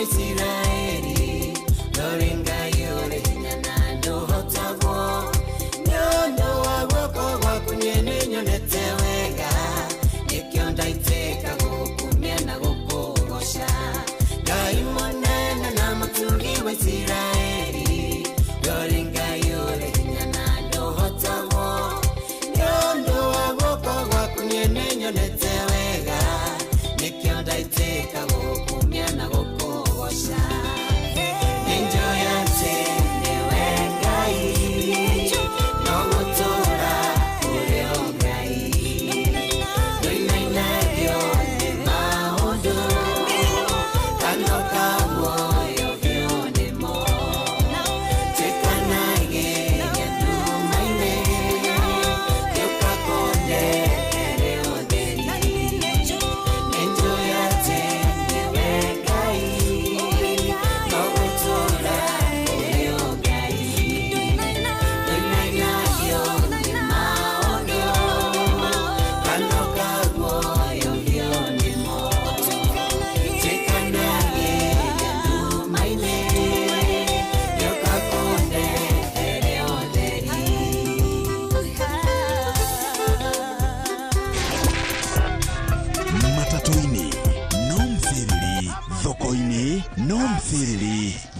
Israeli Loringa yore nyana ndo hotagwo Nyondo wagoko wakunyene nyonete wega Nikionda iteka gukumia na gukogosha Gai monene na maturi wa Israeli Loringa yore nyana ndo hotagwo Nyondo wagoko wakunyene nyonete wega Nikionda iteka gukumia na gukogosha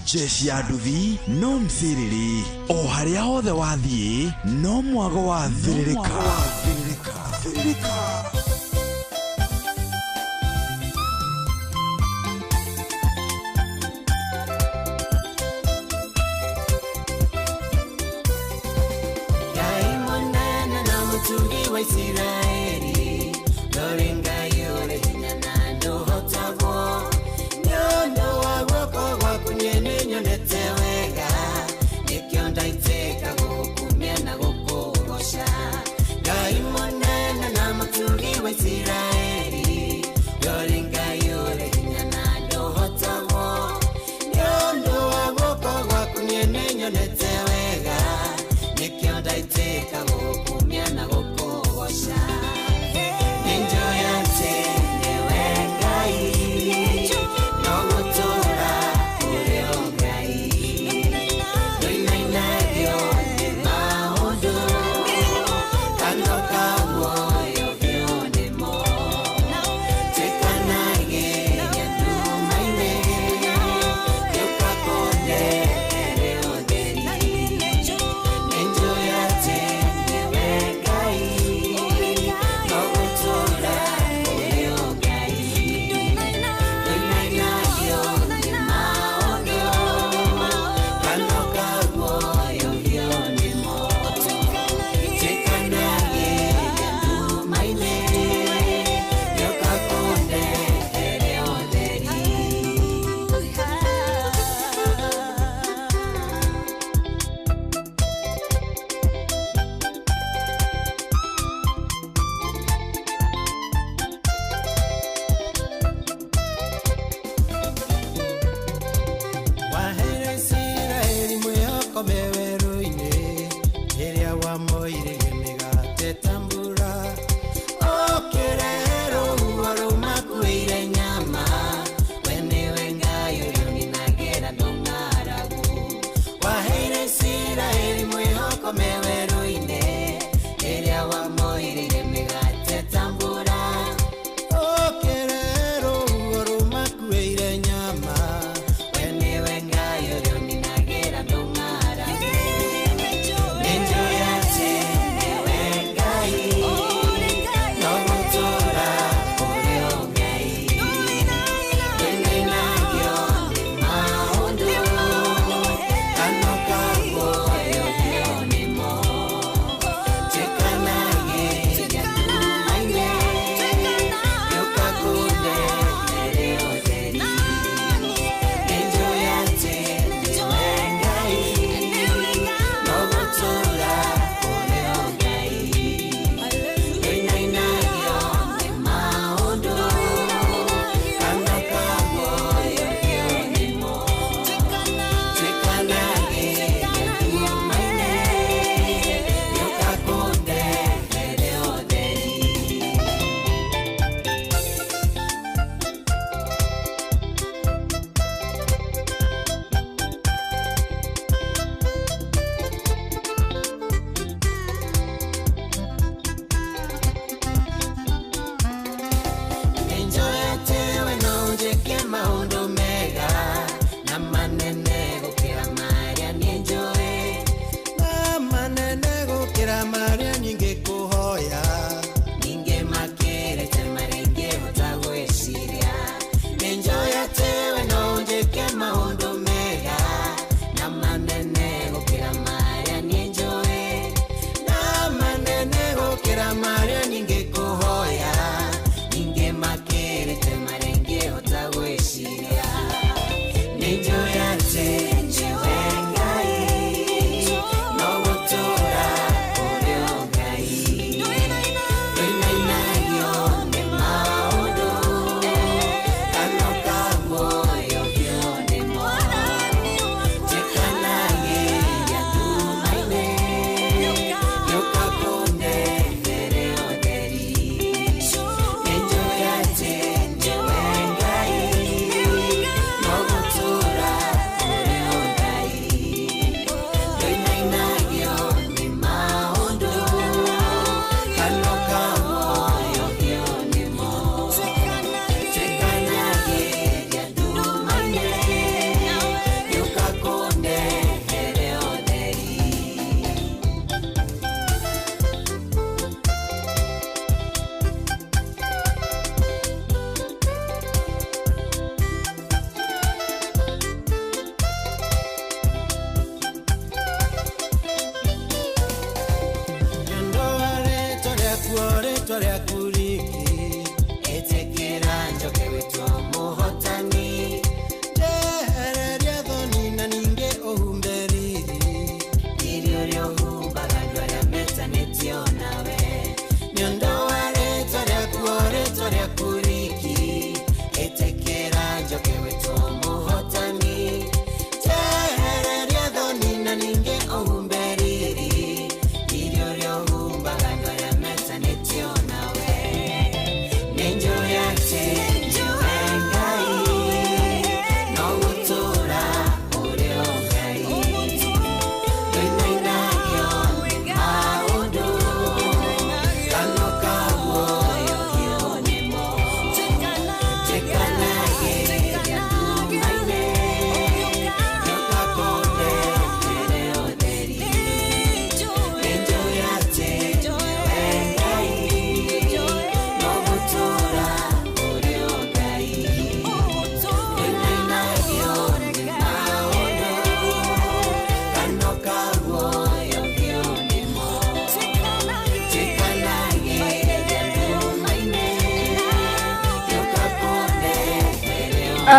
Jeshi ya nduthi no mthiriri o haria hothe wathie no mwago wa thiririka Gai monene na muturi wa Israeli Loringa yore nyana ndo hotagwo Nyondo wagoko wakunyene nyonete wega Nikionda iteka gukumia na gukogosha Gai monene na maturi wa Israeli Loringa yore nyana ndo hotagwo Nyondo wagoko wakunyene nyonete wega Nikionda iteka gukumia na gukogosha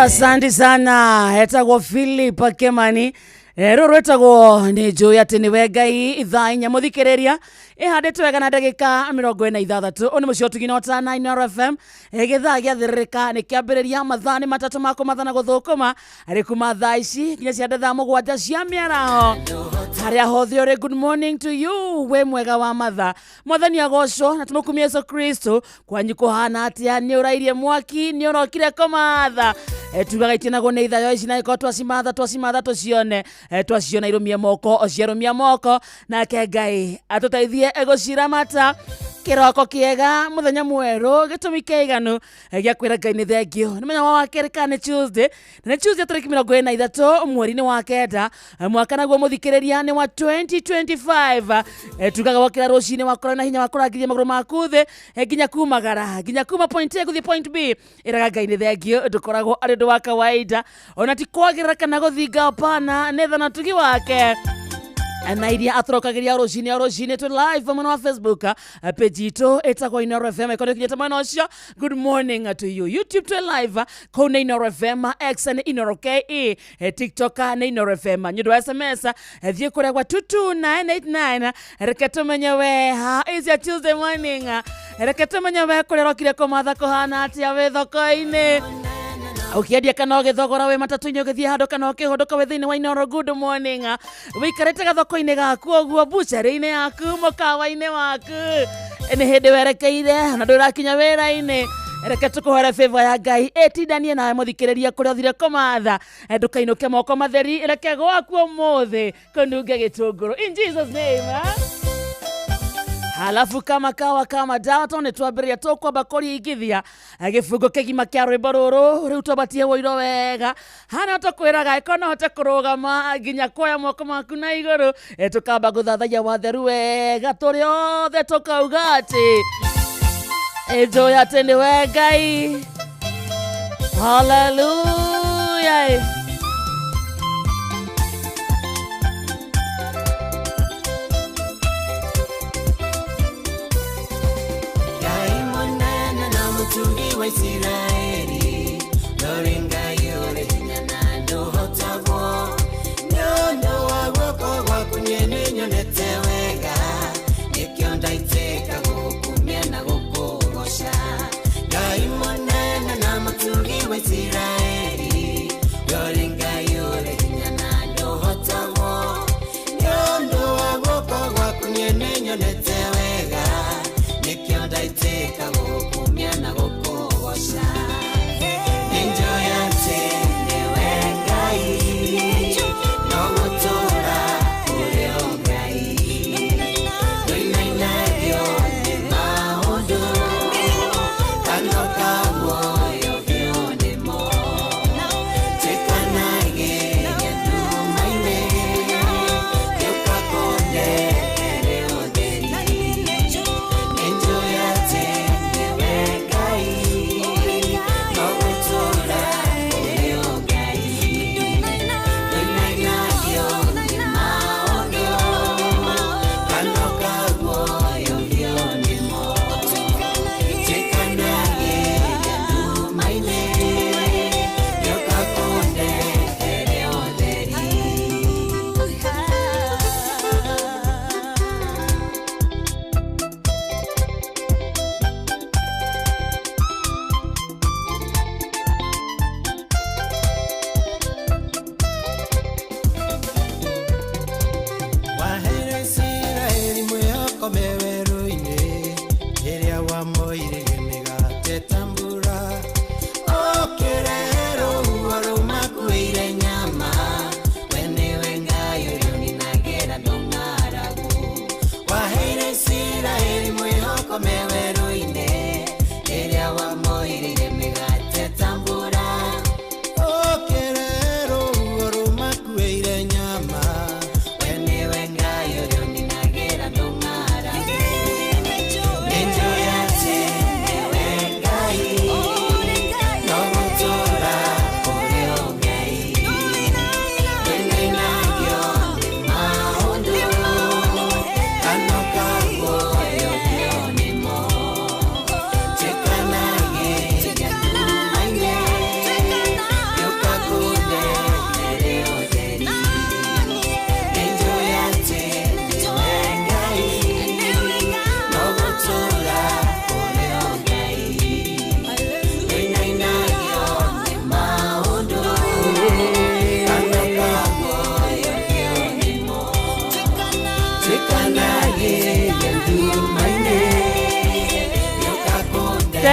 Asante sana. Etagwo Philip Kemani. Ruru etagwo ni njui ati ni wengai ithaa inya muthikiriria ihanditwo wega na ndagika 46 oni mucio tuginota 9 FM githaa giathiririka ni kiambiriria mathani matatu mako mathana guthukuma ari kuma thaa ici nginya cia thaa mugwanja cia miaraho haria hothe uri. Good morning to you, we mwega wa matha mwathani agocwo na tumukumia Yesu Kristo kwanyu kuhana atia ni urairie mwaki ni urokire komatha tugaga itinagwo ni ithayo ici na iko twacimatha tucione twaciona irumie moko ocierumia moko nake Ngai atutaithie egucira mata kiroko kiega muthenya mweru gitumi kiiganu gia kwira Ngai ni thengio ni menya wa kereka ni Tuesday tariki 23 mweri-ini wa kenda mwaka naguo muthikiriria ni wa 2025 tugaga wakira rucini wakora na hinya wakora nginya maguru maku thi nginya kumagara nginya kuma point A guthi point B iraga Ngai ni thengio ndukoragwo ari ndu wa kawaida ona ti kwagirira kana guthinga pana netha na tugi wake na iria atorokagiria rucini tu live mwena wa Facebook page itu etagwo Inoro FM ikondo kinyeta mwena ucio. Good morning to you. YouTube tu live kona Inoro FM, X na Inoro KE, TikTok na Inoro FM, nyundo SMS thie kuria kwa 22989 reketo menyewe ha is your Tuesday morning reketo menyewe kuria rokire komatha kohana atia we thoko-ini ukiendia kana ugithogora we matatu-ini ugithie handu kana ukihodoka we thiini wa Inoro. Good morning wikarite gathoko-ini gaku oguo buceri-ini yaku mukawa-ini waku ni hindi werekeire na ndurakinya wira-ini reke tukuhore favor ya Ngai etindanie nawe muthikiriria kuria uthire komatha ndukainuke moko matheri reke gwaku umuthi kununge gitunguru in Jesus name halafu kama kawa kama dawa tone twambiria tukwamba kurigithia gifungo kigima kia rwimbo ruru riu twabatie woiro wega hana tukwiraga ikono hote kurugama nginya kuoya moko maku na iguru tukamba guthathaiya watheru wega turi othe tukauga ati enjoy ati ni we Ngai. Hallelujah. Mutungi wa Israeli Loringa yore hinyana ndohotagwo Nyondo wa woko wakunyene nyonete wega Nikyo ndaiteka gukumia na gukugosha Ngai monene na mutungi wa Israeli Loringa yore hinyana ndohotagwo Nyondo wa woko wakunyene nyonete wega Nikyo ndaiteka gukumia na gukugosha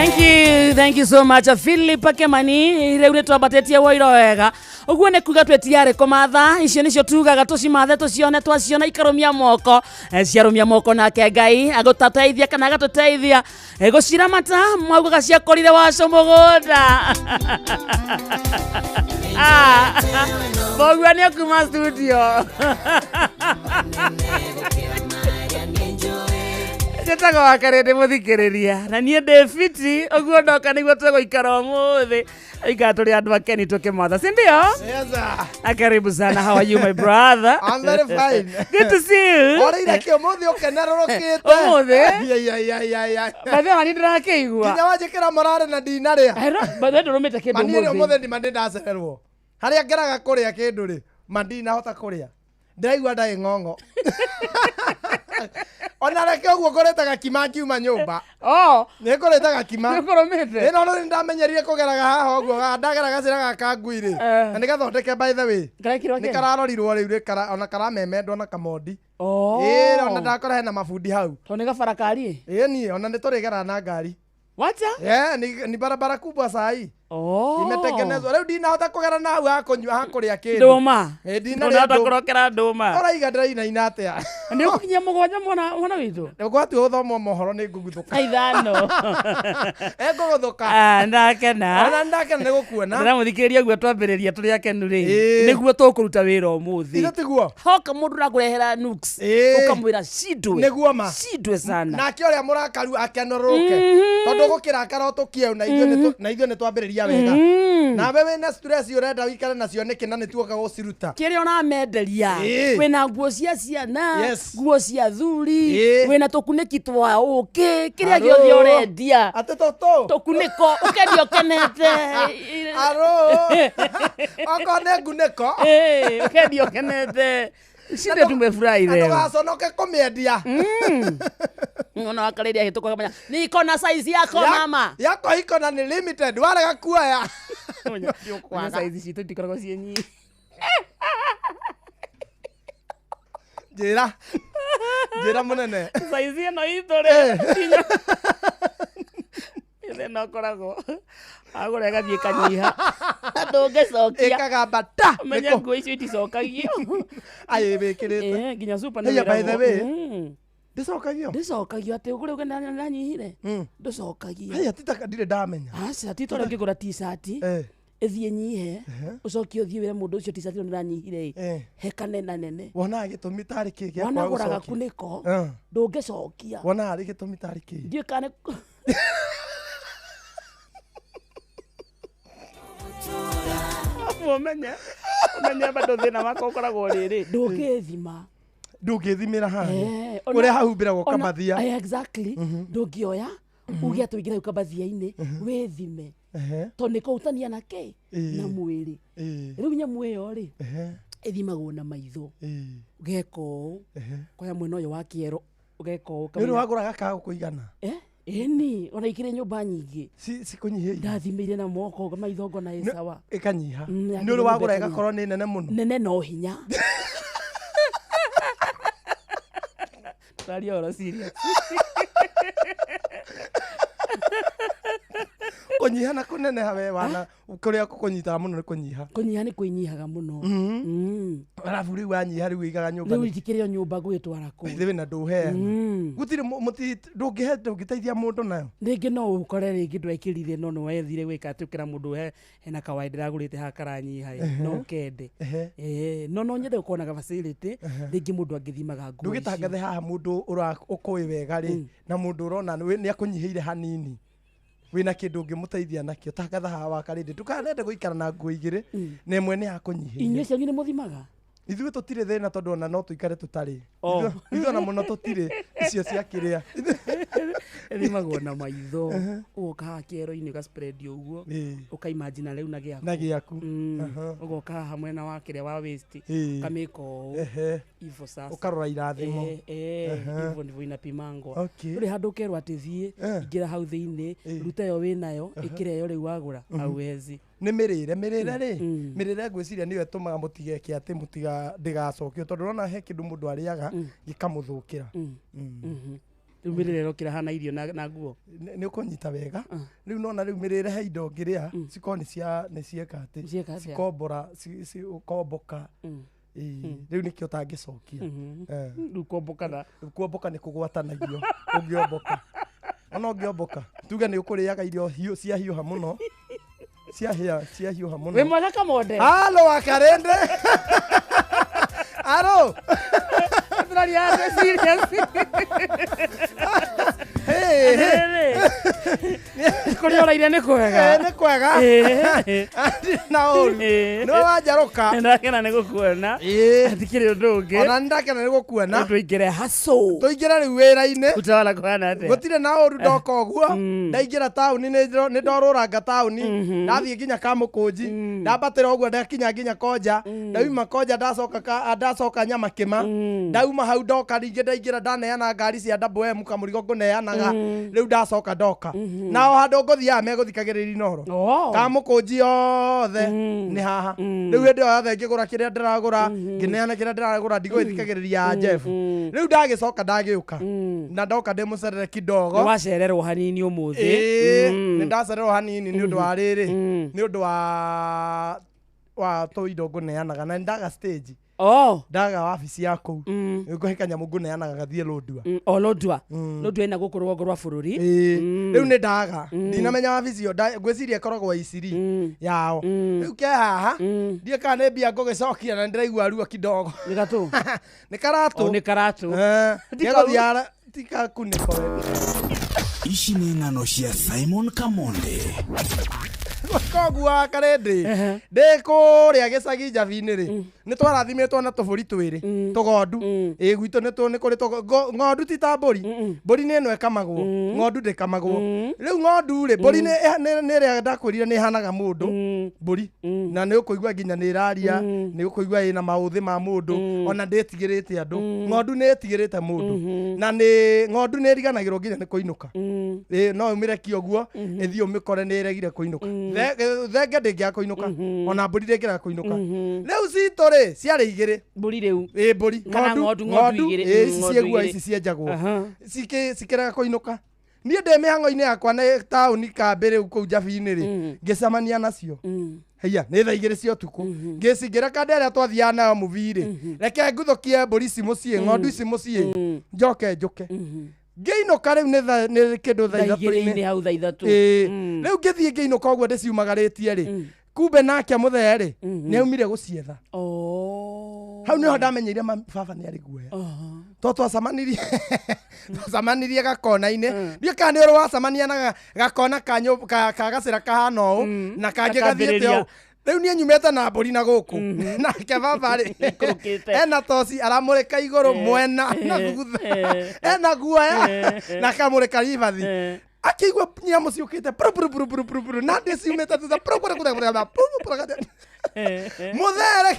Thank you so much Philip Kemani rĩu nĩtwambatĩtie woiro wega ũguo nĩ kuga twetiare kũmatha icio nĩcio tugaga tũcimathe tũcione twaciona ikarũmia moko ciarũmia moko nake Ngai agũtateithia kana agatũteithia gũciramata mwaugaga ciakorire waco mũgũnda Bogwa nĩ kuma studio Jetaga wakarende muthikiriria na nie David oguo ndoka niguo twegũikara umuthi igatũrĩ andũ akeni tũkĩmatha si ndio? Yes sir. Karibu sana, how are you my brother? I'm very fine. Good to see you. Ora kĩ umuthi ũkenerũrũkĩte. Umuthi? Ya. Bathe wani ndĩrakĩigua. Nginya wanjĩkĩra morale na ndinarĩa. Bathe ndũrũmĩte kĩndũ umuthi. Manire umuthi umuthi. ndima ndacererwo. Harĩa ngeraga kũrĩa kĩndũ rĩ, mandinahota kũrĩa. Ndĩraigua ndagĩ ng'ong'o. Ona reke ũguo ngoretaga kima kiuma nyũmba. Nĩ ngoretaga kima. Nĩũkũrũmĩte? Ĩno nĩ ndamenyerire kũgeraga haha ũguo ndageraga cira gaka ngui-rĩ. Na nĩgathondeke by the way. Nĩ kararorirwo rĩu ona karamemendwo na kamondi. Ona ndakora hena mabundi hau. To nĩ gabarakari? Niĩ ona nĩ tũrĩgera na ngari. Wacha? Ni barabara kubwa sahi. Imetengenezwa. Leo ndinahota kugera na hau hakunywa hakuria kindu. Nduma. Ndinahota kurokera nduma. Oraiga ndĩraina atia. Nĩ ũkinyia mũgwanja mwana witũ. Gwatu ũthoma mohoro nĩ nguguthuka. Ithano. Nguguthuka. Ndakena. Ona ndakena nĩ gũkuona. Ndĩramũthikĩrĩria guo twambĩrĩria tũrĩ akenu rĩ. Nĩguo tũkũruta wĩra ũmũthĩ. Ino tiguo. Hoka mũndũ ũrakũrehera nuks. Ũkamwĩra cidwe. Nĩguo ma. Cidwe sana. Nake ũrĩa mũrakaru akenorũke. Tondũ gũkĩrakara ũtũkieu na ithuĩ nĩ twambĩrĩria wega. Na wewe na stress urenda wikare nacio nĩkĩ na nĩtuoka gũciruta. Kĩrĩa ũramenderia. Wĩna nguo cia ciana, nguo cia thuri, wĩna tũkunĩki twa ũkĩ, kĩrĩa gĩothe ũrendia. Atĩ tũtũ. Tũkunĩko, ũkendia ũkenete. Aro. Oko nĩ ngunĩko. Ũkendia ũkenete. Sinde tumefurahi leo. Ndũgaconoke kũmĩendia. Ona wakarĩria hĩtũko kamenya. Niko na size yako mama. Yako iko na ni limited. Warega kuoya. Ona size citũ itikoragwo ciĩ nyingi. Njĩra mũnene. Size ĩno itũ rĩ. Ĩno no koragwo. Agora gathiĩ kanyiha. Ndũngĩcokia. Ĩkagamba ta. Menya nguo icio iticokagio. Ayĩ wĩkĩrĩte. Nginya super nĩ wĩra. By the way. Ndĩcokagio atĩ ũgũrĩ ũgenda nanyihire. Ndũcokagio. Haya titaka ndirĩ ndamenya. Aca tito rĩngĩ ngũra t-shirt. Ĩthiĩ nyihe. Ũcokie ũthiĩ wĩre mũndũ ũcio t-shirt ĩno nĩranyihire. He kanena nene. Wona gĩtũmi tarĩ kĩ gĩa kwa gũcokia. Wona gũraga kunĩko. Ndũngĩcokia. Wona harĩ gĩtũmi tarĩ kĩ. Ndiũĩ kana Umenya bado thĩna wako ũkoragwo rĩrĩ. Ndũngĩthimĩra haha. Ũrĩa hahumbĩragwo kamathia. Exactly. Ndũngĩoya. Uge atĩ wĩingĩre kamathia-inĩ wĩthime. Tondũ nĩ kũhutania na kĩ? Na mwĩrĩ. Rĩu nyamũ ĩyo rĩ. Ĩthimagwo na maitho. Ũgeka ũũ. Koya mwena ũyũ wa kĩero. Ũgeka ũũ. Nĩ ũrĩ wagũraga kago kũigana. Ĩni, ona ikĩrĩ nyũmba nyingĩ. Cikũnyihĩria. Ndathimĩire na moko maitho ngona ĩ sawa. Ĩkanyiha. Nĩ ũrĩ wagũra ĩgakorwo nĩ nene mũno. Nene no hinya. Twaria ũhoro serious. Kũnyiha na kũneneha we wana kũrĩa kũnyitaga mũno nĩ kũnyiha. Kũnyiha nĩ kũinyihaga mũno. Arabu rĩu wanyiha rĩu ũigaga nyũmba. Rĩu itikĩrĩ o nyũmba gwĩtwara kũ. Ithuĩ na ndũheana. Gũtirĩ ndũngĩteithia mũndũ nayo. Rĩngĩ no ũkore rĩngĩ ndwekĩrire no nĩwethire gwĩka atĩ ũkĩra mũndũ hena kawaida ndĩragũrĩte haha karanyiha no kende. No nyende gũkorwo na facility rĩngĩ mũndũ angĩthimaga nguo. Ndũgĩtangathe haha mũndũ ũkũĩ wega rĩ na mũndũ ũrona nĩ akũnyihĩire hanini. Wĩna kĩndũ ũngĩmũteithia nakĩo tangatha haha wakarĩndĩ ndũkanende gũikara na nguo igĩrĩ na ĩmwe nĩ yakũnyihĩria. Inyuĩ cianyu nĩ mũthimaga? Ithuĩ tũtirĩ thĩna tondũ ona no tũikare tũtarĩ. Ithuĩ ona mũno tũtirĩ icio cia kĩrĩa. Ĩthimagwo na maitho. Ũgoka haha kĩero-inĩ ũgaspread ũguo. Ũkaimagine rĩu na gĩaku. Na gĩaku. Ũgoka haha mwena wa kĩrĩa wa waist. Ũkamĩka ũũ. Ivo sasa. Ũkarora irathimo. Ivo ndivyo inapimangwa. Ũrĩ handũ ũkerwo atĩ thiĩ ingĩra hau thĩinĩ ruta ĩyo wĩnayo ĩkĩra ĩyo rĩu wagũra hauwezi. Nĩ mĩrĩre rĩ. Mĩrĩre ngwĩciria nĩyo ĩtũmaga mũtigeke atĩ ndĩgacokio tondũ ũrona he kĩndũ mũndũ arĩaga gĩkamũthũkĩra. Rumirire rokira hana irio na nguo. Nĩ ũkũnyita wega. Rĩu nona rĩu mĩrĩre he indo ngĩrĩa cikorwo nĩ cieka atĩ cikombora cikomboka. Rĩu nĩkĩo ũtangĩcokia. Rĩu kuomboka nĩ kũgwatanagio ũngĩomboka. Ona ũngĩomboka tuge nĩ ũkũrĩaga irio ciahiũha mũno. Ciahiũha mũno. We mwega Kamonde. Halo Wakarende. Halo. Kuri oraire nĩ kwega. Nĩ kwega. Na ũru. Nĩ wanjaruka. Ndakena nĩ gũkuona. Atikĩrĩ ũndũ ũngĩ. Ona ndakena nĩ gũkuona. Tũingĩre haso. Tũingĩre rĩu wĩra-inĩ. Utawala kwana atĩa. Gũtirĩ na ũru ndoka ũguo. Ndaingĩra taũni nĩ ndorũranga taũni. Ndathiĩ nginya Kamũkũnji. Ndambatĩra ũguo ndakinya nginya Koja. Ndauma Koja ndacoka Nyamakĩma. Ndauma hau ndoka ningĩ ndaingĩra ndaneana ngari cia double M kamũrigo ngũneanaga. Rĩu ndacoka ndoka. Na o handũ ngũthiaga megũthikagĩrĩria Inooro. Kamũkũnji yothe nĩ haha. Rĩu hĩndĩ ĩyo yothe ngĩgũra kĩrĩa ndĩragũra, ngĩneana kĩrĩa ndĩragũra ndigũgĩthikagĩrĩria Jeff. Rĩu ndagĩcoka ndagĩũka. Na ndoka ndĩmũcerere kidogo. Wacererwo hanini ũmũthĩ. Nĩ ndacererwo hanini nĩ ũndũ wa rĩrĩ. Nĩ ũndũ wa tũindo ngũneanaga na ndaga stage. Ndaga wabici ya kũu. Ngũhe kanyamũ ngũneanaga gathiĩ Lodwar. Lodwar. Lodwar ina gũkũ rũgongo rwa bũrũri. Rĩu nĩ ndaga. Ndinamenya wabici ĩyo ngwĩciria ĩkoragwo Isiri yao. Rĩu ke haha. Ndiĩ kana nĩ mbia ngũgĩcokia na ndĩraigua ruo kidogo. Nĩ gatũ. Nĩ karatũ. Nĩ karatũ. Nĩgũthiara tika kunĩko we. Ici nĩ ng'ano cia Simon Kamonde. Koguo Wakarende. Ndĩ kũrĩa gĩcagi Njabi-inĩ rĩ. Nĩ twarathimĩtwo na tũbũri twĩrĩ. Tũgondu. Gwitũ nĩ kũrĩ ng'ondu ti ta mbũri. Mbũri nĩ ĩno ĩkamagwo. Ng'ondu ndĩkamagwo. Rĩu ng'ondu rĩ, mbũri nĩ ĩrĩa ndakwĩrire nĩ ĩhanaga mũndũ. Mbũri. Na nĩ ũkũigua nginya nĩ ĩraria. Nĩ ũkũigua ĩna maũthĩ ma mũndũ. Ona ndĩtigĩrĩte andũ. Ng'ondu nĩ ĩtigĩrĩte mũndũ. Na ng'ondu nĩ ĩriganagĩrwo nginya nĩ kũinũka. No ũmĩre kĩoguo ĩthiĩ ũmĩkore nĩ ĩregire kũinũka. Thenge ndĩngĩaga kũinũka. Ona mbũri ndĩngĩaga kũinũka. Rĩu citũ rĩ ciarĩ igĩrĩ. Mbũri rĩu. Mbũri. Ng'ondu igĩrĩ. Ici ciegua ici cienjagwo. Cikĩrega kũinũka. Niĩ ndĩ mĩhang'o-inĩ yakwa nĩ taũni kambĩ rĩu kũu Njabi-inĩ rĩ. Ngĩcemania nacio. Haiya nĩ thaa igĩrĩ cia ũtukũ. Ngĩcingĩra kandi ĩrĩa twathiaga nayo mũbii rĩ. Reke nguthũkie mbũri ici mũciĩ, ng'ondu ici mũciĩ. Njoke njũke. Ngĩinũka rĩu nĩ kĩndũ thaa ithatũ-inĩ. Hau thaa ithatũ. Rĩu ngĩthiĩ ngĩinũka ũguo ndĩciumagarĩtie rĩ. Kumbe nake mũthee rĩ nĩ aumire gũcietha. Hau nĩho ndamenyeire baba nĩ arĩ guoya. Twacamanirie gakona-inĩ. Ndiĩ kana nĩ ũrĩ wacamania na gakona ka gacĩra kahana ũũ na kangĩ gathiĩte ũũ. Rĩu niĩ nyumĩte na mbũri na gũkũ. Nake baba rĩ ena toci aramũrĩka igũrũ mwena na thutha. Ena guoya na akamũrĩka ribathi. Akĩigua nyamũ ciũkĩte puru na ndĩ ciumĩte thutha mũthere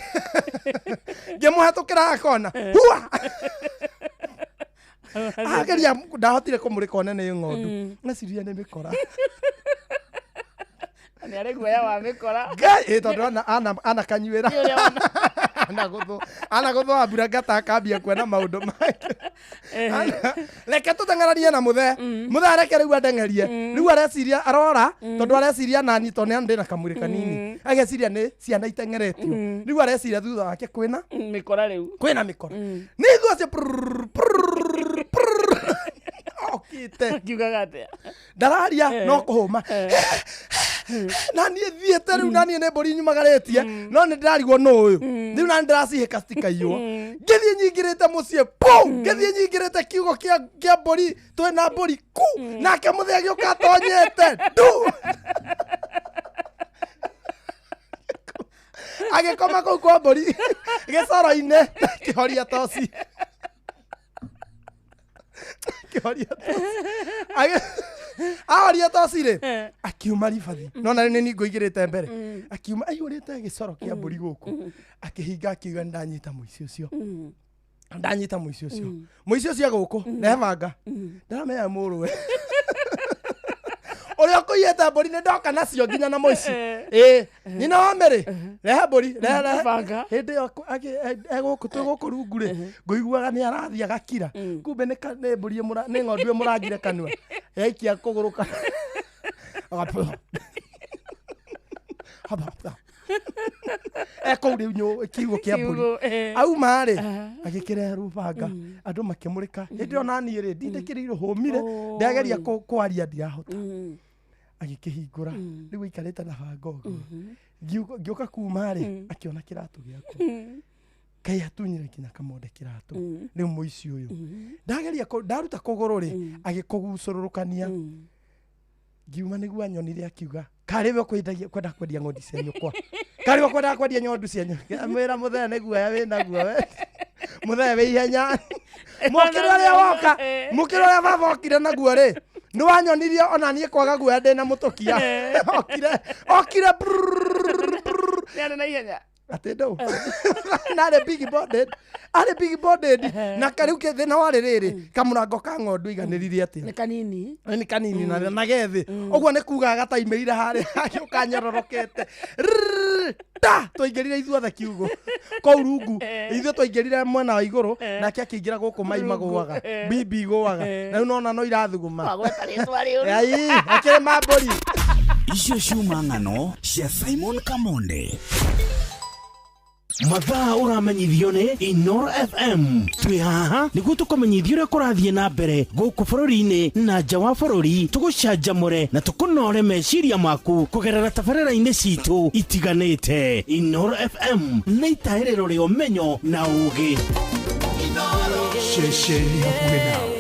ngĩmũhetũkĩra gakona ageria ndahotire kũmũrĩka one nĩ ng'ondu ngeciria nĩ mĩkora. Nĩ arĩ guoya wa mĩkora. Ngai tondũ anakanyuĩra anagũthwo ambura ngata akambia kuona maũndũ make. Reke tũteng'eranie na mũthee reke rĩu andeng'erie. Rĩu areciria arora tondũ areciria nani tondũ nĩ ndĩ na kamwĩrĩ kanini. Ageciria nĩ ciana iteng'eretio. Rĩu areciria thutha wake kwĩna mĩkora rĩu. Kwĩna mĩkora. Nĩ ithuĩ acio okite. Kiugaga atĩa? Ndararia no kũhũma. Nani thiĩte rĩu nani nĩ mbũri nyumagarĩtie no nĩ ndĩrarigwo nũ ũyũ. Rĩu nani ndĩracihĩka citikaiywo. Ngĩthiĩ nyingĩrĩte mũciĩ ngĩthiĩ nyingĩrĩte kiugo kĩa mbũri twĩna mbũri ku nake mũthee agĩũka atonyete agĩkoma kũu kwa mbũri gĩcoro-inĩ kĩhoria toci. Ahoria toci rĩ akiuma ribathi no na nĩ ngũigĩrĩte mbere akiuma aihũrĩte gĩcoro kĩa mbũri gũkũ akĩhinga akiuga ndanyita mũici ũcio mũici ũcio gũkũ ndebanga ndaramenya mũrũwe Uri okuyete mburi ni ndoka nacio nginya na muici. Nyina wa Mary. Rehe mburi, rehe. Hindi eguku tuguku rungu ri. Nguiguaga ni arathia agakira. Kumbe ni mburi ni ng'ondu murangire kanua. Yaikia kuguruka. Eko riu kiugo kia mburi auma ri agikire rubanga andu makimurika hindi ona ni ri ndindikiriirwo humire ndageria kwaria ndirahota agikihingura riu ikarite na bango ngioka kuma ri akiona kiratu giaku kai atunyire nginya kamonde kiratu riu muici uyu ndageria ndaruta kuguru ri agikugucururukania ngiuma niguo anyonire akiuga kariwe kwenda kwendia ng'ondu cia nyukwa kariwe kwenda kwendia ng'ondu cia nyukwa mwira muthee niguo wina guo muthee wi ihenya mukire uria woka mukire uria baba okire naguo ri ni wanyonirie ona nie kwaga guo ndina mutukia okire ni na ihenya atendo nare big bonded na kariu ke thina wari riri kamurango ka ng'ondu iganiririe atia ni kanini na gethi uguo ni kuga gataimirire hari ukanyororokete ta twaingirire ithuothe kiugo kou rungu ithuo twaingirire mwena wa iguru nake akiingira guku mai maguaga bibi guaga na nona no irathuguma ai akire mamburi icio ciuma ng'ano cia Simon Kamonde. Mathaa uramenyithio ni Inoro FM. Twi haha niguo tukumenyithia uria kurathie na mbere guku bururi-ini na nja wa bururi, tugucanjamure na tukunore meciria maku kugerera tabarĩra-inĩ citu itiganĩte. Inoro FM nĩ itaĩrĩro rĩa ũmenyo na ũũgĩ. Ceceni hakuhĩ nawe.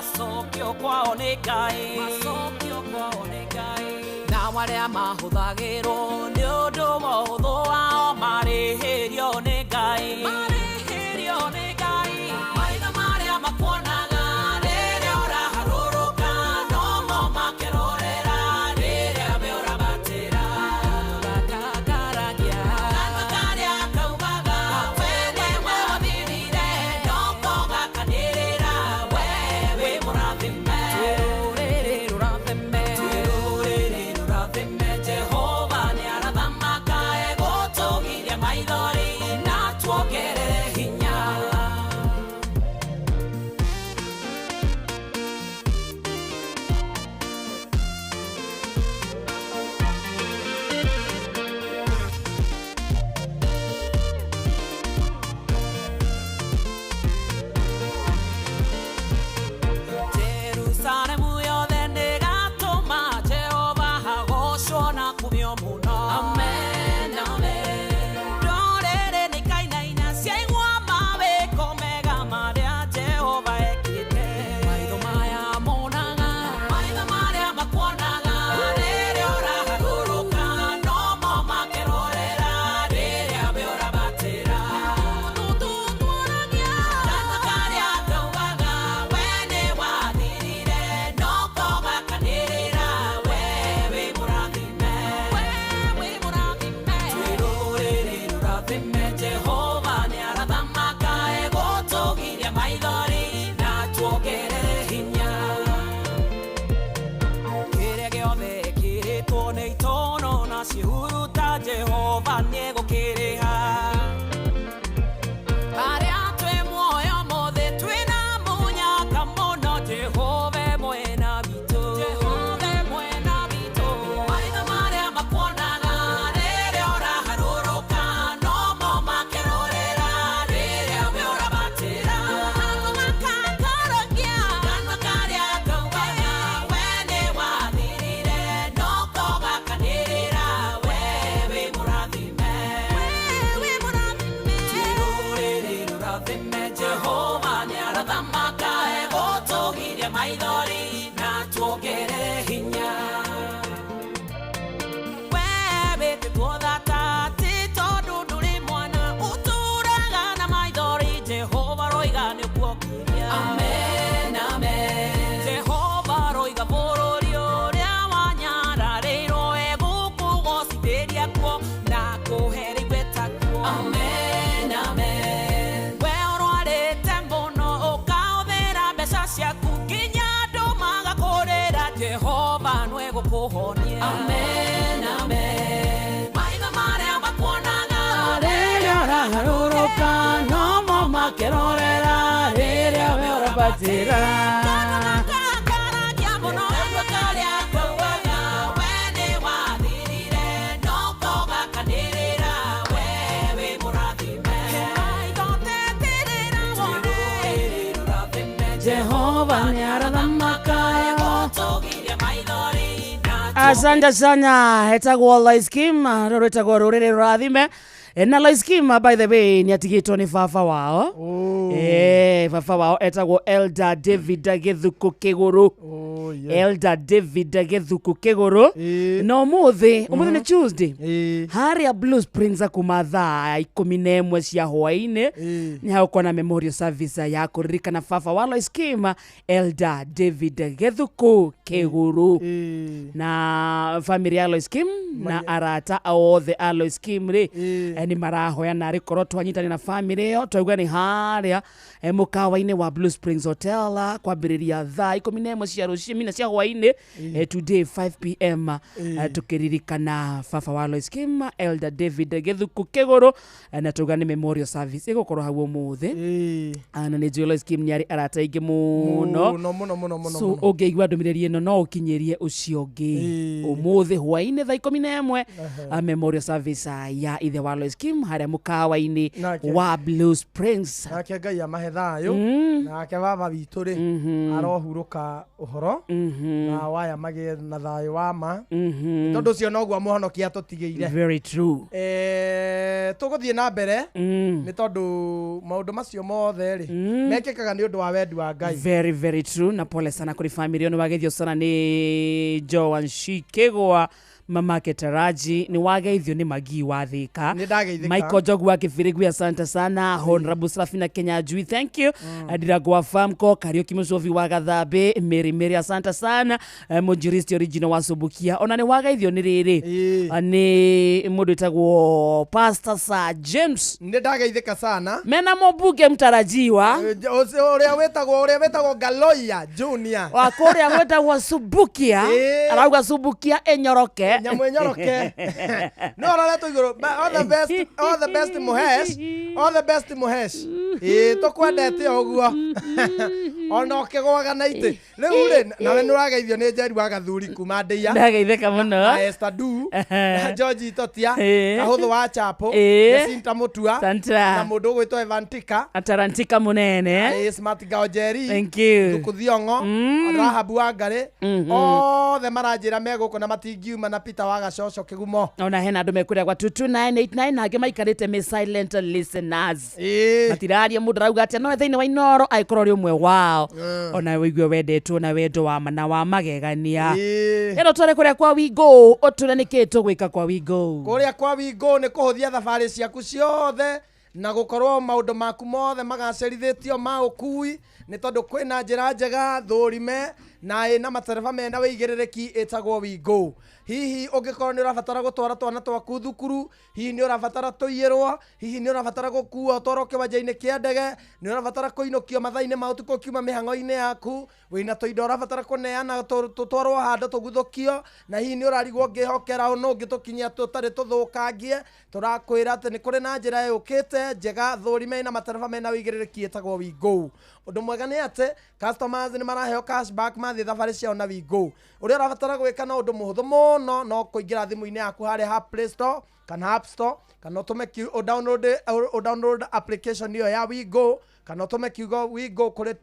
Masokio kwao nĩ Ngai na arĩa mahũthagĩrwo nĩ ũndũ wa ũhũthũ wao marĩhĩrio nĩ Ngai maitho marĩa makuonaga rĩrĩa ũraharũrũka no mo makĩrorera rĩrĩa we ũrabatĩra gakaragia karĩa kaugaga we nĩwe wathirire no ko gakanĩrĩra we mũrathime Jehova nĩ arathamaka egũtũgiria maithori na tuongerere hinya roiga nĩ kuokiria amen amen Jehova roiga bũrũri ũrĩa wanyararĩirwo egũkũgocithĩria kuo na kũhe igweta kuo amen amen we ũrwarĩte mũno ũkahũthĩra mbeca ciaku nginya andũ magakũrĩra Jehova nĩ egũkũhonia amen amen maitho marĩa makuonaga rĩrĩa ũraharũrũka no mo makĩrorera rĩrĩa we ũrabatĩra Jehova ni arathamaka asante sana hetagwo Loiskim rũrĩtagwo rũrĩrĩ rũrathime na Loiskim by the way ni atigĩtwo nĩ baba wao baba wao etagwo Elder David Githuku Kĩgũrũ Elder David Githuku Kĩgũrũ no mũthĩ nĩ Tuesday harĩa Blue Springs kuma thaa 11 cia hwaĩ-inĩ nĩ hagũkorwo na memorial service ya kũririkana baba wa Loiskim Elder David Githuku Kĩgũrũ na family ya Loiskim na arata othe a Loiskim ni marahoya na rĩkorwo twanyitane na family ĩyo twaigua nĩ harĩa mũkawa-inĩ wa Blue Springs Hotel kwambĩrĩria thaa 11 cia rũciinĩ cia hwaĩ-inĩ today 5 p.m. Tukĩririkana baba wa Loiskim Elder David Githuku Kĩgũrũ na tuga nĩ memorial service ĩgũkorwo hau ũmũthĩ na nĩ njũĩ Loiskim nĩ arĩ arata aingĩ mũno so ũngĩigua ndũmĩrĩri ĩno no ũkinyĩrie ũcio ũngĩ ũmũthĩ hwaĩ-inĩ thaa 11 memorial service ya ithe wa Loiskim harĩa mũkawa-inĩ wa Blue Springs nake Ngai amahe thayũ nake baba witũ rĩ arohurũka ũhoro na waya magĩe na thayũ wa ma tondũ ũcio noguo mũhonokia tũtigĩire very true tũgũthiĩ na mbere nĩ tondũ maũndũ macio mothe rĩ mekĩkaga nĩ ũndũ wa wendi wa Ngai very very true na pole sana kũrĩ family ĩyo nĩ wagethio sana nĩ Joan Shikegwa Mama Ketaraji ni wageithio ni Magi wa Thika Michael Jogu wa Kibirigwi asante sana Honorable Safina Kenya Jui thank you Adiragwa Famko Kariuki Musovi wa Gathambe Mary asante sana Mujiristi original wa Subukia ona ni wageithio ni riri ni mundu etagwo Pastor Sir James ni ndageithika sana mena mobuge mtarajiwa uria wetagwo Galoya Junior wa kuria wetagwo Subukia arauga Subukia enyoroke nyamwenyoroke no raleto iguru all the best Muhesh tukwendete oguo ona ukigwaga na ite riu ri na ni urageithio ni Njeri wa Gathuri kuma Ndeia ndageitheka muno Esther Du na George Totia na Huthu wa Chapo Sinta Mutua na mundu gwitwo Evantika Atarantika munene Smart Gaojeri thank you Thukuthiongo Rahabu wa Ngari othe maranjira meguko na matingiuma na Peter wa Gacoco Kigumo ona hena andu mekuria kwa 2289 na angĩ maikarĩte me silent listeners matiraria mũndũ rauga atĩ no thĩinĩ wa Inoro aikorwo ri ũmwe wao ona wĩigue wendetwo na wendo wa mana wa magegania ĩno tũrĩ kũrĩa kwa Wingo ũtũre nĩkĩ tũgwĩka kwa Wingo kũrĩa kwa Wingo nĩ kũhũthia thabarĩ ciaku ciothe na gũkorwo maũndũ maku mothe magacĩrithĩtio ma ũkui nĩ tondũ kwĩna njĩra njega thũrime na ĩna matereba mena wĩigĩrĩrĩki ĩtagwo Wingo hihi ũngĩkorwo nĩ ũrabatara gũtwara twana twaku thukuru hihi nĩ ũrabatara tũiyĩrwo hihi nĩ ũrabatara gũkuo toro kĩwanja-inĩ kĩa ndege nĩ ũrabatara kũinũkio mathaa-inĩ ma ũtukũ kiuma mĩhang'o-inĩ yaku wĩna tũindo ũrabatara kũneana tũtwarwo handũ tũguthũkio na hihi nĩ ũrarigwo ngĩhokera no ũngĩtũkinyia tũtarĩ tũthũkangie tũrakwĩra atĩ nĩ kũrĩ na njĩra yũkĩte njega thũrime na matereba mena wĩigĩrĩrĩki ĩtagwo Wingo ũndũ mwega nĩ atĩ customers nĩ maraheo cashback mathiĩ thabarĩ ciao na Wingo ũrĩa ũrabatara gwĩka na ũndũ mũhũthũ mũno no kũingĩra thimũ-inĩ yaku harĩ ha Play Store kana App Store kana ũtũme download application ĩyo ya Wingo kana ũtũme kiugo Wingo kũrĩ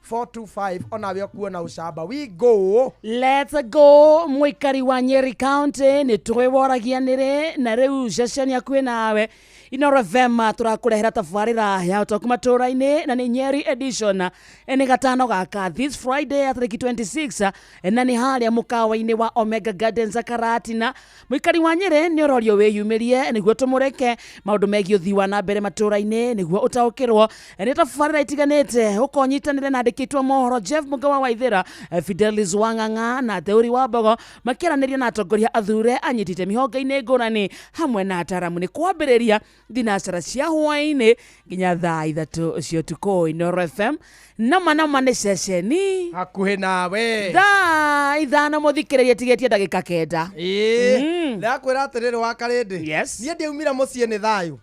20425 onawe okuona ucamba Wingo let's go mũikari wa Nyeri County nĩ twĩworagianĩre na rĩu ceceni akuĩ nawe Inoro FM turakurehera tabarira ya utoku matũra-inĩ na nĩ Nyeri edition nĩ gatano gaka this Friday tariki 26 na nĩ harĩa mũkawa-inĩ wa Omega Gardens Karatina. Mũikari wa Nyeri nĩ ũrorio wĩyumĩrie nĩguo tũmũreke maũndũ megiĩ ũthii wa na mbere matũra-inĩ nĩguo ũtaũkĩrwo nĩ tabarĩra itiganĩte ũkonyitanĩre na andĩkĩtwo mohoro Jeff Mugawa Waithĩra, Fidelis Wang'ang'a na Theuri Wambogo makĩaranĩria na atongoria athure anyitĩte mĩhonge-inĩ ngũrani hamwe na ataramu nĩ kwambĩrĩria thinacara cia hwaĩ-inĩ nginya thaa 3 cia ũtukũ. Inoro FM nama nĩ ceceni hakuhĩ nawe thaa 5 mũthikĩrĩria tigĩtie ndagĩka 9. ndakwĩra atĩrĩrĩ wa Karĩndĩ, niĩ ndiaumire mũciĩ nĩ thayũ,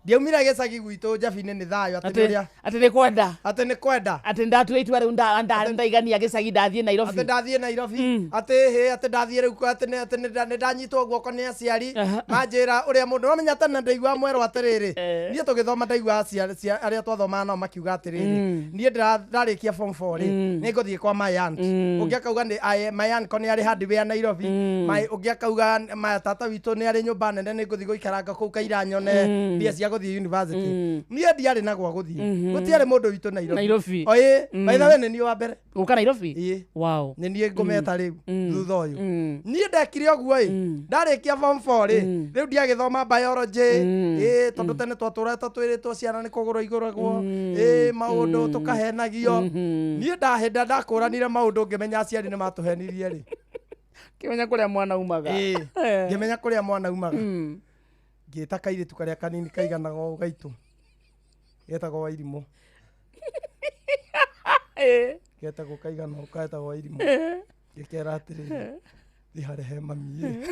ndiaumire gĩcagi gwitũ Njabi-inĩ nĩ thayũ. Atĩ nĩ kwenda atĩ ndatua itua rĩu ndaigania gĩcagi ndathiĩ Nairobi, atĩ ndathiĩ rĩu atĩ nĩ ndanyitwo guoko nĩ aciari manjĩra ũrĩa mũndũ wamenya tene ndaigua mwero atĩrĩrĩ niĩ tũgĩthoma ndaigua arĩa twathomaga nao makiuga atĩrĩrĩ niĩ ndarĩkia form 4 rĩ nĩ ngũthiĩ kwa my aunt, ũngĩ akauga my aunt ko nĩ arĩ hardware Nairobi, ũngĩ akauga tata witũ nĩ arĩ nyũmba nene nĩ ngũthiĩ gũikaranga kũu Kairanyone mbia cia gũthiĩ university. Niĩ ndiarĩ na gwa gũthiĩ, gũtiarĩ mũndũ witũ Nairobi. Oĩ by the way nĩ niĩ wa mbere gũka Nairobi. Wow, nĩ niĩ ngũmeta rĩu thutha ũyũ. Niĩ ndekire ũguo ndarĩkia form 4 rĩu ndiagĩthoma biology tondũ tene twatũrĩte twĩrĩtwo ciana nĩ kũgũrũ igũragwo maũndũ tũkahenagio. Niĩ ndahĩnda ndakũranire maũndũ ngĩmenya aciari nĩ matũhenirie rĩ kĩmenya kũrĩa mwana umaga. Ngĩmenya kũrĩa mwana umaga. Ngĩta kairĩtu karĩa kanini kaiganaga o gaitũ getagwo Wairimũ, getagwo kaigana o getagwo Wairimũ, ngĩkera atĩrĩrĩ thiĩ harehe mami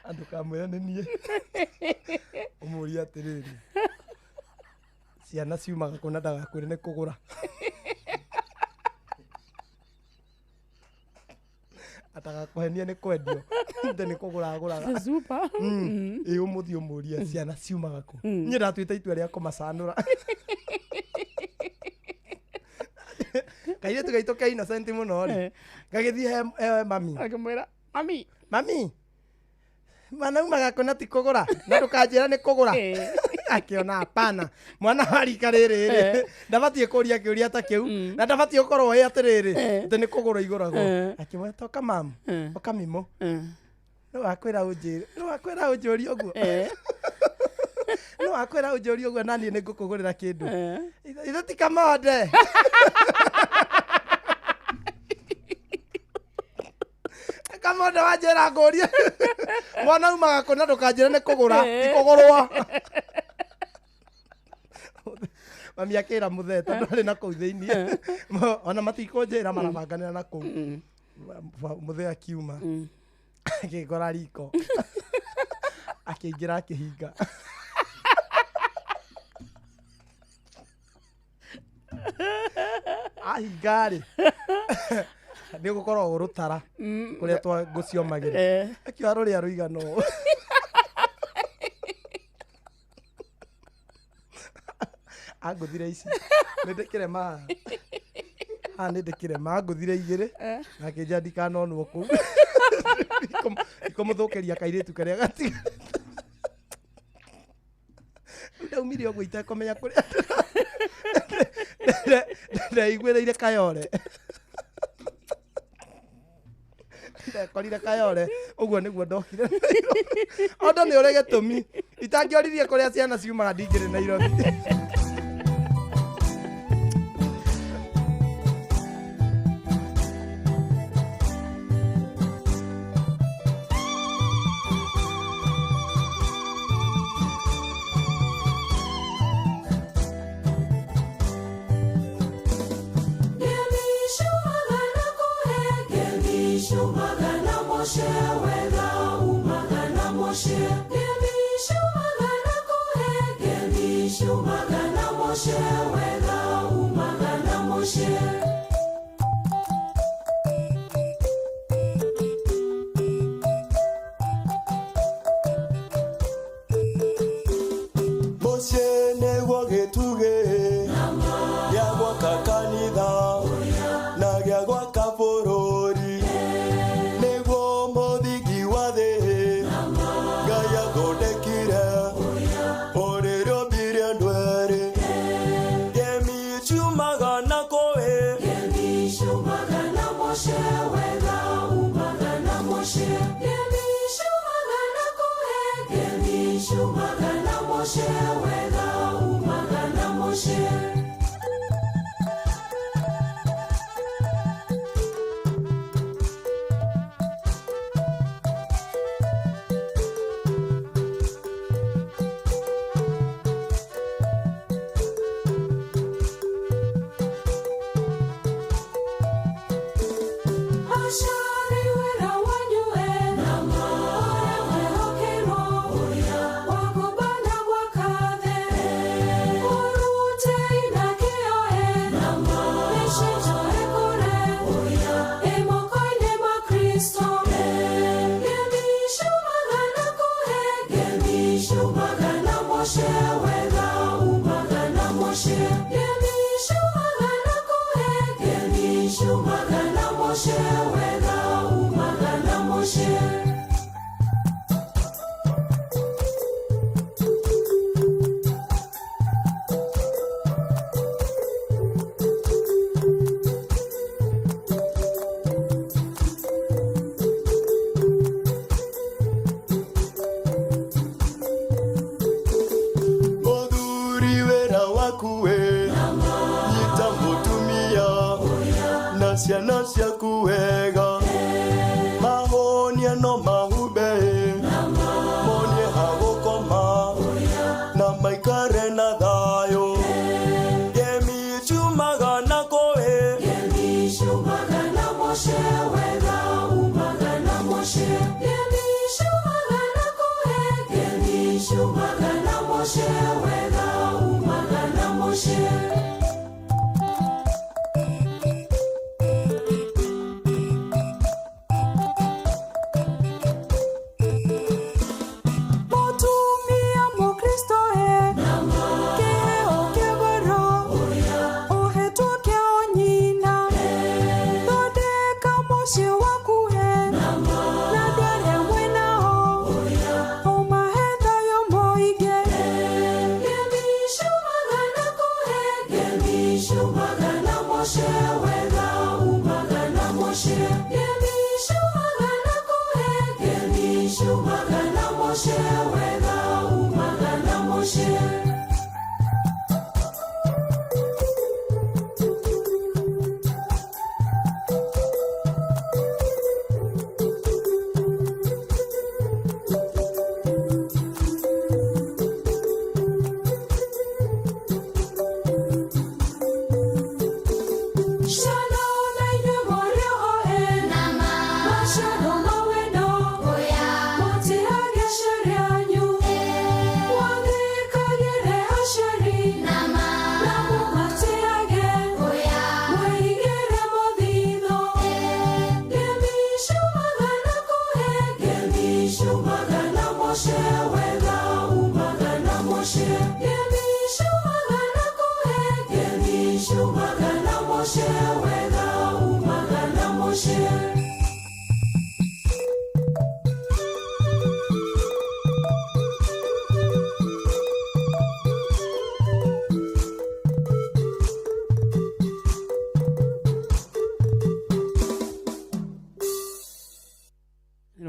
andũ kamwĩra nĩ niĩ ũmũria atĩrĩrĩ ciana ciumaga kũ na ndagakwĩre nĩ kũgũra. Atagakũhenia nĩ kwendio nde nĩ kũgũra agũraga. Super. Ũmũthi ũmũria ciana ciumaga kũ, niĩ ndatuĩte itua rĩa kũmacanũra. Kairĩtu gaitũ ke innocent mũno rĩ gagĩthiĩ he mami akĩmwĩra mami mwana umaga kũ na ti kũgũra na ndũkanjĩra nĩ kũgũra. Akĩona hapana mwana wa rika rĩrĩ ndabatiĩ kũria kĩũria ta kĩu na ndabatiĩ gũkorwo ĩ atĩrĩrĩ atĩ nĩ kũgũra igũragwo. Akĩmwĩra toka mamu oka mimũ nĩ wakwĩra ũnjũria ũguo nĩ wakwĩra ũnjũria ũguo naniĩ nĩ ngũkũgũrĩra kĩndũ ithe ti Kamonde. Kamonde wanjĩra ngũria mwana umaga kũ na ndũkanjĩra nĩ kũgũra ti kũgũrwo. Mami akĩra mũthee tondũ arĩ na kũu thĩinĩ ona matikũnjĩra marabanganĩra na kũu. Mũthee akiuma akĩgora riko akĩingĩra akĩhinga ahinga rĩ nĩ gũkorwo rũtara kũrĩa ngũciomagĩra akĩoya rũrĩa rũigana ũũ angũthire ici nĩndĩkĩre nĩndĩkĩre ngũthire igĩrĩ na kĩnja ndikanonwo kũu ikũmũthũkĩria kairĩtu karĩa gatiga ndaumire ũguo itekũmenya kũrĩa ndaiguĩrĩire Kayore ndekorire Kayore ũguo nĩguo ndokire Ondo nĩ ũrĩ gĩtũmi itangĩoririe kũrĩa ciana ciumaga ndingĩrĩ Nairobi. Moshe negwo gĩtugĩ ya gwaka kanitha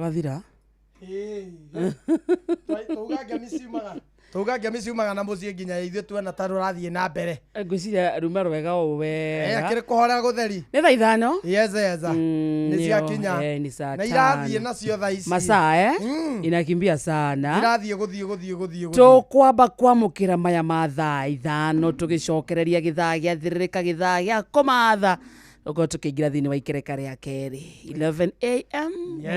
Wathira Tugagia miciumaga na mucie nginya ithuĩ tuona ta rũrathiĩ na mbere. Ngwĩciria ruma rwega ũũ wega. Akĩrĩ kũhora gũtheri. Nĩ thaa ithano? Yeza. Nĩ ciakinya. Na irathiĩ nacio thaa ici. Masaa inakimbia sana. Irathiĩ gũthiĩ. Tũkwamba kwamũkĩra maya ma thaa ithano tũgĩcokereria gĩthaa gĩa thirĩrĩka gĩthaa gĩa kũmatha. Uko tukiingira thini wa ikereka ria keri 11 am.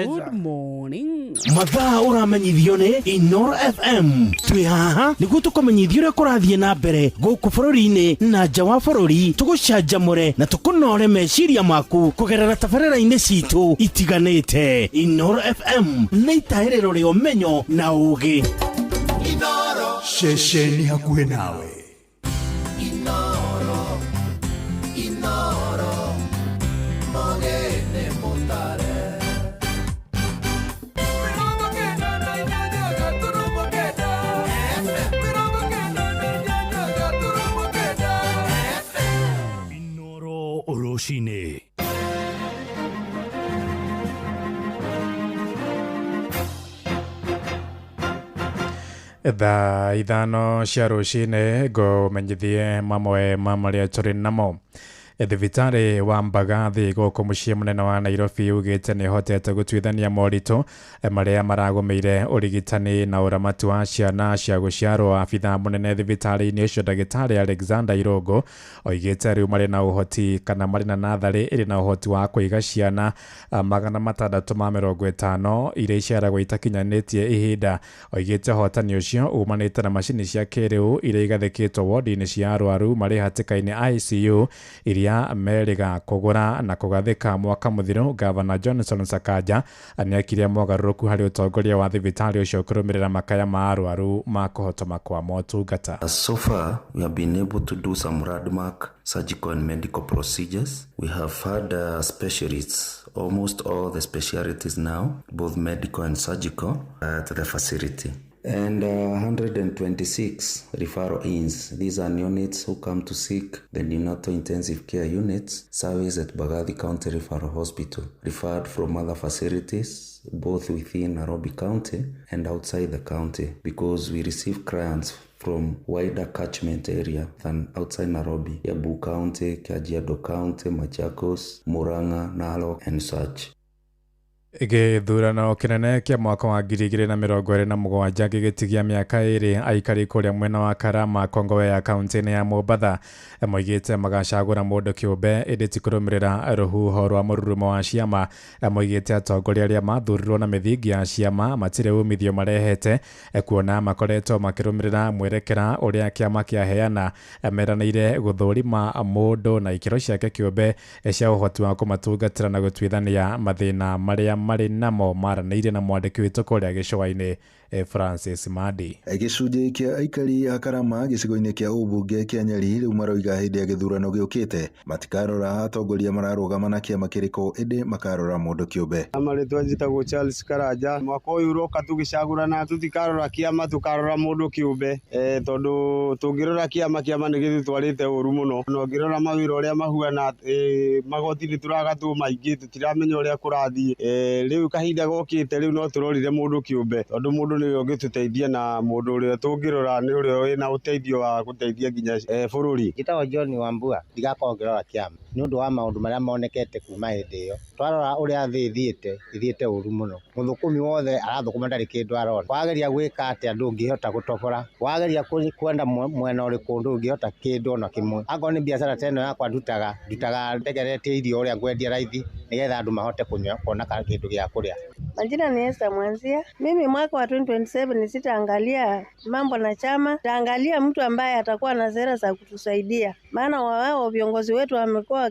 Good morning. Mathaa uramenyithio ni Inoro FM. Twi haha niguo tukumenyithio uria kurathie na mbere guku bururi-ini na nja wa bururi, tugucanjamure na tukunore meciria maku kugerera tabarĩra-inĩ citu itiganĩte. Inoro FM nĩ itaĩrĩro rĩa ũmenyo na ũũgĩ. Inoro ceceni hakuhĩ nawe. Oroshine. thaa ithano cia rũcinĩ ngũmenyithie mamwe ma marĩa tũrĩ namo. Thibitarĩ wa Mbagathi gũkũ mũciĩ mũnene wa Nairobi ugĩte nĩ hotete gũtuithania moritũ marĩa maragũmĩire ũrigitani na ũramati wa ciana cia gũciarwo. Abitha mũnene thibitarĩ-inĩ ũcio ndagĩtarĩ Alexander Irũngũ oigĩte rĩu marĩ na ũhoti kana marĩ na natharĩ ĩrĩ na ũhoti wa kũiga ciana 650 iria iciaragwo itakinyanĩtie ihinda. Oigĩte hotani ũcio umanĩte na macini cia kĩrĩu iria igathĩkĩtwo wodi-inĩ cia arwaru marĩ hatĩka-inĩ ICU iria meriga kũgũra na kũgathĩka mwaka mũthiru. Gavana Johnson Sakaja nĩekire mogarũrũku harĩ ũtongoria wa thibitarĩ ũcio kũrũmĩrĩra makaya ma arwaru ma kũhotoma kwa motungata. So far, we have been able to do some landmark surgical and medical procedures. We have had specialists, almost all the specialties now, both medical and surgical, at the facility. And 126 referral ins. These are neonates who come to seek the neonatal intensive care units service at Mbagathi County Referral Hospital, referred from other facilities, both within Nairobi County and outside the county, because we receive clients from wider catchment area than outside Nairobi, Embu County, Kajiado County, Machakos, Murang'a, Narok, and such. Gĩthurano kĩnene kĩa mwaka wa 2027 gĩgĩtigia mĩaka ĩrĩ aikari kũrĩa mwena wa Karama Kongowea kaunti-inĩ ya Mombatha moigĩte magacagũra mũndũ kĩũmbe ĩndĩ ti kũrũmĩrĩra rũhuho rwa mũrurumo wa ciama. Moigĩte atongoria arĩa mathurirwo na mĩthingi ya ciama matirĩ umithio marehete, kuona makoretwo makĩrũmĩrĩra mwerekera ũrĩa kĩama kĩaheana. Meranĩire gũthũrima mũndũ na ikĩro ciake kĩũmbe cia ũhoti wa kũmatungatĩra na gũtuithania mathĩna marĩa marĩ namo. Maranĩire na mwandĩki witũ kũrĩa gĩcũa-inĩ Francis Madi. Gĩcunjĩ kĩa aikari a Karama gĩcigo-inĩ kĩa ũmbunge kĩa Nyeri rĩu maroiga hĩndĩ ya gĩthurano gĩũkĩte matikarora atongoria mararũgama na kĩama kĩrĩkũ, ĩndĩ makarora mũndũ kĩũmbe. Marĩtwa njĩtagwo Charles Karanja. Mwaka ũyũ ũroka tũgĩcagũrana tutikarora kĩama, tukarora mũndũ kĩũmbe, tondũ tũngĩrora kĩama nĩ gĩtũtwarĩte ũru mũno. Na ũngĩrora mawĩra ũrĩa mahuana magoti nĩ tũragatwo maingĩ, tũtiramenya ũrĩa kũrathiĩ. Rĩu kahinda gokĩte rĩu no tũrorire mũndũ kĩũmbe, tondũ mũndũ nĩwe ũngĩtũteithia na mũndũ ũrĩa tũngĩrora nĩ ũrĩa wĩna ũteithio wa gũteithia nginya bũrũri. Gĩtagwo John Wambua. Ndigakorwo ngĩrora kĩama nĩ ũndũ wa maũndũ marĩa monekete kuma hĩndĩ ĩyo. Twarora ũrĩa thĩ ithiĩte ũru mũno. Mũthũkũmi wothe arathũkũma ndarĩ kĩndũ arona. Wageria gwĩka atĩa ndũngĩhota gũtobora. Wageria kwenda mwena ũrĩkũ ndũngĩhota kĩndũ ona kĩmwe. Akorwo nĩ biacara teno yakwa ndutaga ndegeretie irio ũrĩa ngwendia raithi nĩgetha andũ mahote kuona kĩndũ gĩa kũrĩa. Majina ni Esther Mwanzia. Mimi mwaka wa 2027 sitaangalia mambo na chama, taangalia mtu ambaye atakuwa na sera za kutusaidia. Maana wao viongozi wetu wamekuwa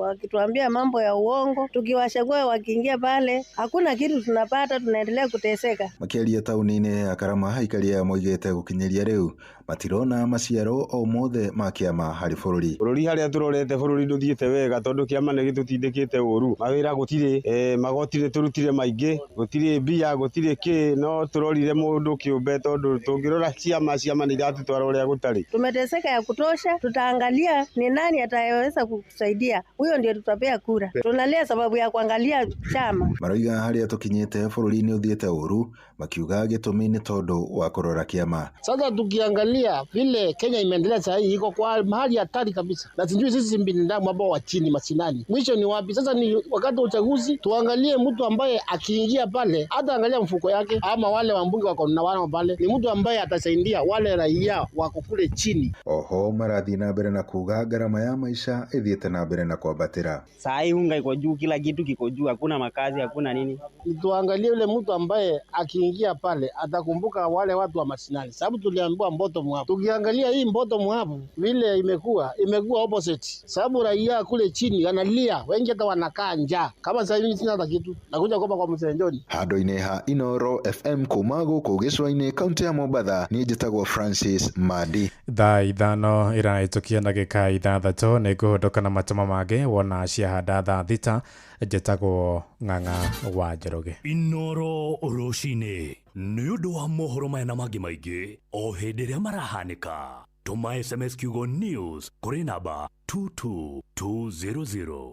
wakituambia mambo ya uongo. Tukiwachagua wakiingia pale, hakuna kitu tunapata, tunaendelea kuteseka. Makĩaria taũni-inĩ ya Karama aikaria moigĩte gũkinyĩria rĩu matirona maciaro o mothe ma kĩama harĩ bũrũri. Bũrũri harĩa tũrorete bũrũri ndũthiĩte wega, tondũ kĩama nĩ gĩtũtindĩkĩte ũru. Mawĩra gũtirĩ, magoti nĩ tũrutire maingĩ, gũtirĩ mbia, gũtirĩ kĩ, no tũrorire mũndũ kĩũmbe, tondũ tũngĩrora ciama nĩ iratũtwara ũrĩa gũtarĩ. Tumeteseka ya kutosha, tutaangalia ni nani atayeweza kutusaidia. Huyo ndio tutapea kura. Tunalia sababu ya kuangalia chama. Maroiga harĩa tũkinyĩte bũrũri nĩ ũthiĩte ũru, makiuga gĩtũmi nĩ tondũ wa kũrora kĩama. Sasa tukiangalia vile Kenya imeendelea sasa hii iko kwa mahali hatari kabisa. Na sijui sisi binadamu ambao wa chini mashinani. Mwisho ni wapi? Sasa ni wakati wa uchaguzi, tuangalie mtu ambaye akiingia pale, hata angalia mfuko yake, ama wale wambunge wako na wana pale, ni mtu ambaye atasaidia wale raia wako kule chini. Oho marathi na mbere na kuga gharama ya maisha ithiĩte na mbere na kwambatĩra. Saa hii unga iko juu, kila kitu kiko juu, hakuna makazi, hakuna nini. Tuangalie yule mtu ambaye akiingia pale atakumbuka wale watu wa mashinani. Sababu tuliambiwa bottom up. Tukiangalia hii bottom up vile imekuwa opposite. Sababu raia kule chini analia, wengi hata wanakaa njaa. Kama sasa hivi sina hata kitu. Nakuja kopa kwa Mzee Njoni. Handũ-inĩ ha Inoro FM kuma gũkũ gĩcũa-inĩ kaunti ya Mombatha, niĩ njĩtagwo Francis Madi. Thaa ithano ĩrahĩtũkia ndagĩka 6 nĩ ngũhũndũka na matũma mangĩ wona ciahanda thaa thita. Njĩtagwo Ng'ang'a wa Njoroge. Inoro rũcinĩ nĩ ũndũ wa mohoro maya na mangĩ maingĩ o hĩndĩ ĩrĩa marahanĩka. Tũma SMS kiugo news kũrĩ namba 22200.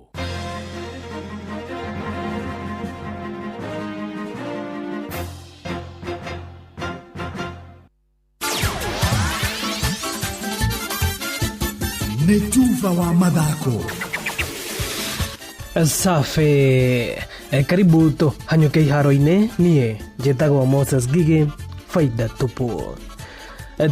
nĩ Tuva wa mathako. Safi. Karibu to hanyuke iharo-inĩ, niĩ njĩtagwo Moses Gigi, faida tupu.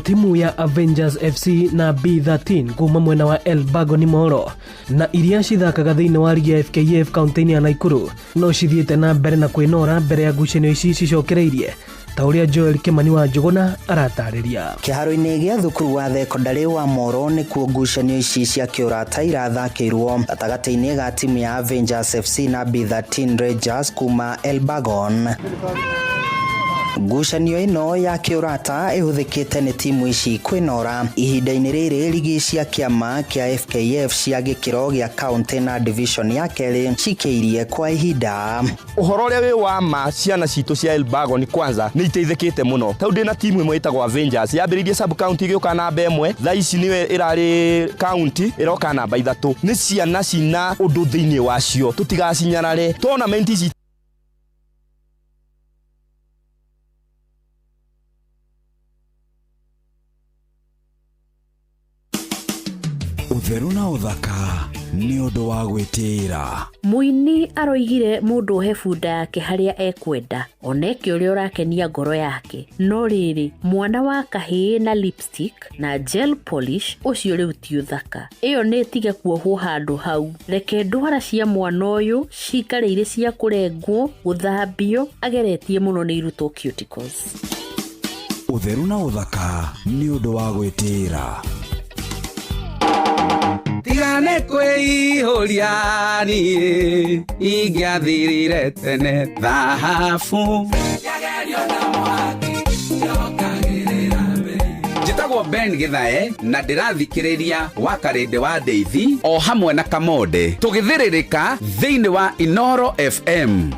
Timu ya Avengers FC na B13 kuma mwena wa Elbago ni Moro na iria cithakaga thĩinĩ wa ligi ya FKF kaunti-inĩ ya Naikuru no cithiĩte na mbere na kwĩnora mbere ya ngucanio ici cicokereirie ta ũrĩa Joel Kimani wa Njuguna aratarĩria. Kĩharo-inĩ gĩa thukuru wa thekondarĩ wa Moro nĩ kuo ngucanio ici cia kĩũrata irathakĩirwo gatagatĩ-inĩ ga timu ya Avengers FC na B13 Rangers kuma Elbagon. Ngucanio ĩno ya kĩũrata ĩhũthĩkĩte nĩ timu ici kwĩnora ihinda-inĩ rĩrĩ ligi cia kĩama kĩa FKF cia gĩkĩro gĩa kaunti na division ya kerĩ cikĩirie kwa ihinda. Ũhoro ũrĩa wĩ wa ma ciana citũ cia Elbagon kwanza nĩ iteithĩkĩte mũno. Tau ndĩ na timu ĩmwe ĩtagwo Avengers yambĩrĩirie sub county ĩgĩũka namba 1 thaa ici nĩwe ĩrarĩ county ĩroka namba 3. Nĩ ciana cina ũndũ thĩinĩ wacio tũtigacinyarare. Tournament ici Utheru na uthaka ni undu wa gwitira. Muini aroigire mundu he bunda yake haria ekwenda oneke uria urakenia ngoro yake no riri mwana wa kahii na lipstick na gel polish ucio riu ti uthaka iyo ni tige kuohwo handu hau reke ndwara cia mwana uyu cikarĩire cia kurengwo guthambio ageretie muno ni iruto cuticles. Utheru na uthaka ni undu wa gwitira. Tigane kwĩihũria niĩ ingĩathirire tene thahabu njĩtagwo Ben Githae na ndĩrathikĩrĩria Wakarĩndĩ wa Ndeithi o hamwe na Kamonde tũgĩthĩrĩrĩka thĩinĩ wa Inoro FM.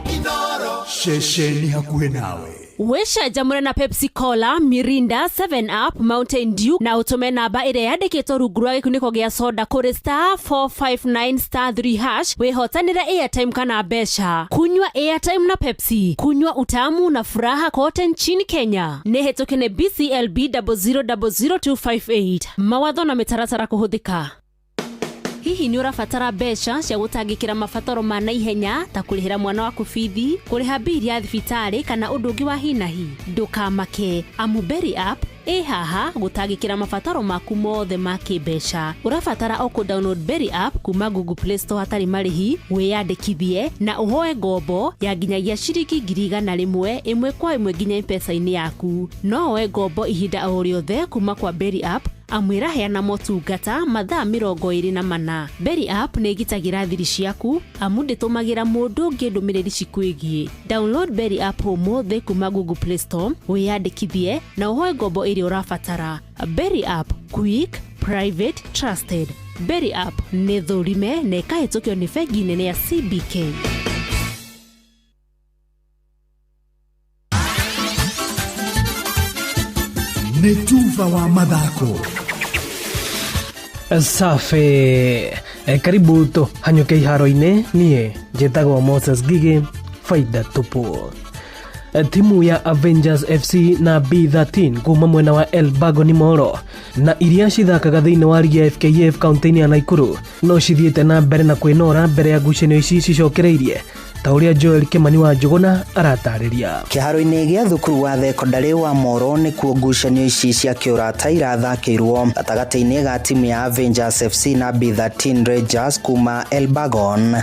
Ceceni hakuhĩ nawe. Wĩcanjamũre na Pepsi Cola, Mirinda, 7up, Mountain Dew na ũtũme namba ĩrĩa yandĩkĩtwo rungu rwa gĩkunĩko gĩa soda kũrĩ *459*3# wĩhotanĩre airtime kana mbeca. Kunywa airtime na Pepsi, kunywa utamu na furaha kote nchini Kenya. Nĩ hĩtũkie nĩ BCLB 0000258. Mawatho na mĩtaratara kũhũthĩka. Hihi ni ũrabatara mbeca cia gũtangĩkĩra mabataro ma naihenya ta kũrĩhĩra mwana waku bithi, kũrĩha bili ya thibitarĩ kana ũndũ ũngĩ wa hinahi? Ndũkamake, amu Berry app haha gũtangĩkĩra mabataro maku mothe ma kĩmbeca. Ũrabatara o kũ-download Berry app kuma Google Play Store hatarĩ marĩhi, wĩyandĩkithie na ũhoe ngombo ya nginyagia ciringi 100 ĩmwe kwa ĩmwe nginya M-Pesa-inĩ yaku. No oe ngombo ihinda o rĩothe kuma kwa Berry app amwĩra heana motungata mathaa 24. Berry app nĩ ĩgitagĩra thiri ciaku amu ndĩtũmagĩra mũndũ ũngĩ ndũmĩrĩri cikwĩgiĩ. Download Berry app ũmũthĩ kuma Google Play Store, wĩyandĩkithie na ũhoe ngombo ĩrĩa ũrabatara. Berry app, quick, private, trusted. Berry app nĩ thũrime na ĩkahĩtũkio nĩ bengi nene ya CBK. Nĩ Tuva wa mathako. Safi. Karibu to hanyuke iharo-inĩ, niĩ njĩtagwo Moses Gigi, faida tupu. Timu ya Avengers FC na B13 kuma mwena wa Elbago ni Moro na iria cithakaga thĩinĩ wa ligi ya FKF kaunti-inĩ ya Naikuru no cithiĩte na mbere na kwĩnora mbere ya ngucanio ici cicokereirie ta ũrĩa Joel Kimani wa Njuguna aratarĩria. Kĩharo-inĩ gĩa thukuru wa thekondarĩ wa Moro nĩ kuo ngucanio ici cia kĩũrata irathakĩirwo gatagatĩ-inĩ ga timu ya Avengers FC na B13 Rangers kuma Elbagon.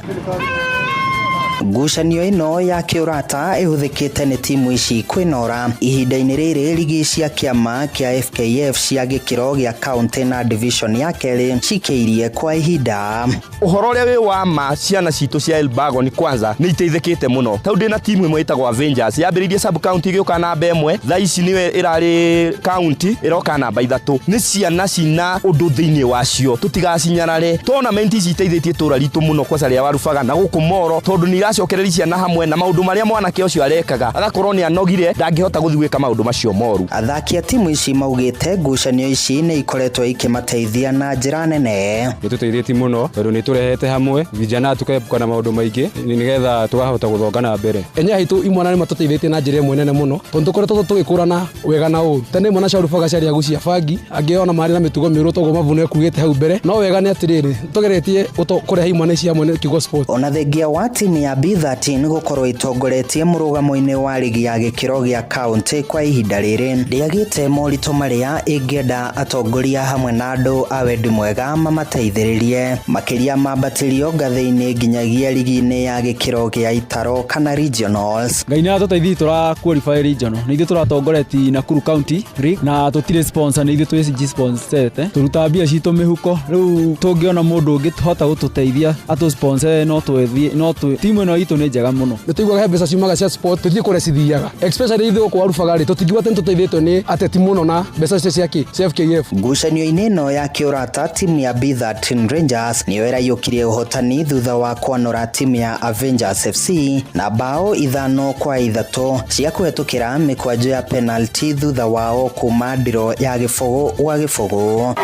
Ngucanio ĩno ya kĩũrata ĩhũthĩkĩte nĩ timu ici kwĩnora ihinda-inĩ rĩrĩ ligi cia kĩama kĩa FKF cia gĩkĩro gĩa kaunti na division ya kerĩ cikĩirie kwa ihinda. Ũhoro ũrĩa wĩ wa ma ciana citũ cia Elbagon kwanza nĩ iteithĩkĩte mũno. Tau ndĩ na timu ĩmwe ĩtagwo Avengers yambĩrĩirie sub county ĩgĩũka namba 1 thaa ici nĩwe ĩrarĩ county ĩroka namba 3. Nĩ ciana cina ũndũ thĩinĩ wacio tũtigacinyarare. Tournament ici iteithĩtie tũra ritũ mũno kwa rĩa warubaga na gũkũ Moro tondũ nĩ iracokereria ciana hamwe na maundu maria mwanake ucio arekaga agakorwo ni anogire ndangihota guthiwika maundu macio moru. Athaki a timu ici maugite ngucanio ici ni ikoretwo ikimateithia na njira nene. Nituteithĩtie muno tondu ni turehete hamwe vijana tukeepuka na maundu maingi nigetha tukahota guthongana mbere. Enya hitu imwana ni matuteithĩtie na njira imwe nene muno tondu tukoretwo tugikurana wega na uru. Tene mwana sharufaga caria gucia bangi angiona mari na mitugo miuru togo mavune kugite hau mbere no wega ni atiriri tugeretie kureha imwana cia mwene kigo sport. Ona thengia wa timu ya B13 gukorwo itongoretie murugamo-ini wa ligi ya gikiro gia county kwa ihinda riri ndiagite morito maria ingienda atongoria hamwe na andu a wendi mwega mamateithĩrĩrie makiria mambatirio ngathĩ-inĩ nginyagia ligi-inĩ ya gikiro gia itaro kana regionals. Ngai nĩ atũteithia tura qualify regional nĩ ithuĩ turatongoretie Nakuru County League na tutire sponsor nĩ ithuĩ twĩ sponsorete turuta mbia citũ mihuko riu tungiona mundu ungi hota gututeithia atu sponsor no twethie no timu ino itu ni njega muno nituigwaga mbeca ciumaga cia sport tuthie kurecithiaga especially ithuĩ kwa arufaga ri tutingiwa tene tuteithĩtwo ni ateti muno na mbeca cia FKF. Ngucanio-inĩ ino ya kiurata timu ya B13 Rangers niyo ĩraiyũkirie ũhotani thutha wa kwanũra timu ya Avengers FC na bao 5-3 cia kũhetũkĩra mĩkwanjo ya penalty thutha wao kuma ndiro ya gĩbũgũ gwa gĩbũgũ.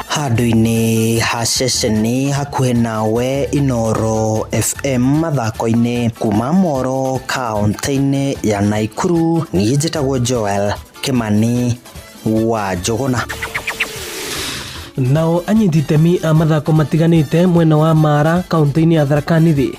Handũ-inĩ ha ceceni hakuhĩ nawe Inoro FM mathako-inĩ kuma Moro kaunti-inĩ ya Naikuru. Niĩ njĩtagwo Joel Kimani wa Njũgũna. Nao anyiti itemi a mathako matiganĩte mwena wa Mara kaunti-inĩ ya Tharaka Nithi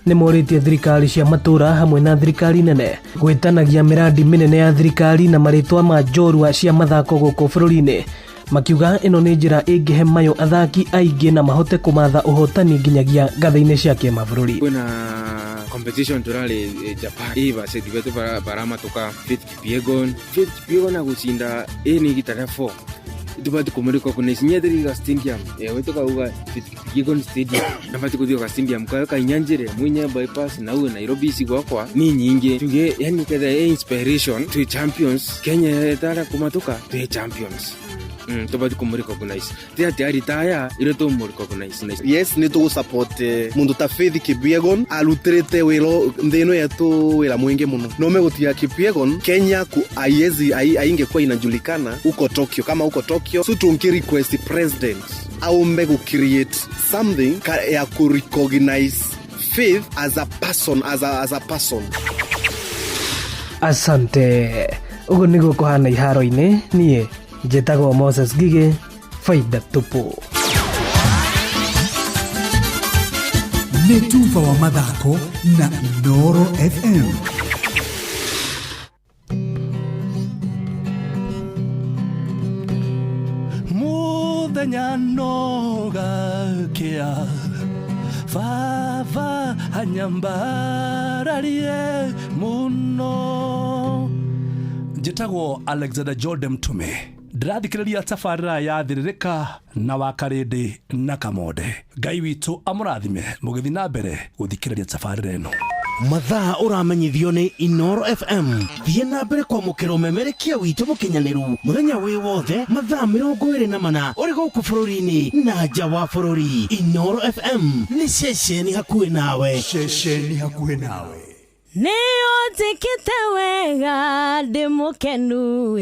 nĩ morĩtie thirikari cia matũra hamwe na thirikari nene gwĩtanagia miradi mĩnene ya thirikari na marĩtwa ma njorua cia mathako gũkũ bũrũri-inĩ, makiuga ĩno nĩ njĩra ĩngĩhe mayo athaki aingĩ na mahote kũmatha ũhotani nginyagia ngathĩ-inĩ cia kĩmabũrũri. Kwĩna competition turali Japan iva seti vetu barama toka Faith Kipyegon na gusinda ni gitara 4 tubati kumuriko kuna isinyedri stadium wetu kauga Faith Kipyegon stadium nabati kuthio stadium ka inyanjire munya bypass na uwe Nairobi sigwakwa ni nyingi tuge yani kada inspiration to champions Kenya tara kumatoka to champions tubati kumrecognize tayari taya ile to recognize. Yes ni to support mundu ta Faith Kipyegon alutrete welo ndeno yetu wela mwingi muno no megutia Kipyegon Kenya ku aiezi ainge kwa inajulikana uko Tokyo kama uko Tokyo so tunki request president au mbegu create something ya ku recognize Faith as a person as a person. Asante ugo nigo kuhana iharo-inĩ niĩ njĩtagwo Moses Gige faida tupu. Nĩ tufa wa mathako na Inoro FM. Muthenya nogakia Fava hanyambararie muno. Njĩtagwo Alexander Jordan Mtume ndĩrathikĩrĩria tabarĩra ya thiririka na wakarĩndĩ na kamonde. Ngai witũ amũrathime mũgĩthi na mbere gũthikĩrĩria tabarĩra ĩno. Mathaa ũramenyithio nĩ Inoro FM. Thiĩ na mbere kwamũkĩra ũmemerekia witũ mũkinyanĩru mũthenya wĩ wothe mathaa 24 ũrĩ gũkũ bũrũri-inĩ na nja wa bũrũri. Inoro FM nĩ ceceni hakuhĩ nawe. Ceceni hakuhĩ nawe. Nĩyo njĩkĩte wega ndĩ mũkenu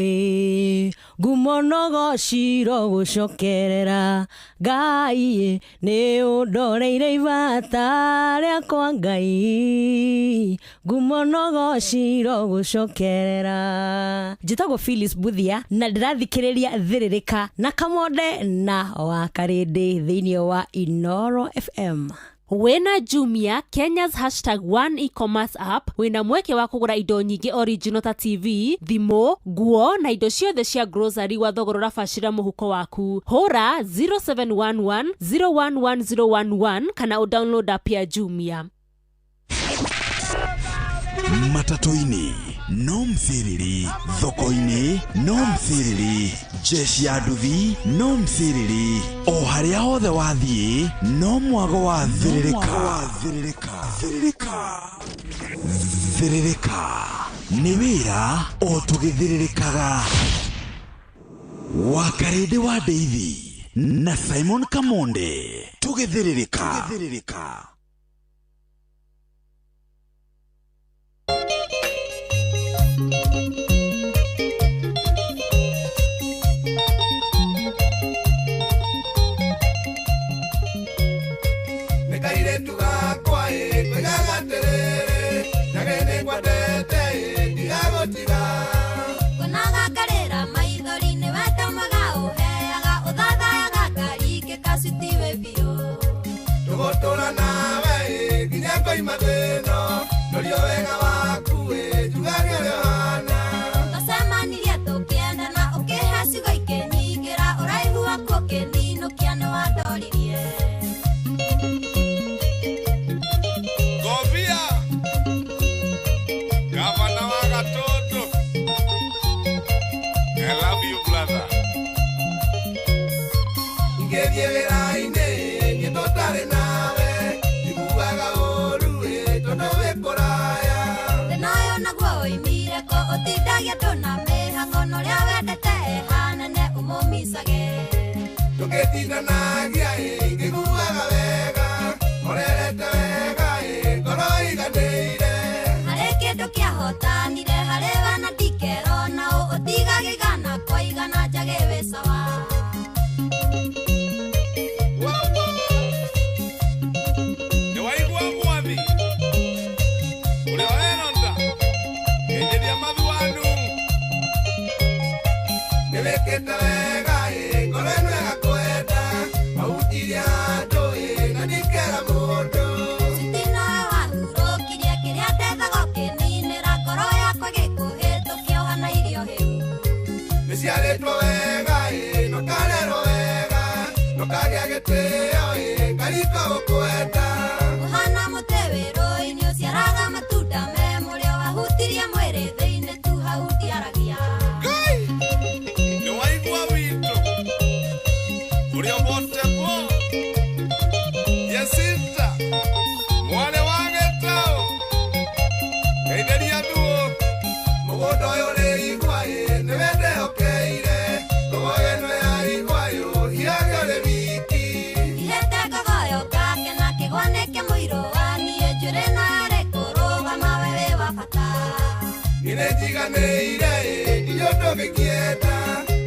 ngumo nogociro gũcokerera Ngai nĩ ũndoreire ibata rĩakwa Ngai ngumo nogociro gũcokerera. Njĩtagwo Phyllis Buthia na ndĩrathikĩrĩria thiririka na kamonde na wakarĩndĩ thĩinĩ wa Inoro FM. Wena Jumia, Kenya's #1 e-commerce app, wena mweke wa kugura indo nyingi original ta TV, thimo, nguo na indo ciothe cia grocery wa thogoro rabashira muhuko waku. Hora 0711 011011 kana udownload app ya Jumia. Matatu-ini no mthiriri, thoko-ini no mthiriri, jeshi ya nduthi no mthiriri, o haria hothe wathiĩ no mwago wa thiririka. Thiririka nĩ wĩra o tũgĩthiririkaga. Wakarĩndĩ wa Ndeithi na Simon Kamonde tũgĩthiririka. Uragia dona mihango no ria wendete hanene umumisage. Tugetinda nagia ngiguaga wega orerete wega ngoro iganeire. Hare kindu kiahotanire hare wana ndikero na utigagigana kwa igana njage wisawa. Keta wega ngoro nwega kwenda mautiria ndui na ndikera mundu. Sitina wahurukirie kiria ndethaga ukininira ngoro yakwa gikuhitukio hana irio hiu. Niciaritwo wega no karerwo wega no kagia gitio ngariko gukwenda. Uhana muti wiru-ini uciaraga matunda me murio wahutirie mwiri thiini tu hau ndiaragia. Urio bote po Yesinta Mwane wangetao Keideria duo Mugodo yore igwaye Nevende okeire Gogoyeno ya igwayo Hiage ole wiki Ihete gogoyo kake na kigwaneke muiro wani ejure na rekoroga mawewe wafata. Inejiganeire Iyondo gikieta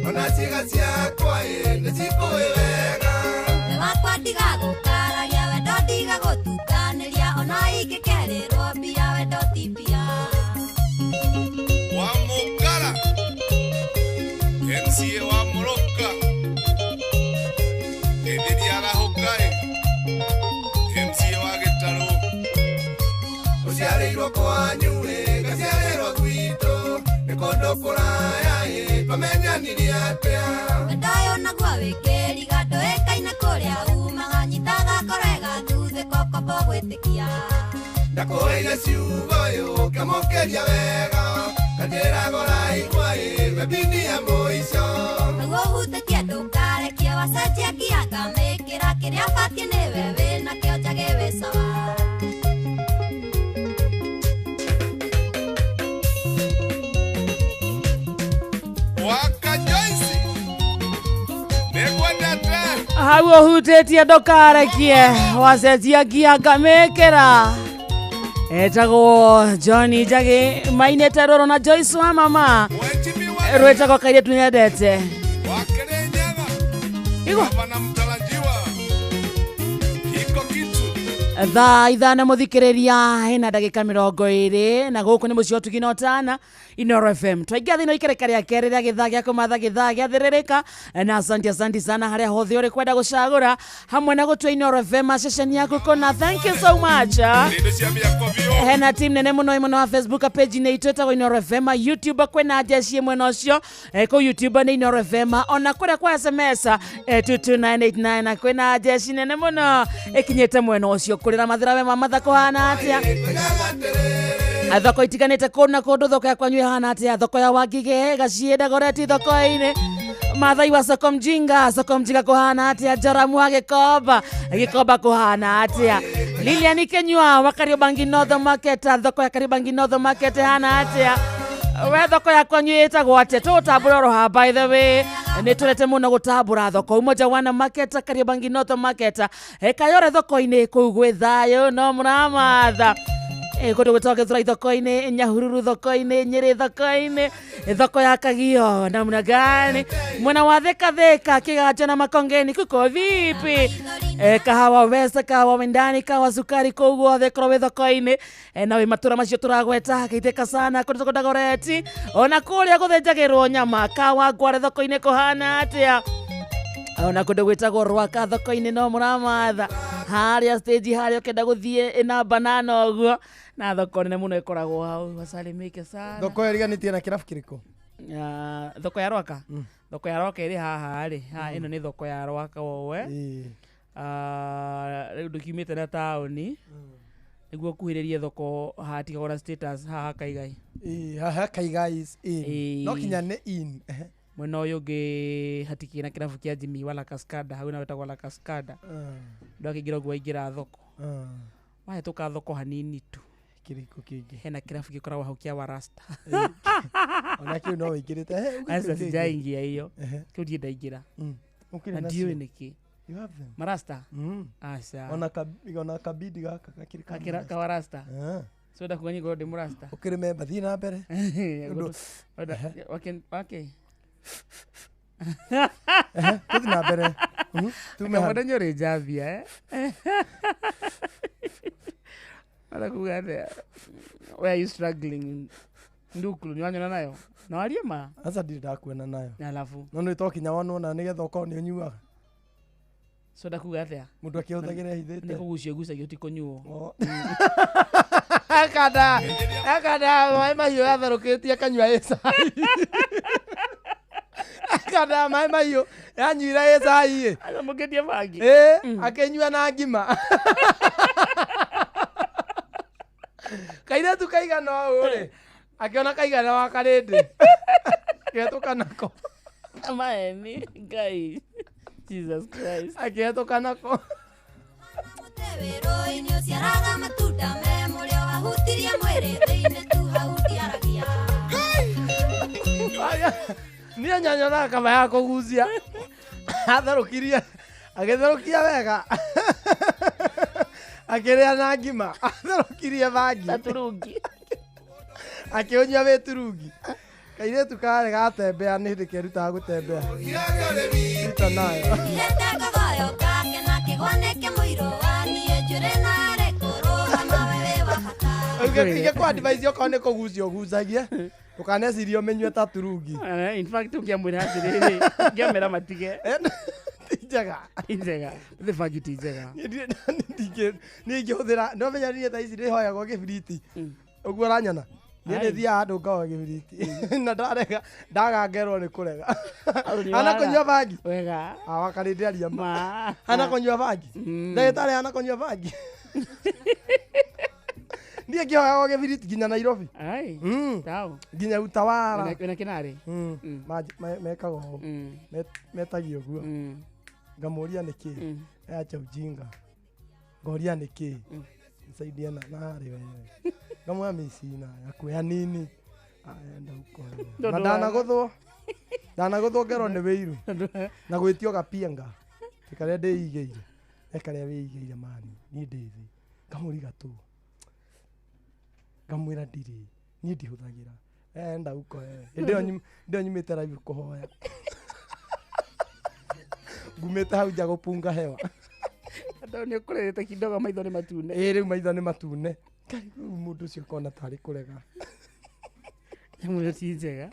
Onasiga siakwa Nesikoe wega Wakwa ndiga gukaragia wendo ndiga gutukaniria ona ingikerirwo mbia wendo ti mbia. Wamukara MCA wa Muroka Ediria Rahokai MCA wa Gitaro Uciarirwo kwanyu gaciarirwo gwitũ nĩkũndũ kũraya twamenyanirie atĩa. Wendayo naguo wĩkĩriga ndũĩkaine kũrĩa umaga nyitaga korega thuthe kokobo gwĩtĩkia. Ndakũheire ciugo ũkĩmũkĩria wega kanjĩraga ũraigua webini ya mũico. Naguo ũhutĩtie ndũkarekie wacenjia ngianga mĩkĩra kĩrĩa batiĩ nĩwe wĩnakĩo njage wĩ sawa. Waka Joyce nĩkwendete hau ũhutĩtie ndũkarekie wacenjia ngianga mĩkĩra. Etagwo Johnny Njagi mainĩte rũrũ na Joyce wa mama rwĩtagwo kairĩtu nyendete. Igo thaa ithano muthikiriria hena ndagika 20 na guku ni mucio tuginotana Inoro FM twaingia thino ikereka ria keri ria githaa gia kumatha githaa gia thiririka na asante sana haria hothe uri kwenda gucagura hamwe na gutwa Inoro FM session yaku kona. Thank you so much. Hena team nene muno wa Facebook page ni itwetagwo Inoro FM, YouTube kwena jeshi mwena ucio ko YouTube ni Inoro FM, ona kuria kwa SMS 22989 kwena jeshi nene muno ikinyete mwena ucio kurira mathira ma mathako hana atia. Thoko itiganite kuna kundu thoko ya kwanyu hana atia. Thoko ya Wangige gacienda goreti thoko-ini Mathai wa soko mjinga kuhana atia. Jaramu wa Gikoba kuhana atia. Lilian Kenywa wa Kariobangi North Market, thoko ya Kariobangi North Market hana atia. We thoko ya kwanyu itagwo atia tutabura by the way ni turete muno gutabura thoko umoja wana market Kariobangi North Market kayore thoko-ini kuu gwi thayo no muramatha kundu gwĩtagwo Gĩthũrai thoko-ini, Nyahururu thoko-ini, Nyĩrĩ thoko-ini, thoko ya Kagio namna gani mwena wa Thika Kĩganja na Makongeni kuko vipi? Kahawa West, kahawa Wendani, kahawa Sukari kũu guothe korwo wĩ thoko-ini na wĩ matũra macio tũragweta Geithĩka sana kũndũ thoko Dagoretti ona kũrĩa gũthĩnjagĩrwo nyama kawa Ngware thoko-ini kũhana atĩa. Ona kundu gwĩtagwo Rwaka thoko-ini no mũramatha haria stage haria ũkenda gũthiĩ na banana ũguo na thoko nene mũno ĩkoragwo hau wasalimike sana. Thoko ĩriganĩtie na kĩrabu kĩrĩkũ? Thoko ya Rwaka. Thoko ya Rwaka ĩrĩ haha rĩ ĩno nĩ thoko ya Rwaka wowe. Rĩu ndũkiumĩte na taũni nĩguo kuhĩrĩrie thoko hatigagora status haha Kaigai. Haha Kaigai is in. No kinya nĩ in. Mwena ũyũ ũngĩ hatikĩ na kĩrabu kĩa Jimmy wala Cascada hau na wetagwo la Cascada. Ndakĩingĩra ũguo aingĩra thoko. Mahĩtũka thoko hanini tu. kiriko kingi hena kirabu gikoragwo hau kia warasta ona kiu no wikirite asa sijaingia hiyo kiu ndi ndaingira ukire na ndio niki you have them marasta asa ona kabidi gaka kakirika ka warasta so da kugani go de murasta ukire memba thina mbere okay tuthi na mbere tume hada nyore javia ala kugade where are you struggling ndukulu ni wanyona nayo na waliema asa ndi ndakuena nayo alafu no no itokinya wonona nigetha uko ni unyuaga so da kugade mundu akihuthagira hithite ni kugucia gucagia utikunyuo akada mai mahiũ yatherũkĩtie akanyua ĩcai akada mai mahiũ yanyuire ĩcai akamũkĩtie bangi akĩnyua na ngima kairĩtu kaigana ũũ rĩ akĩona kaigana wa karĩndĩ kĩhetũka nako maeni ngai Jesus Christ akĩhetũka nako wĩrũ-inĩ ũciaraga matunda me mũrĩa wahutirie mwĩrĩ thĩinĩ tu hau ndiaragia niĩ nyanyonaga kaba ya kũgucia atherũkirie agĩtherũkia wega akĩrĩa na ngima atherũkirie bangi akĩũnyua wĩ turungi kairĩtu karĩ gatembea nĩ hĩndĩ kĩrutaga gũtembea ruta nayo ngogoyo gake na kĩgwanĩke mũirũ wa niĩ njuĩrĩ narĩ kũrũgama wewe wa bata ingĩkwa advice okorwo nĩ kũgucia ũgucagie ndũkanecirie ũmenyue ta turungi in fact ũngĩamwĩra atĩrĩrĩ ngĩamera matige njega the bangi ti njega niĩ ingĩhũthĩra no menya niĩ thaa ici ndĩhoyagwo gĩbiriti ũguo ũranyona niĩ nĩthiaga handũ ngaoya gĩbiriti na ndagangerwo nĩ kũrega ana kũnyua bangi wega wakarĩndĩaria ma ana kũnyua bangi ndagĩtarĩ ana kũnyua bangi niĩ ngĩhoyagwo gĩbiriti nginya Nairobi nginya Utawala wĩna kĩnarĩ mekaga ũũ metagio ũguo ngamũria nĩkĩ acha ujinga ngoria nĩkĩ nisaidia na harĩ wewe ngamwa micina yakuya nini enda uko na ndanagũthwo ngerwo nĩ wĩiru na gwĩtio gapienga karĩa ndĩigĩire karĩa wĩigĩire mani niĩ ndĩthĩ ngamũriga tu ngamwĩra ndirĩ niĩ ndihũthagĩra enda uko wewe ndio nyumĩte live kũhoya ngumĩte hau nja gũpunga hewa andũ nĩ ũkũrĩte kidogo maitho nĩ matune rĩu maitho nĩ matune rĩu mũndũ ũcio ũkona tarĩ kũrega nyamũ ti njega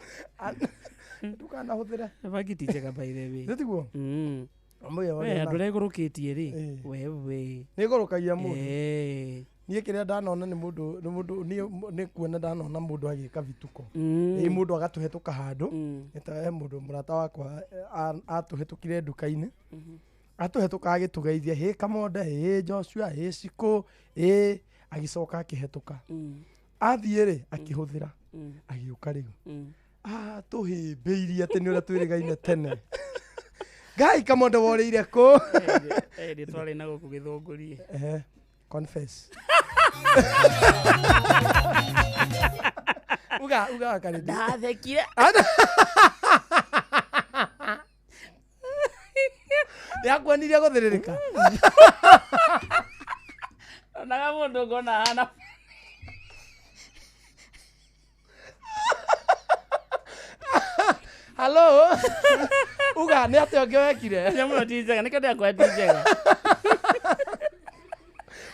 ndũkanahũthĩre bangi ti njega by the way tiguo andũ arĩa igũrũkĩtie rĩ wewe nĩ igũrũkagia mũndũ niĩ kĩrĩa ndanona nĩ mũndũ nĩ kuona ndanona mũndũ agĩka vituko mũndũ agatũhetũka handũ nĩta mũndũ mũrata wakwa atũhetũkire nduka-inĩ atũhetũka agĩtũgeithia hĩ Kamonde hĩ Joshua hĩ Cikũ agĩcoka akĩhetũka athiĩ rĩ akĩhũthĩra agĩũka rĩu tũhĩmbĩirie atĩ nĩ ũrĩa twĩrĩgaine tene Ngai Kamonde worĩire kũ twarĩ na gũkũ gĩthũngũrie confess uga kare ndathekire yakwanirie gũthĩrĩrĩka onaga mũndũ ngona hana Hello uga nĩ atĩ ũngĩ wekire nyamũ ti njega nĩkĩo ndĩakwa ti njega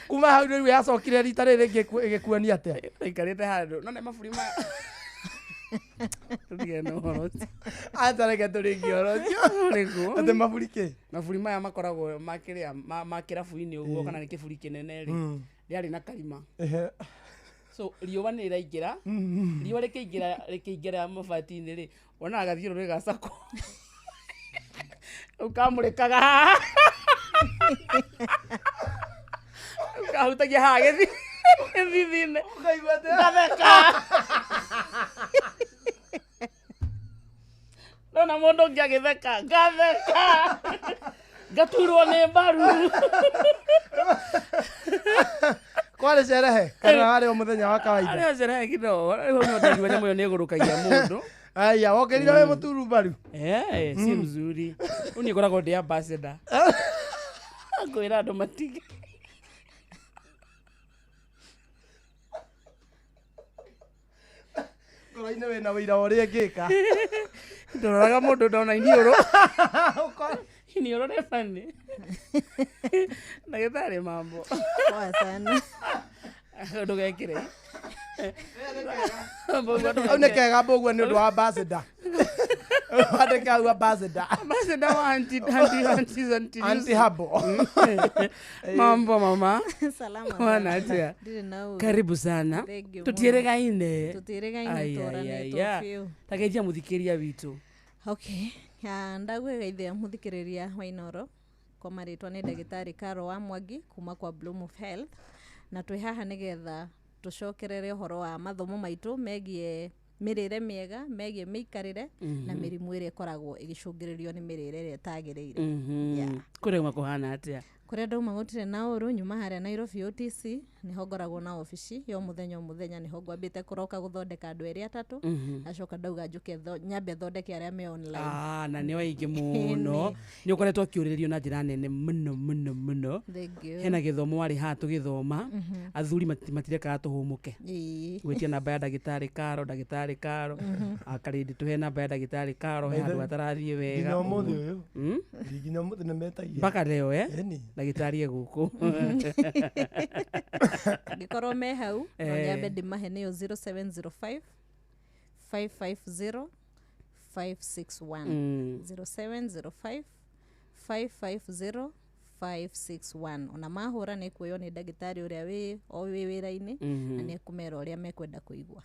kuma hau rĩu yacokire rita rĩrĩ ĩgĩkuania atĩa aikarĩte handũ no nĩ maburi ma tũtige na ũhoro ũcio atareke tũrĩkie ũhoro ũcio atĩ maburi kĩ maburi maya makoragwo makĩrĩa ma kĩrabu-inĩ ũguo kana nĩ kĩburi kĩnene rĩ rĩarĩ na karima so riũa nĩ rĩraingĩra riũa rĩkĩingĩra mabati-inĩ rĩ wonaga gathiũrũrĩ gacako ũkamũrĩkaga haha ukahutagia haha gĩthithi-inĩ ngatheka ndona mũndũ ũngĩ agĩtheka ngatheka ngaturwo nĩ mbaru Kwale sherehe kana wale muthenya wa kawaida ale sherehe kidogo no ndagwa nyamo yo negurukagia mundu aya wokerire we muturu baru si mzuri unikoragwo ndi ambassador ngwira andu matige Koroine we na wira ore ngika ndoraga mundu ndona inioro inioro ne fani ndagĩtarĩ mambo poa sana ndugekire au nä kega mbåguo nä å ndå wa ambassador andä au ambassador wa anti habo mambo mama salama wana atia karibu sana tutieregaine tageithia muthikiria witu okay ndagwĩgeithia muthikĩrĩria wa Inoro kwa marĩtwa nĩ ndagĩtarĩ Karo wa Mwangi kuma kwa Bloom of Health na twĩ haha nĩgetha tucokerere uhoro wa mathomo maitũ megie mirire miega megie mĩikarĩre na mĩrimũ ĩrĩa ĩkoragwo ĩgĩcũngĩrĩrio nĩ mĩrĩre ĩrĩa ĩtagĩrĩire kũrĩa makuhana atia kuria ndauma gũtirĩ na ũru nyuma harĩa Nairobi OTC niho ngoragwo na ofici yo muthenya niho ngwambĩte kũroka gũthondeka andũ erĩ atatu acoka ndauga njuke nyambe thondeke arĩa me online na nĩ waingĩ mũno nĩ ũkoretwo ũkĩũrĩrĩrio na njĩra nene mũno hena gĩthomo warĩ haha tũgĩthoma athuri matirekaga tũhũmũke gwĩtia namba ya ndagĩtarĩ Karo akarĩndi tũhe namba ya ndagĩtarĩ Karo he handũ atarathiĩ wega nginya mũthĩ nĩ metagia mpaka leo ndagĩtarĩ gũkũ ngĩkorwo me hau no nyambe ndĩmahe nĩyo 0705 550 561 0705 550 561 ona mahũra nĩ kuoyo nĩ ndagĩtarĩ ũrĩa wĩ wĩra-inĩ na nĩ kũmera ũrĩa mekwenda kũigua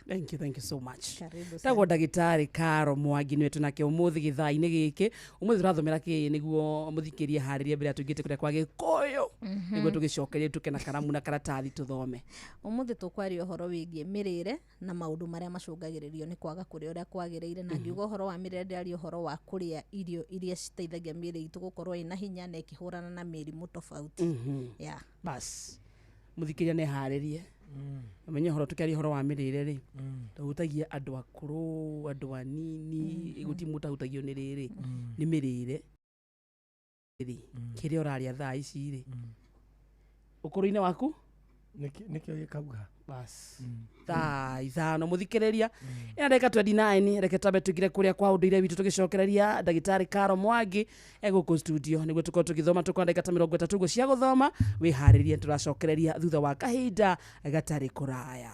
thank you so much tagwo ndagĩtarĩ Karo Mwangi nĩwe twĩnake ũmũthĩ gĩthaa-inĩ gĩkĩ ũmũthĩ tũrathomera kĩ nĩguo mũthikĩrie harĩria mbere tũingĩte kũrĩa kwa Gĩkũyũ nĩguo tũgĩcokerie tuke na karamu na karatathi tũthome ũmũthĩ tũkwaria ũhoro wĩgiĩ mĩrĩre na maũndũ marĩa macũngagĩrĩrio nĩ kwaga kũrĩa ũrĩa kwagĩrĩire na ngiuga ũhoro wa mĩrĩre ndĩraria ũhoro wa kũrĩa irio iria citeithagia mĩĩrĩ itũ gũkorwo ina hinya na ikihurana na mĩrimũ tofauti bas mũthikĩria nĩ harĩrie amenye ũhoro tũkĩaria ũhoro wa mĩrĩre rĩ tũhutagia andũ akũrũ andũ anini gũtimũtahutagio nĩ rĩrĩ nĩ mĩrĩre kĩrĩa ũrarĩa thaa ici rĩ ũkũrũ-inĩ waku nĩkĩo gĩkauga bas thaa ithano mũthikĩrĩria ĩna ndagĩka 29 reke twambe tũingĩre kũrĩa kwa ũndũire witũ tũgĩcokereria ndagĩtarĩ Karo Mwangi egũkũ studio nĩguo tũkorwo tũgĩthoma tũkorwo ndagĩka 30 ũguo cia gũthoma wĩharĩrie tũracokereria thutha wa kahinda gatarĩ kũraya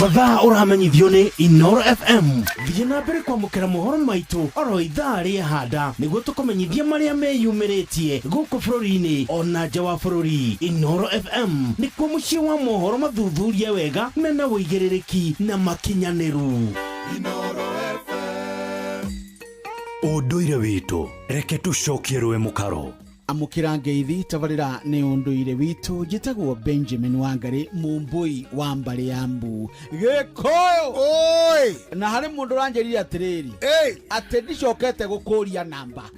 mathaa ũramenyithio nĩ Inoro FM thiĩ na mbere kwamũkĩra mohoro maitũ oro ithaa rĩa handa nĩguo tũkũmenyithia marĩa meyumĩrĩtie gũkũ bũrũri-inĩ ona nja wa bũrũri Inoro FM nĩkuo mũciĩ wa mohoro mathuthurie wega mena wũigĩrĩrĩki na makinyanĩru Inoro FM ũndũire witũ reke tũcokie rwe mũkaro amukira ngeithi tabarira nĩ ũndũire witũ njĩtagwo Benjamin Wangari Mumbui wa Mbari ya Mbu Gĩkũyũ na harĩ mũndũ ũranjĩrire atĩrĩrĩ atĩ ndicokete gũkũria namba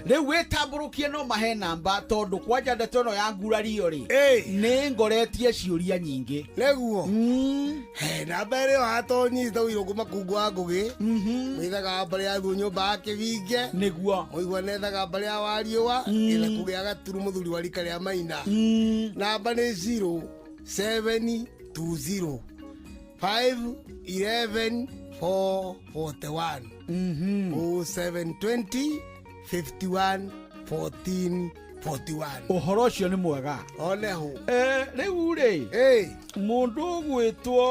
rĩu wĩtambũrũkie no mahe namba tondũ kwanja ndeto ĩno ya ngurario rĩ nĩ ngoretie ciũria nyingĩ nĩguo namba ĩrĩa hatonyita ũirũ kuma kungu wa ngũgĩ mũithaga Mbari ya Thu nyũmba ya Kĩvinge nĩguo mũigua nethaga Mbari ya Wariũa ĩna kũgĩa gaturu mũthuri wa rika rĩa Maina namba nĩ 0720 511 441 0720 51 14 41 ũhoro ũcio nĩ mwega oneho rĩu rĩ mũndũ gwĩtwo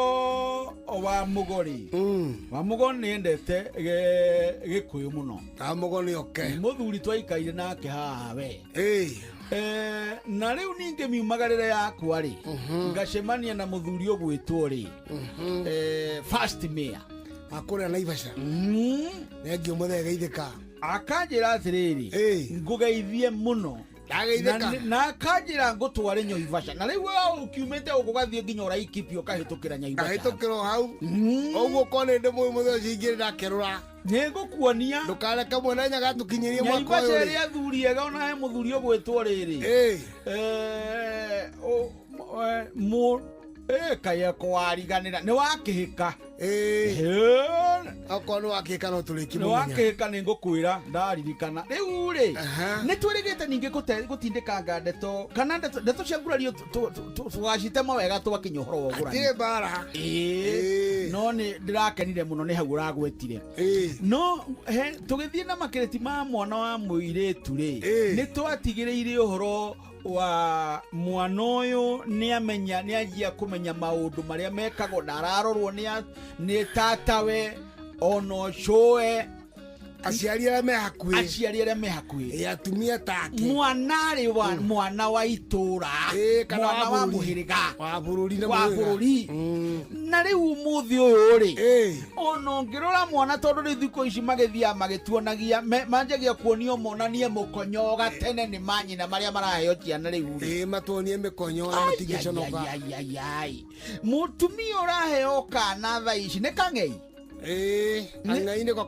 wa Mũgori wa Mũgori nĩendete Gĩkũyũ mũno Mũgori mũthuri twaikaire nake haha we na rĩu ningĩ miumagarĩre yakwa rĩ ngacemania na mũthuri ũgwĩtwo rĩ first mayor akũrĩa Naivasha nengĩ mũthee geithĩka akanjĩra atĩrĩrĩ ngũgeithie mũno na akanjĩra ngũtware Naivasha na rĩu ũkiumĩte ũgũgathiĩ nginya Laikipia ũkahĩtũkĩra Naivasha kahĩtũkĩrwo hau ũguo kone ndĩ mũthee ũcio ingĩrĩ ndakerũra nĩngũkuonia ndũkareke mwena nyagatukinyĩrie mwaka Naivasha ĩrĩa athuri ega ona he mũthuri ũgwĩtwo rĩrĩ kaya kwariganira ni wakihika akorwo ni wakihika no turi ni kimenya wakihika ni ngukwira ndaririkana riu ri ni twirigite ningi gutindikanga ndeto kana ndeto cia ngurario twacitema wega twakinya uhoro wa ngurani atire bara no ni ndirakenire muno ni hau uragwetire no tugithie na makireti ma mwana wa muiritu ri ni twatigiriire uhoro wa mwana uyu ni amenya ni ajia kumenya maundu maria mekagwo ndararorwo ni tatawe ono shoe aciari aria me hakuhi atumia take mwana wa itura mwana wa muhiriga wa bururi na riu muthi uyu ri ono ngirora mwana tondu ri thiko ici magithia magituonagia manjagia kuonio monanie mukonyo gatene ni manyina maria maraheo ciana riu matuonie mikonyo na matigiconoka mutumia uraheo kana tha ici ni kang'ei ang'ai niko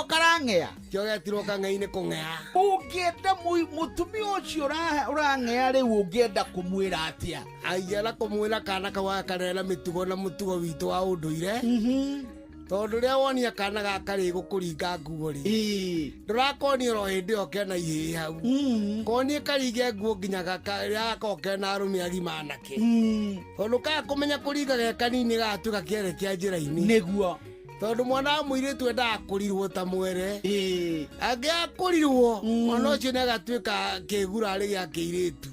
karang'ea kio getirwo kang'ei ni kung'ea ungienda mutumia ucio urang'ea riu ungienda kumwira atia aiera kumwira kana kawa karera mitugo na mutugo witu wa unduire tondu ria wonia kana gaka ri gukuringa nguo ri ndurakonia ro hindi o kena ihi hau konie karinge nguo nginya gaka ria kokena arumi agima anake tondu ka kumenya kuringa ge kanini gatuka kiere kia njira-ini niguo tondu mwana wa muiritu endaga kurirwo ta mwere angiakurirwo mwana ucio ni agatuika kigurari gia kiiritu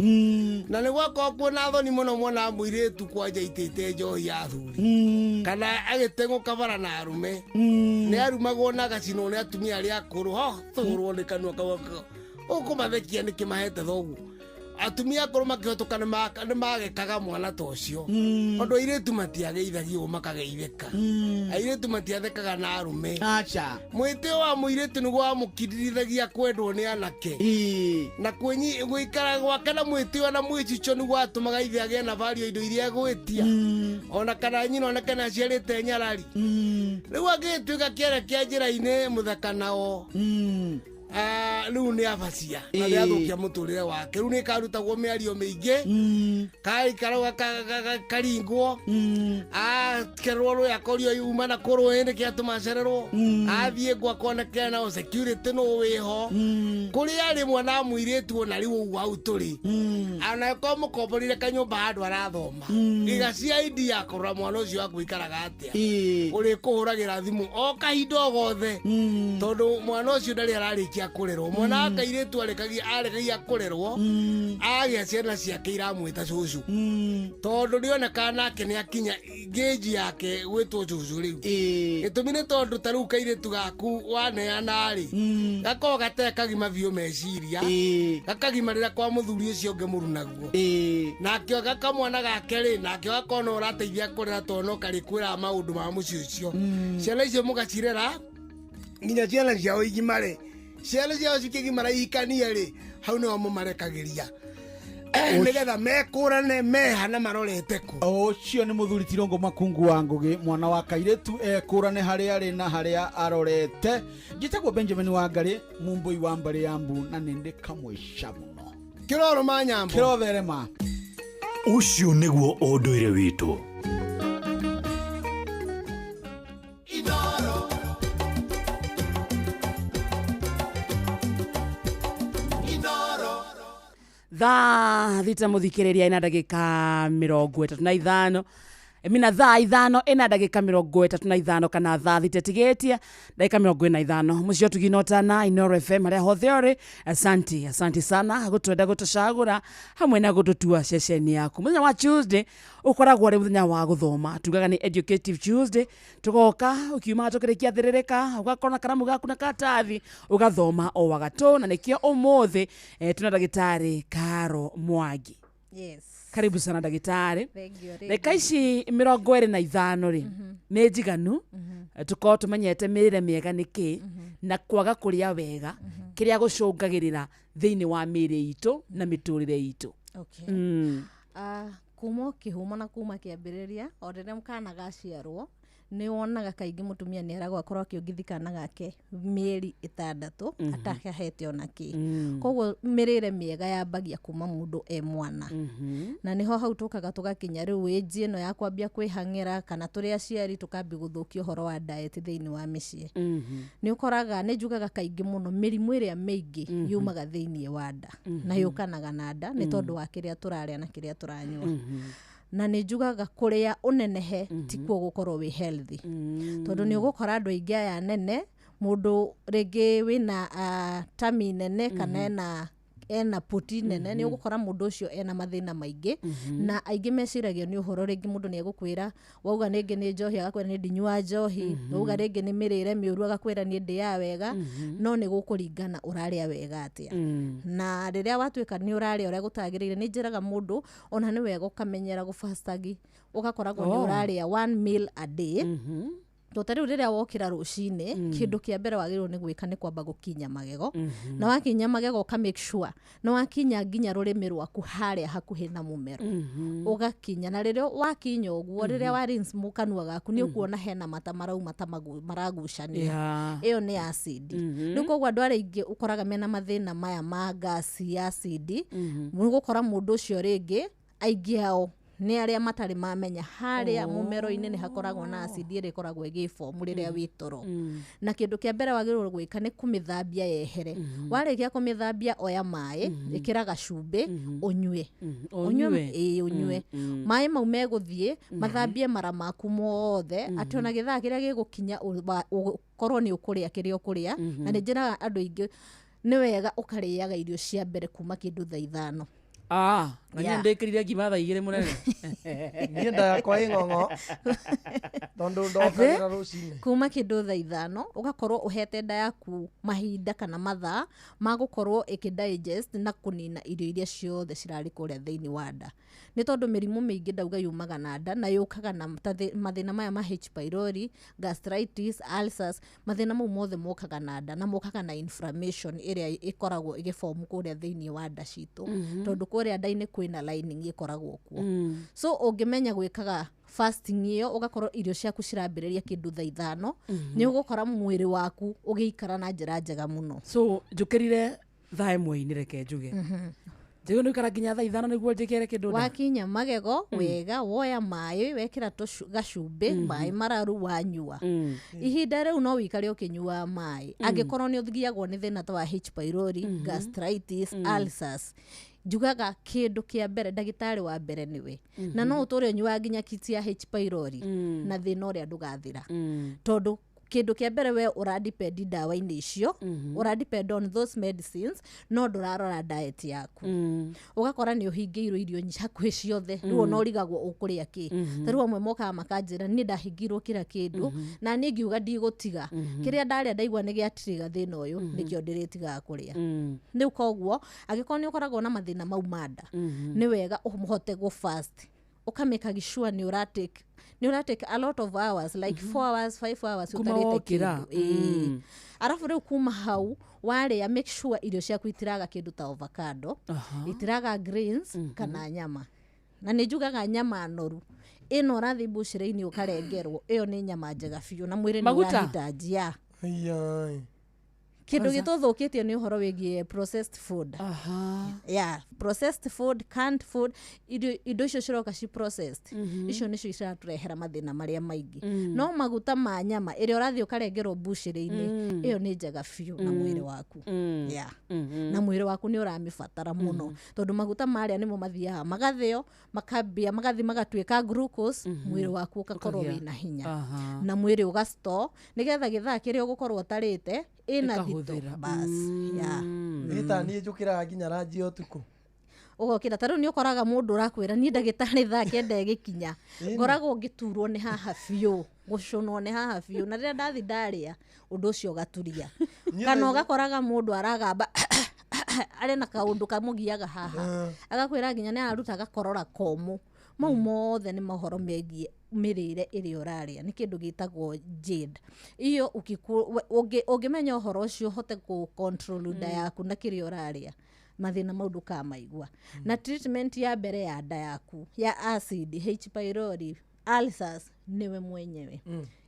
na ni gwako kuona thoni muno mwana wa muiritu kwanja itite njohi ya thuri kana agitenguka bara na arume ni arumagwo na gacino ni atumia aria akuru thurwo ni kanua kawa ukumathekia ni kimahete thoguo atumia akuru makihotokana magekaga mwana ta ucio tondu airitu matiageithagio makageitheka airitu matiathekaga na arume acha mwitio wa muiritu niguo amukirithagia kwendwo ni anake na gwikara gwake na mwitio na mwicico niguo atumaga ithe agie na vario indo iria egwitia ona kana nyina onake na aciarite nyarari riu agituika kiere kia njira-ini muthaka nao riu ni abacia na ni athukia muturire wake riu ni karutagwo miario miingi karauga karingwo kerwo ruya korio yuma na korwo hindi kiatumacererwo athie gwakona na security no wiho kuri ari mwana muiritu ona riu ugu au turi ana ko mukomborire kanyumba handu arathoma igacia idi yakora mwana ucio akuikaraga atia uri kuhuragira thimu o kahindo gothe tondu mwana ucio ndari ararikia kurerwo mwana akairitu arekagia kurerwo agia ciana ciake iramwita cucu tondu nioneka nake ni akinya geji yake gwitwo cucu riu gitumi ni tondu tariu kairitu gaku waneana ri gako gatekagima biu meciria gakagimarira kwa muthuri ucio ngemuru naguo nakio gakamwana gake ri nakio gakona urateithia kurera tono kari kwira maundu ma muci ucio ciana icio mugacirera nginya ciana ciao igimare ciana ciao cikigimara ikania ri hau no mumarekagiria nigetha mekurane mehana marorete ku ucio ni muthuri Tirongo Makungu wa Ngugi mwana wa kairetu ekurane haria ari na haria arorete njitagwo Benjamin Wangari mumbui wa mbari ya Mbu na nindi kamwisha muno kiroro manyambo kirotherema ucio niguo unduire witu thaa thita muthikiriria ina ndagika 35 mina thaa 5 ina ndagika 35 kana thaa thita tigetia ndagika 45 mucio tuginotana Inoro FM haria hothe uri asante sana gutwenda gutucagura hamwe na gututua ceceni yaku muthenya wa Tuesday ukoragwo ari muthenya wa guthoma tugaga ni educative Tuesday tugoka ukiuma tukirikia thiririka ugakona karamu gaku na katathi ugathoma o wagatu na nikio umuthi tuna ndagitari Karo Mwangi. Yes. Karibu sana ndagitari. Thank you. Reka ici 25 ri ni njiganu tuko tumenyete mirire miega niki na kwaga kuria wega kiria gucungagirira thiini wa miri itu na miturire itu. Okay. Kuma kihumo na kuma kiambiriria o rĩrĩa mukana gaciarwo nĩ wonaga kaingĩ mũtumia nĩ aragwo akorwo akĩongithia kana gake mĩeri 6 atakahete ona kĩ. Koguo mĩrĩre mĩega yambagia kuma mũndũ mwana. Na nĩho hau tũkaga tũgakinya rĩu age ĩno ya kwambia kwĩhang'ĩra kana tũrĩ aciari tũkambia gũthũkia ũhoro wa diet thĩinĩ wa mĩciĩ. Nĩ ũkoraga nĩ njugaga kaingĩ mũno mĩrimũ ĩrĩa mĩingĩ yumaga thĩinĩ wa nda na yũkanaga na nda nĩ tondũ wa kĩrĩa tũrarĩa na kĩrĩa tũranyua. Na nĩ njugaga kũrĩa ũnenehe ti kuo gũkorwo wĩ healthy. Tondũ nĩ ũgũkora andũ aingĩ aya nene mũndũ rĩngĩ wĩna tummy nene kana ena puti nene nĩ ũgũkora mũndũ ũcio ena mathĩna maingĩ na aingĩ meciragio nĩ ũhoro rĩngĩ mũndũ nĩ egũkwĩra wauga rĩngĩ nĩ njohi agakwĩra nĩ ndinyua njohi, wauga rĩngĩ nĩ mĩrĩre mĩũru agakwĩra nĩ ndĩa wega, no nĩ gũkũringana ũrarĩa wega atĩa. Na rĩrĩa watuĩka nĩ ũrarĩa ũrĩa gũtagĩrĩire nĩ njĩraga mũndũ ona nĩ wega ũkamenyera gũfastagi ũgakoragwo nĩ ũrarĩa 1 meal a day. Tota rĩu rĩrĩa wokĩra rũcinĩ kĩndũ kĩa mbere wagĩrĩirwo nĩ gwĩka nĩ kwamba gũkinya magego, na wakinya magego ũka make sure na wakinya nginya rũrĩmĩ rwaku harĩa hakuhĩ na mũmero ũgakinya. Na rĩrĩa wakinya ũguo rĩrĩa wa rinse kanua gaku nĩ ũkuona hena mata marauma ta maragucania, ĩyo nĩ acid. Rĩu koguo andũ arĩa aingĩ ũkoraga mena mathĩna maya ma gas acid, nĩ gũkora mũndũ ũcio rĩngĩ aingĩ ao nĩ arĩa matarĩ mamenya harĩa mũmero-inĩ nĩ hakoragwo na acid ĩrĩa ĩkoragwo ĩgĩform rĩrĩa wĩ toro. Na kĩndũ kĩa mbere wagĩrĩirwo gwĩka nĩ kũmĩthambia yehere. Warĩkia kũmĩthambia oya maĩ, ĩkĩra gacumbĩ ũnyue. Ũnyue maĩ mau megũthiĩ mathambie mara maku mothe atĩ ona gĩthaa kĩrĩa gĩgũkinya ũkorwo nĩ ũkũrĩa kĩrĩa ũkũrĩa. Na nĩ njĩraga andũ aingĩ nĩ wega ũkarĩaga irio cia mbere kuma kĩndũ thaa 5. Na niĩ ndĩkĩrire ngima thaa 2 mũnene. Niĩ nda yakwa ĩng'ong'o tondũ ndokagĩra rũcinĩ. Kuma kĩndũ thaa 5 ũgakorwo ũhete nda yaku mahinda kana mathaa ma gũkorwo ĩkĩdigest na kũnina irio iria ciothe cirarĩ kũrĩa thĩinĩ wa nda. Nĩ tondũ mĩrimũ mĩingĩ ndauga yumaga na nda na yũkaga na mathĩna maya ma H pylori, gastritis, ulcers, mathĩna mau mothe mokaga na nda na mokaga na inflammation ĩrĩa ĩkoragwo ĩgĩform kũrĩa thĩinĩ wa nda citũ. Tondũ kũrĩa nda-inĩ kwĩna lining ĩkoragwo kuo. So ũngĩmenya gwĩkaga fasting ĩyo ũgakorwo irio ciaku cirambĩrĩria kĩndũ thaa 5 nĩ ũgũkora mwĩrĩ waku ũgĩikara na njĩra njega mũno. So njũkĩrire thaa 1 reke njuge njĩgo nĩ ũkara nginya thaa 5 nĩguo njĩkĩre kĩndũ. Wakinya magego wega woya maĩ wekĩra gacumbĩ maĩ mararu wanyua. Ihinda rĩu no wĩikare ũkĩnyua maĩ. Angĩkorwo nĩ ũthiagwo nĩ thĩna ta wa H pylori, gastritis, ulcers, njugaga kĩndũ kĩa mbere ndagĩtarĩ wa mbere nĩwe. Na no ũtũre nyua nginya kiti ya H pylori na thĩna ũrĩa ndũgathira. Tondũ kĩndũ kĩa mbere we ũradepend ndawa-inĩ icio, ũradepend on those medicines, no ndũrarora diet yaku. Ũgakora nĩ ũhingĩirwo irio hakuhĩ ciothe, rĩu no ũrigagwo ũkũrĩa kĩ. Ta rĩu amwe mokaga makanjĩra niĩ ndahingĩirwo kĩra kĩndũ na niĩ ngiuga ndigũtiga. Kĩrĩa ndarĩa ndaigua nĩ gĩatiriga thĩna ũyũ nĩkĩo ndĩrĩtigaga kũrĩa. Rĩu koguo angĩkorwo nĩ ũkoragwo na mathĩna mau ma nda, nĩ wega ũhote gũ-fast. Ũkamake sure nĩ ũratake a lot of hours like 4 hours 5 hours utarĩte kĩndũ. Arafu rĩu kuma hau warĩa make sure irio ciaku itiraga kĩndũ ta avocado, itiraga greens kana nyama. Na nĩ njugaga nyama noru ĩno ũrathiĩ bucĩrĩ-inĩ ũkarengerwo, ĩyo nĩ nyama njega biũ na mwĩrĩ nĩ ũrahitanjia. Kĩndũ gĩtũthũkĩtio nĩ ũhoro wĩgiĩ processed food. Processed food, canned food, indo icio ciroka ci processed. Icio nĩcio ciratũrehera mathĩna marĩa maingĩ. No maguta ma nyama ĩrĩa ũrathiĩ ũkarengerwo bucĩrĩ-inĩ, ĩyo nĩ njega biũ na mwĩrĩ waku. Na mwĩrĩ waku nĩ ũramĩbatara mũno. Tondũ maguta marĩa nĩmo mathiaga magathĩo, magathiĩ magatuĩka glucose, mwĩrĩ waku ũgakorwo wĩna hinya. Na mwĩrĩ ũgastore nĩgetha gĩthaa kĩrĩa ũgũkorwo ũtarĩte ĩna thito basi. Ĩta niĩ njũkĩraga nginya ranji ũtukũ. Ũgokĩra ta rĩu nĩ ũkoraga mũndũ ũrakwĩra niĩ ndagĩtarĩ thaa 9 ĩgĩkinya ngoragwo ngĩturwo nĩ haha biũ, gũcũnwo nĩ haha biũ, na rĩrĩa ndathi ndarĩa ũndũ ũcio ũgaturia. Kana ũgakoraga mũndũ aragamba arĩ na kaũndũ kamũgiaga haha, agakwĩra nginya nĩ araruta gakorora komũ. Mau mothe nĩ mohoro megiĩ mĩrĩre ĩrĩa ũrarĩa, nĩ kĩndũ gĩtagwo jade. Iyo ũngĩmenya ũhoro ũcio ũhote gũ-control nda yaku na kĩrĩa ũrarĩa, mathĩna mau ndũkamaigua. Na treatment ya mbere ya nda yaku ya acid, H pylori, ulcers, niwe mwenyewe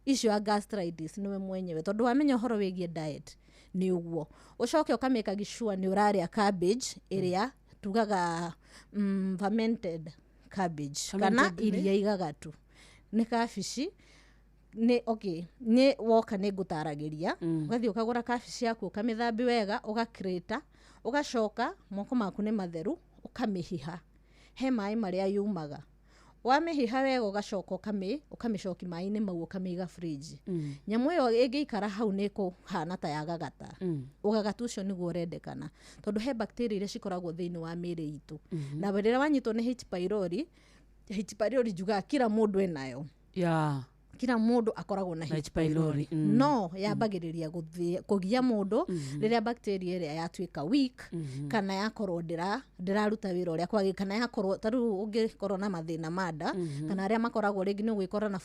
icio gastritis niwe mwenyewe tondu wamenya horo wigie diet ni uguo ucoke ukameka gishua ni uraria cabbage iria tugaga fermented cabbage kana iria igagatu ni kabici ni okay ni woka ni ngutaragiria ugathi ukagura kabici yaku ukamithambi wega ugakreta ugacoka moko maku ni matheru ukamihiha he mai maria yumaga wamehiha wega ugacoka ukamicoki mai-ini mau ukamiga fridge nyamu iyo ingiikara hau ni kuhana ta yagagata ugagatu ucio niguo urendekana tondu he bacteria iria cikoragwo thiini wa miri itu na rĩrĩa wanyitwo ni H pylori juga kila mundu enayo kila mundu akoragwo na H pylori no yambagiriria kugia mundu riria bacteria iria yatuika weak kana yakorwo ndiraruta wira uria kwagi kana yakorwo taru ungikorwo na mathina mada kana aria makoragwo ringi ni gwikora na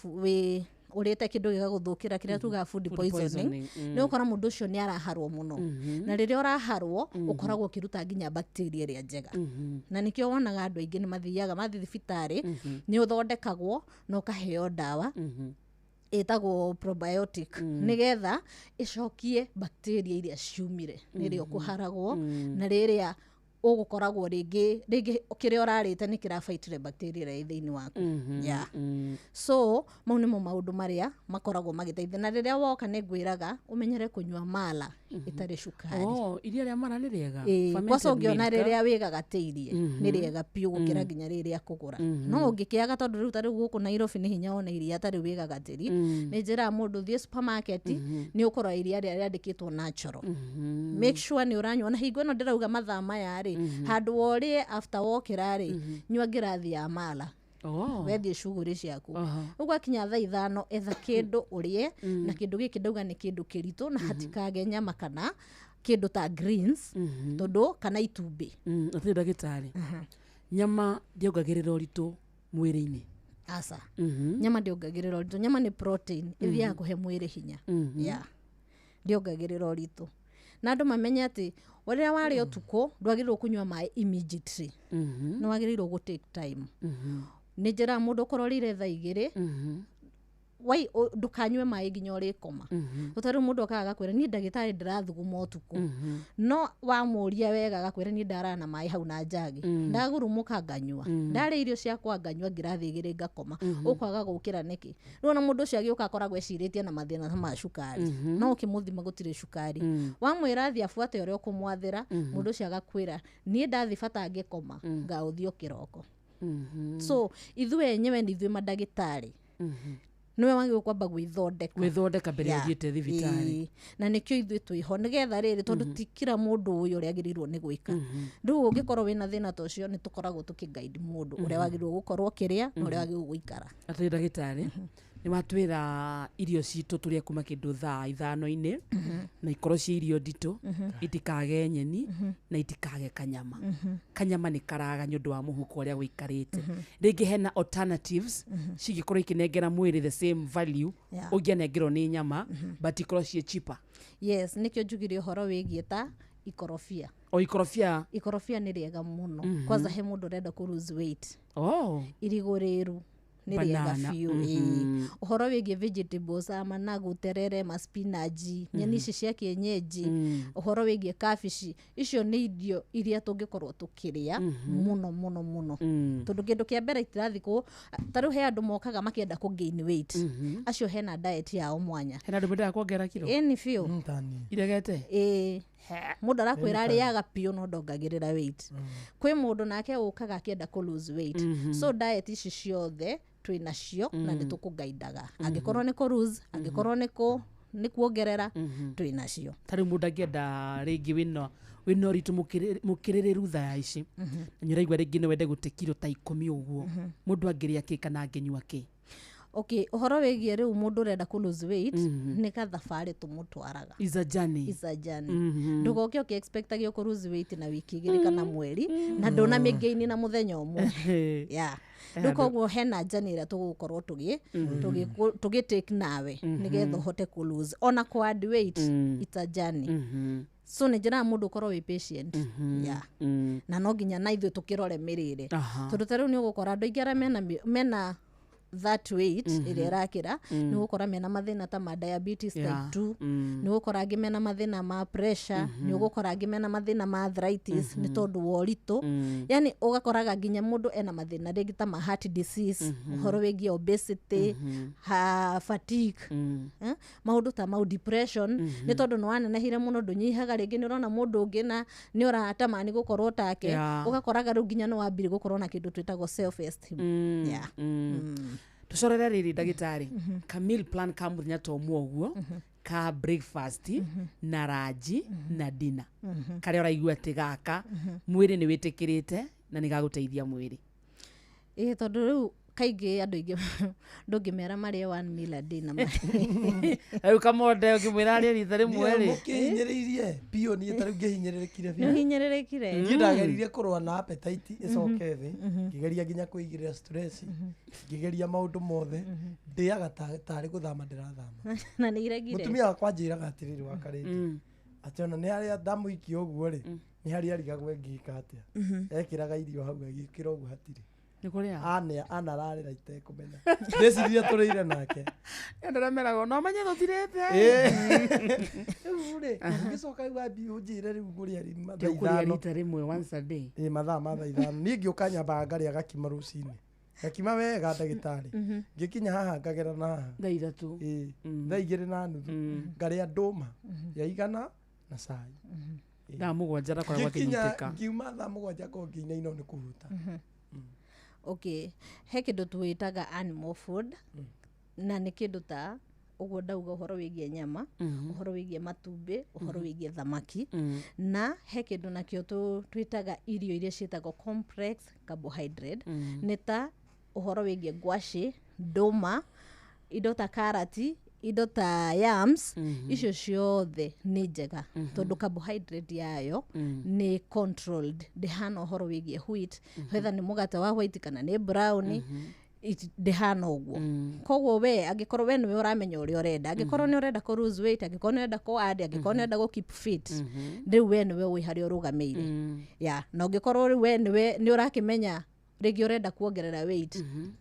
urite kindu gigaguthukira kiria tuga food poisoning ni ukora mundu ucio ni araharwo muno na riria uraharwo ukoragwo kiruta nginya bacteria iria njega na nikio wonaga andu aingi ni mathiaga mathi thibitari ni uthondekagwo no kaheo dawa etagwo probiotic nigetha icokie bacteria iria ciumire nirio kuharagwo na riria ugukoragwo ringi kiria urarite ni kirafaitire bacteria iria thiini waku so mau nimo maundu maria makoragwo magiteithia na riria woka ni ngwiraga umenyere kunywa mala itari cukari iria ria mala ni riega kwaso ngiona riria wigagateirie ni riega piu gukira nginya riria kugura no ungikiaga tondu riu tari guku Nairobi ni hinya ona iria tari wigagateri ni njira mundu thie supermarket ni ukora iria ria riandikitwo natural make sure ni uranywa na hingo no ndirauga mathaa maya ri handu worie after wokira ri nywa ngirathi ya mala wethie cuguri ciaku ugwakinya thaa 5 etha kindu urie na kindu giki ndauga ni kindu kiritu na hatikage nyama kana kindu ta greens tondu kana itumbi ati ndagitari nyama ndiongagirira uritu mwiri-ini asa nyama ndiongagirira uritu nyama ni protein ithia kuhe mwiri hinya ndiongagirira uritu na andu mamenye ati riria wari utuko ndwagirwo kunywa mai immediately no wagirwo go take time ni njira mundu ukororire thaa 2 wai ndukanywe mai nginya urikoma utari mundu akaga kwira ni ndagitari ndirathuguma utuku no wamuria wega agakwira ni ndarana mai hau na njagi ndagurumuka nganywa ndari irio ciakwa nganywa ngirathi 2 ngakoma ukwaga gukira niki rona mundu ucio agiuka akoragwo eciritie na mathina ma cukari no ukimuthima gutire cukari wamwira thi afuate uria ukumwathira mundu ucio agakwira ni ndathi bata ngikoma ngauthio kiroko so ithue enyewe ni ithue madagitari niwe wangi kwamba gwithondeka mbere ya thiete thibitari na nikio ithue twiho nigetha riri tondu tikira mundu uyu uri agirirwo ni gwika ndu ungikorwo wina thina tocio ni tukoragwo tukiguide mundu uri agirirwo gukorwo kiria na uri agirirwo guikara ati ndagitari ni matwira irio citu turia kuma kindu thaa 5 na ikorwo ci irio ndito itikage nyeni na itikage kanyama ni karaga nyundu wa muhuko uria guikarite ringi hena alternatives cigikorwo ikinengera mwiri the same value ugianengerwo ni nyama but ikorwo ci cheaper yes nikio njugire horo wigie ta ikorofia ikorofia ni riega muno kwanza he mundu renda ku lose weight iriguriru ni riega fiu uhoro wigie vegetables managu terere spinach nyeni ici cia kienyeji uhoro wigie kabici icio ni irio iria tungikorwo tukiria muno tondu kindu kia mbere itirathi ku taru he andu mokaga makienda ku gain weight acio hena diet yao mwanya hena andu mendaga kuongera kilo ni fiu iregete mundu arakwira ariaga piu no ndongagirira weight kwi mundu nake ukaga akienda ku lose weight so diet ici ciothe twinacio na nitukugaidaga angikorwo ni ku lose angikorwo ni kuongerera twinacio tari mundu angienda ringi wino ritu mukiririru thaa ici nyiraigwa ringi ni wende gute kilo ta 10 uguo mundu angiria ki kana anginywa ki okay uhoro wigie riu mundu renda ku lose weight ni kathabari tumutwaraga is a journey ndugoke expectagio ku lose weight na wiki 2 kana mweri na ndona migaini na muthenya umwe ndukoguo hena journey ira tugukorwo tugi take nawe nigetha hote ku lose ona ku add weight it's a journey so ni njira mundu ukorwo wi patient na no nginya na ithu tukirore mirire tondu taru ni ugukora andu ingi ara mena that weight ĩrĩa ĩrakĩra nĩ gũkora mena mathĩna ta ma diabetes type 2 nĩ gũkora angĩ mena mathĩna ma pressure nĩ gũkora angĩ mena mathĩna ma arthritis nĩ tondũ wa ũritũ yani ũgakoraga nginya mũndũ ena mathĩna rĩngĩ ta ma heart disease ũhoro wĩgiĩ obesity fatigue maũndũ ta mau depression nĩ tondũ nĩ wanenehire mũno ndũnyihaga rĩngĩ nĩ ũrona mũndũ ũngĩ na nĩ ũratamani gũkorwo take ũgakoraga rĩu nginya nĩ wambire gũkorwo na kĩndũ twĩtagwo self esteem tucorere rĩrĩ ndagĩtarĩ ka meal plan ka mũthenya to ũguo ka breakfast na ranji na dinner karĩa ũraigua atĩ gaka mwĩrĩ nĩ wĩtĩkĩrĩte na nĩ gagũteithia mwĩrĩ tondũ rĩu kaingĩ andũ aingĩ ndũngĩmera marĩe one meal a day na rĩu Kamonde ũngĩmwĩra arĩe rita rĩmwe rĩ mũkĩhinyĩrĩirie bio niĩ tarĩu ngĩhinyĩrĩrĩkire biũ hinyĩrĩrĩkire niĩ ndageririe kũrũa na appetite ĩcoke thĩ ngĩgeria nginya kũigĩrĩra stress ngĩgeria maũndũ mothe ndĩaga tarĩ gũthama ndĩrathama na nĩ iregire mũtumia wakwa njĩraga atĩrĩrĩ wa karĩndĩ atĩ ona nĩ harĩa ndamũikia ũguo rĩ nĩ harĩa arigagwo ngĩka atĩa ekĩraga irio hau agĩkĩra ũguo hatirĩ anararĩra itekũmenya ndĩcirie tũrĩire nake ndĩrameraga no manye thũtirĩte rĩu-rĩ ngĩcoka wambi ũnjĩre rĩu ngũrĩa rita rĩmwe once a day mathaa ma thaa ithano niĩ ngĩũka nyambaga ngarĩa gakima rũcinĩ gakima wega ndagĩtarĩ ngĩkinya haha ngagera na haha thaa ithatũ thaa igĩrĩ na nuthu ngarĩa ndũma ya igana na cai thaa mũgwanja ndakoragwo akĩnyitĩka ngiuma thaa mũgwanja korwo ngĩinainwo nĩ kũhuta okay he kĩndũ twĩtaga animal food na nĩ kĩndũ ta ũguo ndauga ũhoro wĩgiĩ nyama ũhoro wĩgiĩ matumbĩ ũhoro wĩgiĩ thamaki na he kĩndũ nakĩo twĩtaga irio iria ciĩtagwo complex carbohydrate nĩ ta ũhoro wĩgiĩ ngwacĩ ndũma indo ta karati indo ta yams icio ciothe nĩ njega tondũ carbohydrate yayo nĩ controlled ndĩhana ũhoro wĩgiĩ wheat whether nĩ mũgate wa white kana nĩ brown ndĩhana ũguo koguo we angĩkorwo we nĩwe ũramenya ũrĩa ũrenda angĩkorwo nĩ ũrenda kũ lose weight angĩkorwo nĩ ũrenda kũ add angĩkorwo nĩ ũrenda gũ keep fit rĩu we nĩwe ũĩ harĩa ũrũgamĩire na ũngĩkorwo rĩu we nĩ ũrakĩmenya rĩngĩ ũrenda kuongerera weight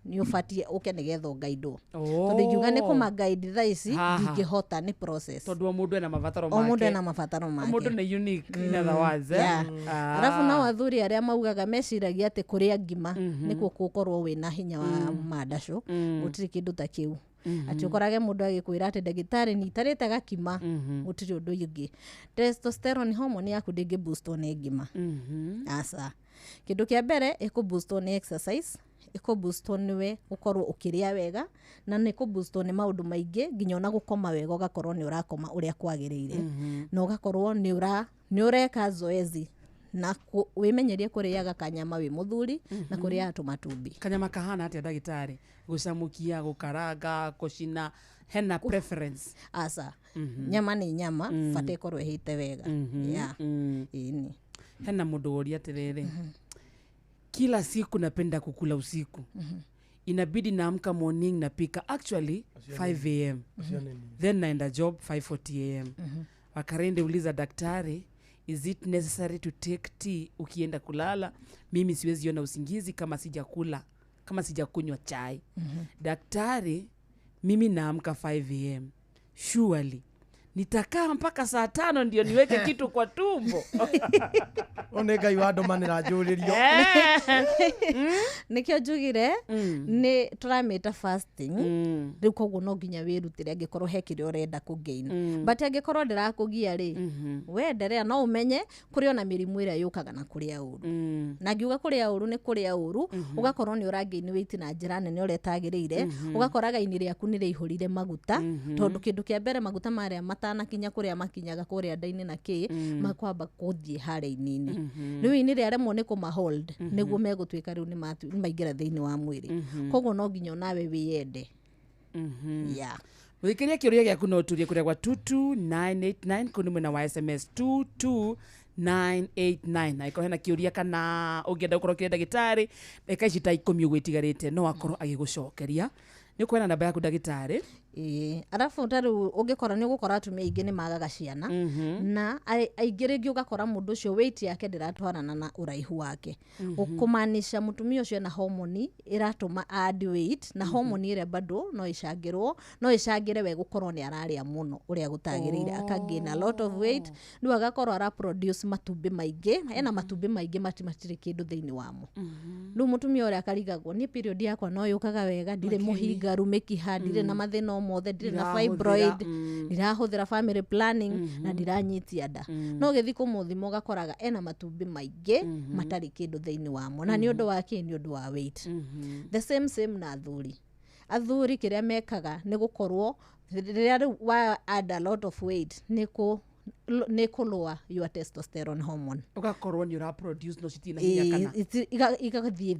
nĩ ũbatie ũke nĩgetha ũgaidwo tondũ ingiuga nĩ kũma-guide thaa ici ndingĩhota nĩ process tondũ o mũndũ ena mabataro make mũndũ ena mabataro make mũndũ nĩ unique in other words arabu nao athuri arĩa maugaga meciragia atĩ kũrĩa ngima nĩkuo gũkorwo wĩna hinya wa mandacũ gũtirĩ kĩndũ ta kĩu atĩ ũkorage mũndũ agĩkwĩra atĩ ndagĩtarĩ nĩ itarĩte gakima gũtirĩ ũndũ ũngĩ testosterone hormone yaku ndĩngĩ boostwo nĩ ngima aca kĩndũ kĩa mbere ĩkũ-boostwo nĩ exercise ĩkũ-boostwo nĩwe ũkorwo ũkĩrĩa wega na nĩ ĩkũ-boostwo nĩ maũndũ maingĩ nginya ona gũkoma wega ũgakorwo nĩ ũrakoma ũrĩa kwagĩrĩire na ũgakorwo nĩ ũreka zoezi na wĩmenyerie kũrĩaga kanyama wĩ mũthuri na kũrĩaga tũmatumbĩ kanyama kahana atĩa ndagĩtarĩ gũcamũkia gũkaranga gũcina hena preference aca nyama nĩ nyama bata ĩkorwo ĩhĩte wega ĩni hena mũndũ woria atĩrĩrĩ kila siku napenda kukula usiku inabidi naamka morning napika actually 5 am then naenda job 5:40 am wakarende uliza daktari is it necessary to take tea ukienda kulala mimi siwezi ona usingizi kama sijakula kama sijakunywa chai daktari mimi naamka 5 am surely nitakaa mpaka saa 5 ndio niweke kitu kwa tumbo one ngai wa ndomanĩra njũrĩrio nĩkĩo njugire nĩ tũramĩta fasting rĩu koguo no nginya wĩrutĩre angĩkorwo he kĩrĩa ũrenda kũgain but angĩkorwo ndĩrakũgia rĩ wenderea no ũmenye kũrĩ ona mĩrimũ ĩrĩa yũkaga na kũrĩa ũru na ngiuga kũrĩa ũru nĩ kũrĩa ũru ũgakorwo nĩ ũrangain weight na njĩra nene ũrĩa tagĩrĩire ũgakoraga ini rĩaku nĩ rĩihũrire maguta tondũ kĩndũ kĩa mbere maguta marĩa matanakinya kũrĩa makinyaga kũrĩa nda-inĩ na kĩ makwamba gũthiĩ harĩa ini-inĩ rĩu ini rĩaremwo nĩ kũmahold nĩguo megũtuĩka rĩu nĩ maingĩra thĩinĩ wa mwĩrĩ koguo no nginya nawe wĩyende Mũthikĩria kĩũria gĩaku no ũturie kũrĩa gwa 22989 kũrĩ mwena wa SMS 22989 na ĩkorwo hena kĩũria kana ũngĩenda gũkorwo kĩrĩa ndagĩtarĩ ndagĩka ici ta 10 ũguo itigarĩte no akorwo agĩgũcokeria nĩ kwena namba yaku ndagĩtarĩ Arafu taru ungikora ni gukora atumia ingi ni magaga ciana na aingi ringi ugakora mundu ucio weight yake ndiratwarana na uraihu wake ukumanisha mutumia ucio na hormone iratuma add weight na hormone ire bado no icangire we gukorwo ni araria muno uria gutagirire akagain a lot of weight ndu agakorwo ara produce matumbi maingi matumbi maingi matire kindu thiini wamo ndu mutumia uria akarigagwo ni period yakwa no yukaga wega ndire muhinga rumiki handire na mathina mothe ndire na fibroid ndirahuthira family planning na ndiranyitia nda no gethi kumuthimo gakoraga matumbi maingi matari kindu thiini wamo na ni undu wa ni undu wa weight the same na athuri kiria mekaga ni gukorwo riria wa add a lot of weight ni lower your testosterone hormone ugakorwo ni ura produce no citina hinya kana igathie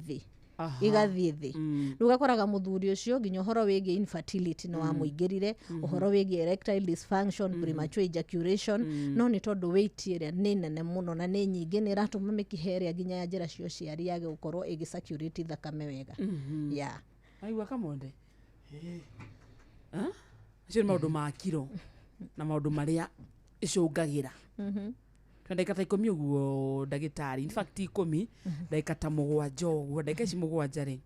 thi ugakoraga muthuri ucio nginya uhoro wigie infertility no amuingirire uhoro wigie erectile dysfunction premature ejaculation no ni tondu weight ire ni nene muno na ni nyingi ni ratuma mikiheria nginya ya njira cio ciari yage gukorwo igisacurate thakame wega aigua Kamonde acio ni maundu ma kiro na maundu maria icungagira ndagika ta 10 uguo ndagitari in fact 10 ndagika ta 7 uguo ndagika ici 7 ri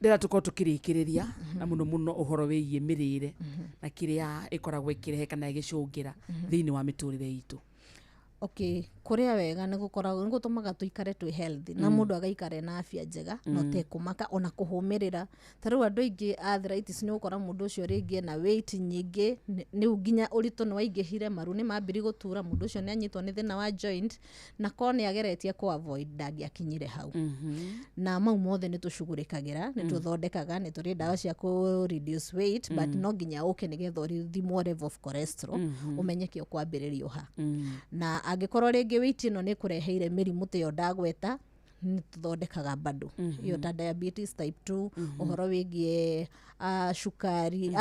ndira tuko tukirikiriria na muno uhoro wigie mirire na kiria ikoragwo ikirehe kana igicungira thiini wa miturire itu kuria wega ni gukoragwo ngutumaga tuikare twi healthy na mundu agaikare na afya njega no te kumaka ona kuhumirira taru andu ingi arthritis ni gukora mundu ucio ringi na weight nyingi ni nginya urito ni waingihire maru ni mambiri gutura mundu ucio ni anyitwo ni thina wa joint na kone ageretie ku avoid ndagi akinyire hau na mau mothe ni tushugurikagira ni tuthondekaga ni turi dawa cia ku reduce weight but no nginya nigetha urithimo level of cholesterol umenyeke ukwambiririo ha na agikorwo ringi weight ino ni kureheire mirimu te ndagweta ni tuthondekaga bado iyo ta diabetes type 2 uhoro wigie shukari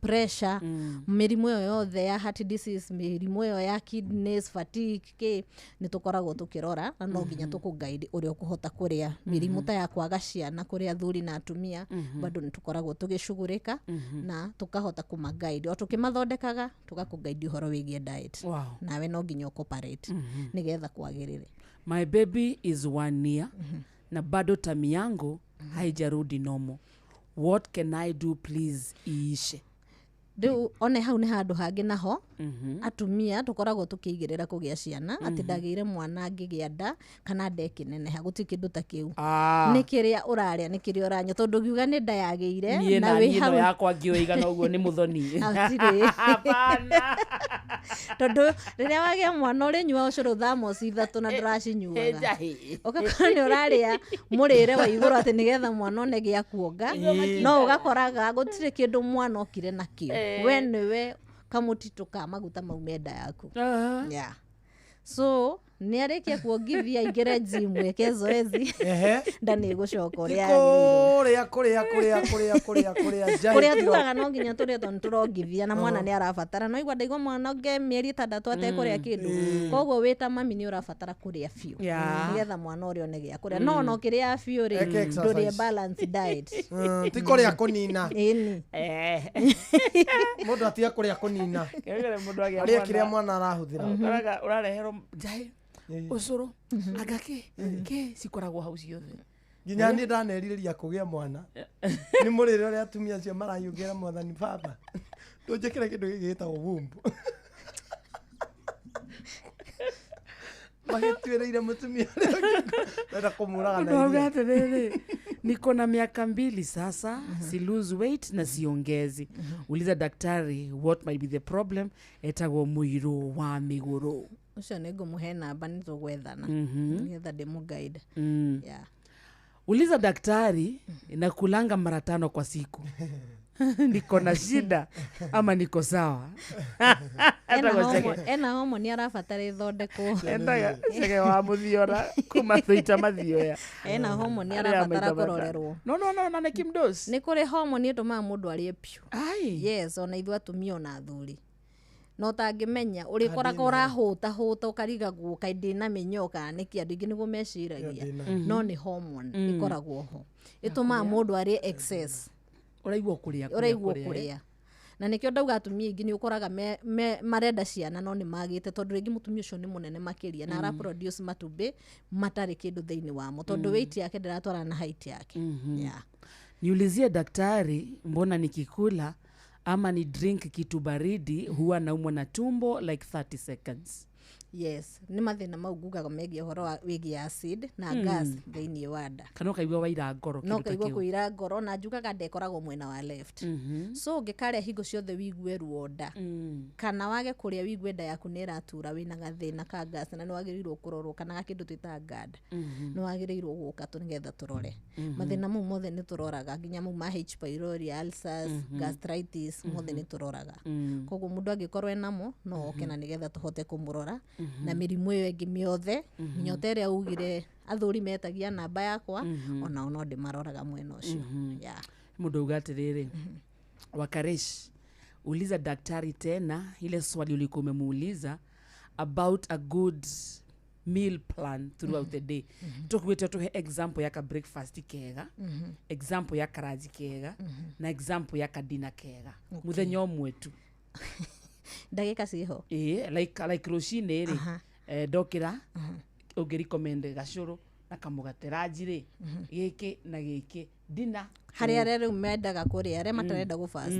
pressure mirimu yothe ya heart disease mirimu ya kidneys fatigue ni tukoragwo tukirora na no nginya tukuguide uria ukuhota kuria mirimu ta ya kwaga ciana kuria athuri na atumia bado ni tukoragwo tugicugurika na tukahota kumaguide o tukimathondekaga tugakuguide uhoro wigie diet nawe no nginya ukoperate nigetha kwagirire. My baby is 1 year na bado tami yangu haijarudi normal. What can I do please iishe? Riu one hau ni handu hangi naho atumia tukoragwo tukigirira kugia ciana ati ndagire mwana ngigia nda kana ndeki nene ha guti kindu ta kiu ni kiria uraria ni kiria uranyo tondu ngiuga ni nda yagiire na wi hau yakwa ngioiga na uguo ni muthoni hapana tondu riria wagia mwana uri nyua ucuru thamos 3 na ndiracinyuaga ukakora ni uraria murire wa iguru ati nigetha mwana one gia kuonga no ugakoraga gutire kindu mwana okire nakio we kamutito ka maguta maumenda yaku so ni arikia kuongithia igere gym weke zoezi ndani gucoka uria kuria tuaga no nginya turia turongithia na mwana ni arabatara no igwa ndaigo mwana nge mieri 6 ate kuria kindu koguo wita mami ni urabatara kuria fiu nigetha mwana uria one gia kuria no kiria fiu ri nduri balance diet ti kuria kunina mundu atia kuria kunina aria kiria mwana arahuthira urarehero jai ucuru agake ke cikoragwo hau ciothe nginya ni ndaneririria kugia mwana ni murire ria atumia cio marayungira mwathani baba ndunjikire kindu gigita ubumbu magitwireire mutumia nda kumuraga na iria niko na miaka 2 sasa si lose weight na siongezi uliza daktari what might be the problem etagwo muiro wa miguru ucio ni ngumuhe namba ni tugwethana nigetha ndimuguide uliza daktari nakulanga mara 5 kwa siku niko na shida ama niko sawa ena homo ni arabatara ithondeko endaga sege wa muthiora kuma thuita mathioya ena homo ni arabatara kurorerwo no na kimdos ni kuri homo ni tuma mundu arie piu yes ona ithu atumia na athuri no tangimenya urikoraka urahuta ukarigagwo kaindi na minyoka niki andu ingi niguo meciragia no ni hormone ikoragwo ho ituma mundu ari excess uraigwo kuria na nikio ndauga atumia ingi ni ukoraga marenda ciana no ni magite tondu ringi mutumia ucio ni munene makiria na ara produce matumbi matari kindu thiini wamo tondu weight yake ndiratwara na height yake. Niulizie daktari, mbona nikikula ama ni drink kitu baridi huwa naumwa na tumbo like 30 seconds? Yes, ni mathina mau ngugaga megie horo wa wigi acid na gas thiini wa nda. Kana kaigwa waira ngoro kindu takiu. No kaigwa kuira ngoro na njugaga ndekoragwo mwena wa left. So ngikaria hingo ciothe wigue ruo nda. Kana wage kuria wigue nda yaku ni ratura wina gathina ka gas na niwagirirwo kurorwo kana kindu twita GAD. Niwagirirwo guka tu nigetha turore. Mathina mau mothe ni turoraga nginya mu ma H pylori, ulcers, gastritis mothe ni turoraga. Koguo mundu angikorwo enamo no okena nigetha tuhote kumurora. Na mirimu iyo ingi miothe nyota iria ugire athuri metagia namba yakwa ona no ndimaroraga mwena ucio. Mundu ugatiriri Wakaresh, uliza daktari tena ile swali ulikuwa umemuuliza about a good meal plan throughout the day. Tukwete tuhe example ya ka breakfast kega, example ya karaji kega, na example ya kadina kega. Muthenya omwe tu. Ndagika ciho like rucini ri ndokira ungirecommend gacuru na kamugate ranjiri giki na giki dina haria rero mendaga kuria aria matarenda go fast.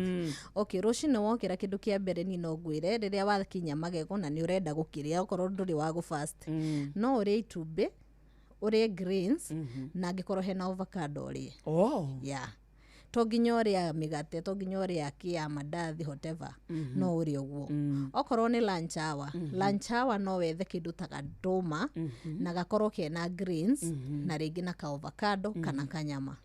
Okay, rucini wokira kindu kia mbere ni no ngwire riria wakinya magego na ni urenda gukiria okorwo nduri wa go fast no uri itumbi uri greens na ngikorwo hena avocado ri to nginya uria migate to nginya uria kia mandathi whatever no uri uguo. Okorwo ni lunch hour no wethe kindu ta nduma na gakorwo kena greens na ringi na ka avocado kana kanyama.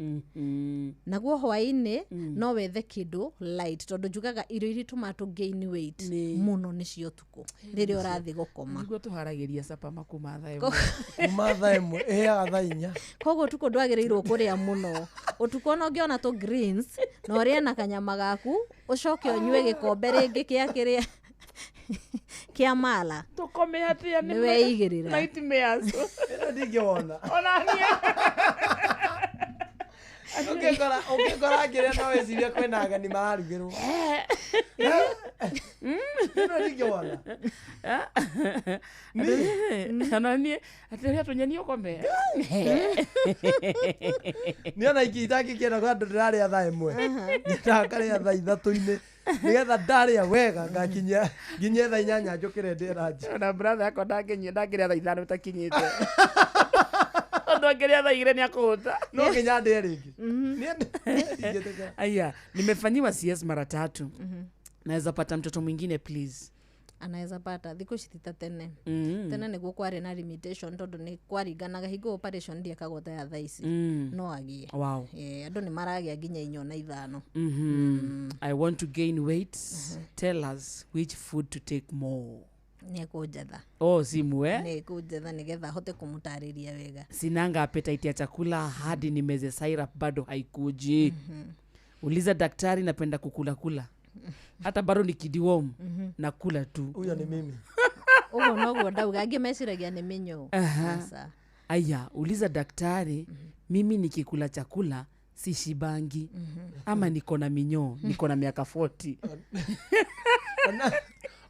Naguo hwaini no wethe kindu light tondu njugaga irio iri tomato gain weight muno nicio tuku riria urathi gukoma. Niguo tuharagiria sapa makuma thaa imwe eaga thaa 4. Koguo tuko ndwagirirwo kuria muno utuko no ngiona to greens no ria na kanyama gaku ucoke onywe gikombe ringi kia kiria kia mala tukome atia ni weigirira nightmares ndingiona ona nie ukikora kiria no weciria kwena ageni mararugirwo ndingiona kana nie atiria tunyeni ukome niona ikitaki kienda kwa ndiraria thaa imwe ndakaria thaa 3 nigetha ndaria wega ngakinya nginya thaa 8 njukire ndiraji na brother yako ndakinya ndakiria thaa 5 utakinyite ndogeria thaa 2 ni akuhuta no kinya ndie ringi aya nimefanyiwa CS mara 3 naweza pata mtoto mwingine please? Anaweza pata thiko citita tene tene niguo kwari na limitation tondu ni kwaringanaga hingo operation ndia kagota ya thaisi no agie andu ni maragia nginya 4 na 5. I want to gain weight. Tell us which food to take more. Ni kujetha simu ni kujetha nigetha hote kumutariria wega. Sinanga appetite ya chakula hadi nimeze syrup bado haikuji. Uliza daktari, napenda kukula hata bado ni kidiwom na kula tu. Huyo ni mimi. Ugo nogo ndauga ngimeciragia ni minyo. Sasa aya, uliza daktari, mimi nikikula chakula si shibangi ama niko na minyo, niko na miaka 40.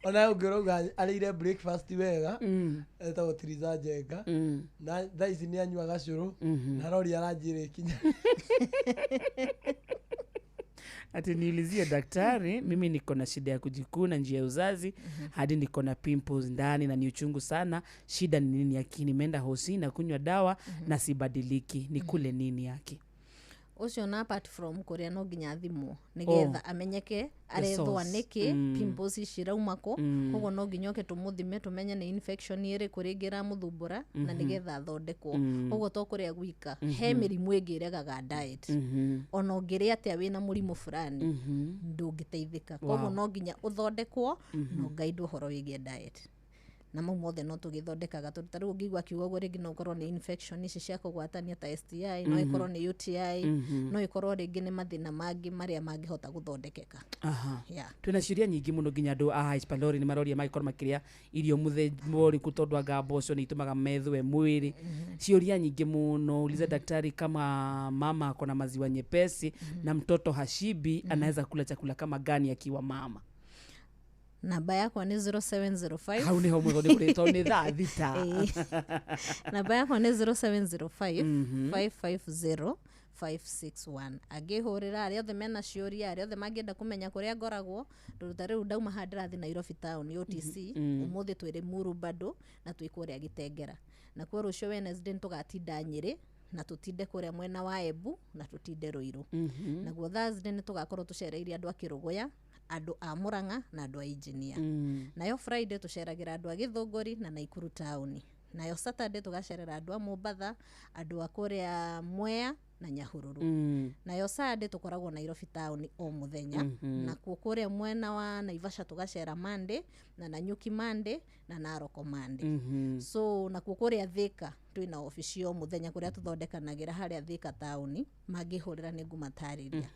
Ona ugiroga arire breakfast wega eta gutiriza jenga na thaici ni anywa gacuru na rori aranjire kinya ati niulizie daktari, mimi niko na shida ya kujikuna njia ya uzazi hadi niko na pimples ndani na ni uchungu sana. Shida ni nini yake? Nimeenda hosi na kunywa dawa na sibadiliki. Nikule nini yake? Ucio na apart from kuria no nginya thimu nigetha amenyeke arethwa niki pimples ciraumako koguo no nginya ke tumuthime tumenye ni infection iri kuringira muthumbura na nigetha athondekwo. Koguo to kuria gwika he mirimu ingiregaga diet ona ngiria atia wina murimu fulani ndungiteithika. Koguo no nginya uthondekwo no guide horo wigie diet na mau mothe no tugithondekaga tondũ tarĩu ũngĩigua kiugo ũguo rĩngĩ no ũkorwo nĩ infection ici cia kũgwatania ta STI no ikorwo nĩ UTI no ikorwo rĩngĩ nĩ mathĩna mangĩ marĩa mangĩhota gũthondekeka. Twĩna ciũria nyingĩ mũno nginya andũ a H pylori nĩ maroria magĩkorwo makĩrĩa irio mũthemba ũrĩkũ tondũ anga mboco nĩ itumaga methwe mwĩrĩ. Ciũria nyingĩ mũno, uliza daktari kama mama ako na maziwa nyepesi na mtoto hashibi anaweza kula chakula kama gani akiwa mama. Namba yakwa ni 0705. Hau niho mwe ndikuretwo ni thaa thita. Namba yakwa ni 0705 550 agihurira ari othe mena ciuria ari othe mangienda kumenya kuria ngoragwo nduta riu ndauma handirathi Nairobi town OTC umuthi twire Muru bado na twikuria Gitengera na kwa rucio Wednesday tugatinda Nyeri na tutinde kuria mwena wa Embu na tutinde Ruiru na guo Thursday ni tugakorwo tucereire andu a Kirugoya andu a Muranga na andu a Engineer nayo Friday tuceragira andu a Githunguri na Naikuru town nayo Saturday tugacerera andu a Mombatha andu a kuria Mwea na Nyahururu nayo Sunday tukoragwo Nairobi town o muthenya na kuria mwena wa Naivasha tugacera Monday na Nanyuki Monday na Naroko Monday so na kuria Thika twina ofisi o muthenya kuria tuthondekanagira haria Thika town magihurira ni ngumatariria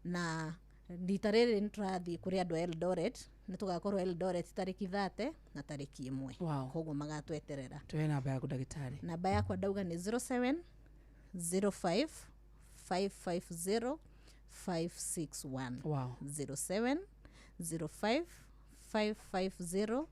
na nditarere ntrathi kuria andu Eldoret ni tugakorwo Eldoret tariki 30 na tariki 1 koguo magatweterera. Tuwe namba yaku ndagitari? Namba yakwa ndauga ni 0705 550 561 0705 550